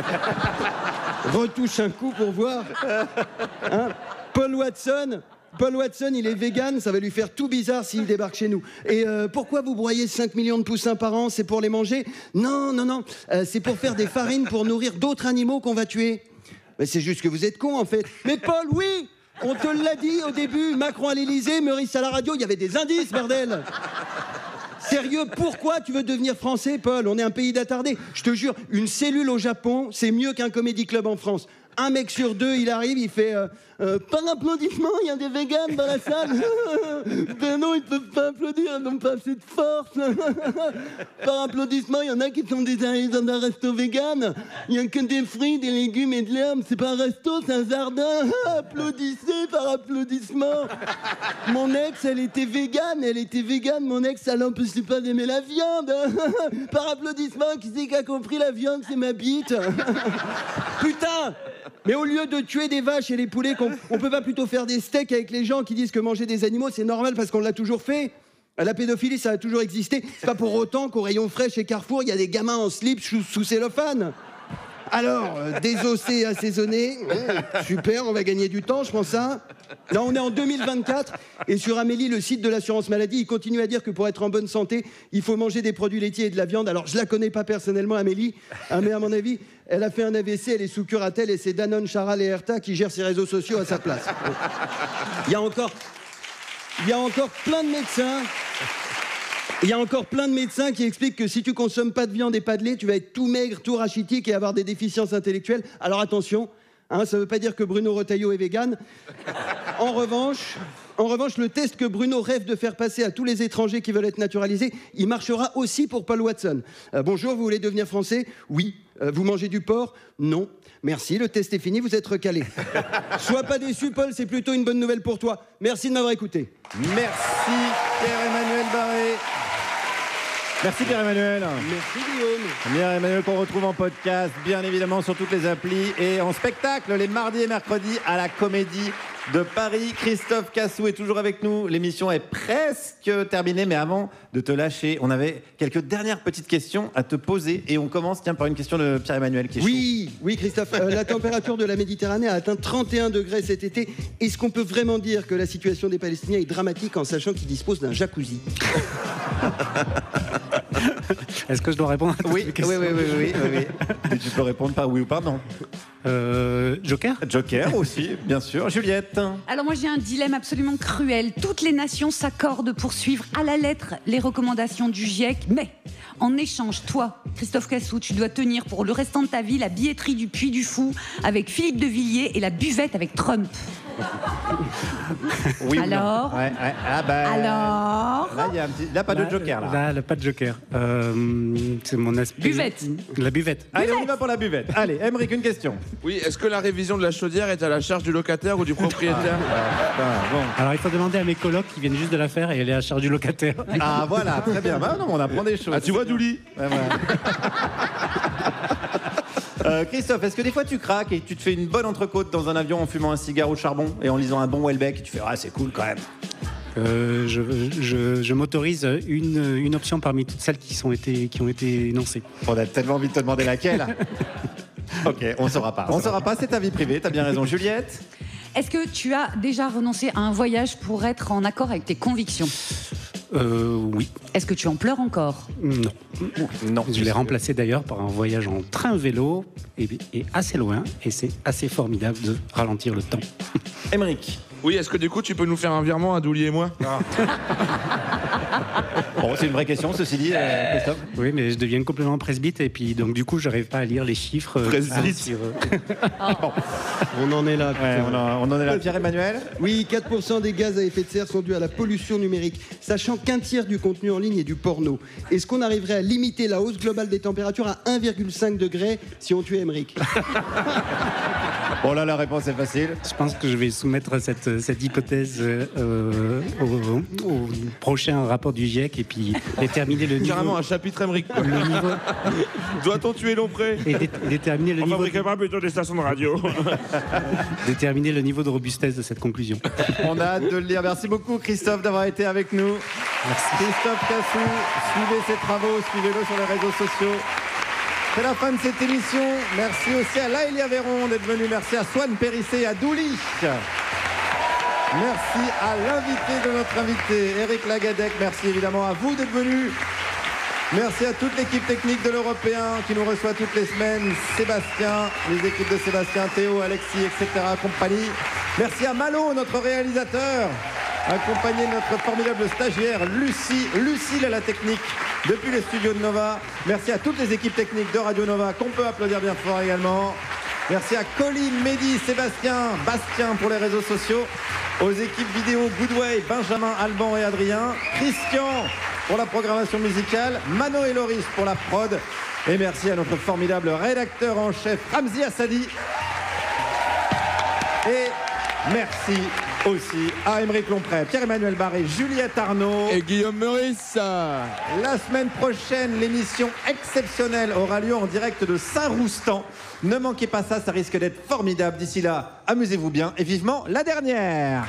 Retouche un coup pour voir. Hein, Paul Watson, il est vegan, ça va lui faire tout bizarre s'il débarque chez nous. Et pourquoi vous broyez 5 millions de poussins par an? C'est pour les manger? Non, c'est pour faire des farines pour nourrir d'autres animaux qu'on va tuer. Mais c'est juste que vous êtes con, en fait. Mais Paul, oui, on te l'a dit au début, Macron à l'Élysée, Meurice à la radio, il y avait des indices, bordel. Sérieux, pourquoi tu veux devenir français, Paul? On est un pays d'attardés. Je te jure, une cellule au Japon, c'est mieux qu'un comédie club en France. Un mec sur deux, il arrive, il fait par applaudissement, il y a des véganes dans la salle. Ben non, ils peuvent pas applaudir, ils n'ont pas assez de force. Par applaudissement, il y en a qui sont dans un resto vegan. Il n'y a que des fruits, des légumes et de l'herbe. C'est pas un resto, c'est un jardin. Applaudissez par applaudissement. Mon ex, elle était végane, mon ex, ça l'empêchait pas d'aimer la viande. Par applaudissement, qui c'est qui a compris la viande, c'est ma bite. Putain! Mais au lieu de tuer des vaches et les poulets, on peut pas plutôt faire des steaks avec les gens qui disent que manger des animaux, c'est normal parce qu'on l'a toujours fait? La pédophilie, ça a toujours existé. C'est pas pour autant qu'au rayon frais chez Carrefour, il y a des gamins en slip sous cellophane. Alors, désossé, assaisonné, super, on va gagner du temps, je pense ça. Là, on est en 2024, et sur Amélie, le site de l'assurance maladie, il continue à dire que pour être en bonne santé, il faut manger des produits laitiers et de la viande. Alors, je la connais pas personnellement, Amélie, mais à mon avis, elle a fait un AVC, elle est sous curatelle, et c'est Danone, Charal et Erta qui gèrent ses réseaux sociaux à sa place. Il y a encore plein de médecins... Il y a encore plein de médecins qui expliquent que si tu consommes pas de viande et pas de lait, tu vas être tout maigre, tout rachitique et avoir des déficiences intellectuelles. Alors attention, hein, ça veut pas dire que Bruno Retailleau est vegan. En revanche, le test que Bruno rêve de faire passer à tous les étrangers qui veulent être naturalisés, il marchera aussi pour Paul Watson. Bonjour, vous voulez devenir français? Oui. Vous mangez du porc? Non. Merci, le test est fini, vous êtes recalé. Sois pas déçu, Paul, c'est plutôt une bonne nouvelle pour toi. Merci de m'avoir écouté. Merci, Pierre-Emmanuel Barré. Merci Pierre-Emmanuel. Merci Guillaume. Pierre-Emmanuel qu'on retrouve en podcast, bien évidemment sur toutes les applis et en spectacle les mardis et mercredis à la Comédie de Paris. Christophe Cassou est toujours avec nous. L'émission est presque terminée, mais avant de te lâcher, on avait quelques dernières petites questions à te poser et on commence par une question de Pierre-Emmanuel qui est chaud. Oui Christophe, la température de la Méditerranée a atteint 31 degrés cet été. Est-ce qu'on peut vraiment dire que la situation des Palestiniens est dramatique en sachant qu'ils disposent d'un jacuzzi? Est-ce que je dois répondre à toutes les questions? Oui. Et tu peux répondre par oui ou par non. Joker? Joker aussi, bien sûr. Juliette? Alors moi j'ai un dilemme absolument cruel. Toutes les nations s'accordent pour suivre à la lettre les recommandations du GIEC, mais en échange, toi, Christophe Cassou, tu dois tenir pour le restant de ta vie la billetterie du Puy du Fou avec Philippe de Villiers et la buvette avec Trump. Oui ou non? Alors Ouais. Ah ben, Alors là, il y a un petit... là, pas de joker. Là. Pas de joker. C'est mon aspect. Buvette. La buvette. Allez, on y va pour la buvette. Allez, Aymeric, une question. Oui, est-ce que la révision de la chaudière est à la charge du locataire ou du propriétaire? Alors il faut demander à mes colocs qui viennent juste de la faire et elle est à charge du locataire. Ah voilà, très bien. Bah, non, on apprend des choses. Ah, tu vois, Douli? Ouais, voilà. Christophe, est-ce que des fois tu craques et tu te fais une bonne entrecôte dans un avion en fumant un cigare au charbon et en lisant un bon Welbeck et tu fais ah c'est cool quand même? Je m'autorise une option parmi toutes celles qui ont été énoncées. On a tellement envie de te demander laquelle. Ok, on saura pas. On saura pas, c'est ta vie privée, t'as bien raison. Juliette? Est-ce que tu as déjà renoncé à un voyage pour être en accord avec tes convictions? Oui. Est-ce que tu en pleures encore? Non. Non. Je l'ai remplacé d'ailleurs par un voyage en train-vélo et assez loin et c'est assez formidable de ralentir le temps. Aymeric? Oui, est-ce que du coup tu peux nous faire un virement à Douli et moi? Bon, c'est une vraie question, ceci dit, Christophe. Oui, mais je deviens complètement presbyte et puis donc du coup, j'arrive pas à lire les chiffres. Presbyte. Bon, on en est là. Ouais, on en est là. Pierre-Emmanuel? Oui, 4% des gaz à effet de serre sont dus à la pollution numérique, sachant qu'un tiers du contenu en ligne est du porno. Est-ce qu'on arriverait à limiter la hausse globale des températures à 1,5 degré si on tuait Aymeric? Bon là, la réponse est facile. Je pense que je vais soumettre cette hypothèse au prochain rapport du GIEC et puis déterminer le niveau. Carrément un chapitre Aymeric. Doit-on tuer Lompré? Et déterminer le On niveau. fabriquerait pas plutôt des stations de radio? Déterminer le niveau de robustesse de cette conclusion. On a hâte de le lire. Merci beaucoup Christophe d'avoir été avec nous. Merci. Christophe Cassou, suivez ses travaux, suivez-le sur les réseaux sociaux. C'est la fin de cette émission. Merci aussi à Laëlia Véron d'être venue. Merci à Swan Périssé et à Douli. Merci à l'invité de notre invité, Éric Lagadec. Merci évidemment à vous d'être venus. Merci à toute l'équipe technique de l'Européen qui nous reçoit toutes les semaines. Sébastien, les équipes de Sébastien, Théo, Alexis, etc. compagnie. Merci à Malo, notre réalisateur, accompagné de notre formidable stagiaire Lucille à la technique depuis les studios de Nova. Merci à toutes les équipes techniques de Radio Nova qu'on peut applaudir bien fort également. Merci à Colline, Mehdi, Sébastien, Bastien pour les réseaux sociaux. Aux équipes vidéo Goodway, Benjamin, Alban et Adrien. Christian pour la programmation musicale. Mano et Loris pour la prod. Et merci à notre formidable rédacteur en chef Ramzi Assadi. Et merci aussi à Aymeric Lompré, Pierre-Emmanuel Barré, Juliette Arnaud et Guillaume Meurice. La semaine prochaine, l'émission exceptionnelle aura lieu en direct de Saint-Roustan. Ne manquez pas ça, ça risque d'être formidable. D'ici là, amusez-vous bien et vivement la dernière.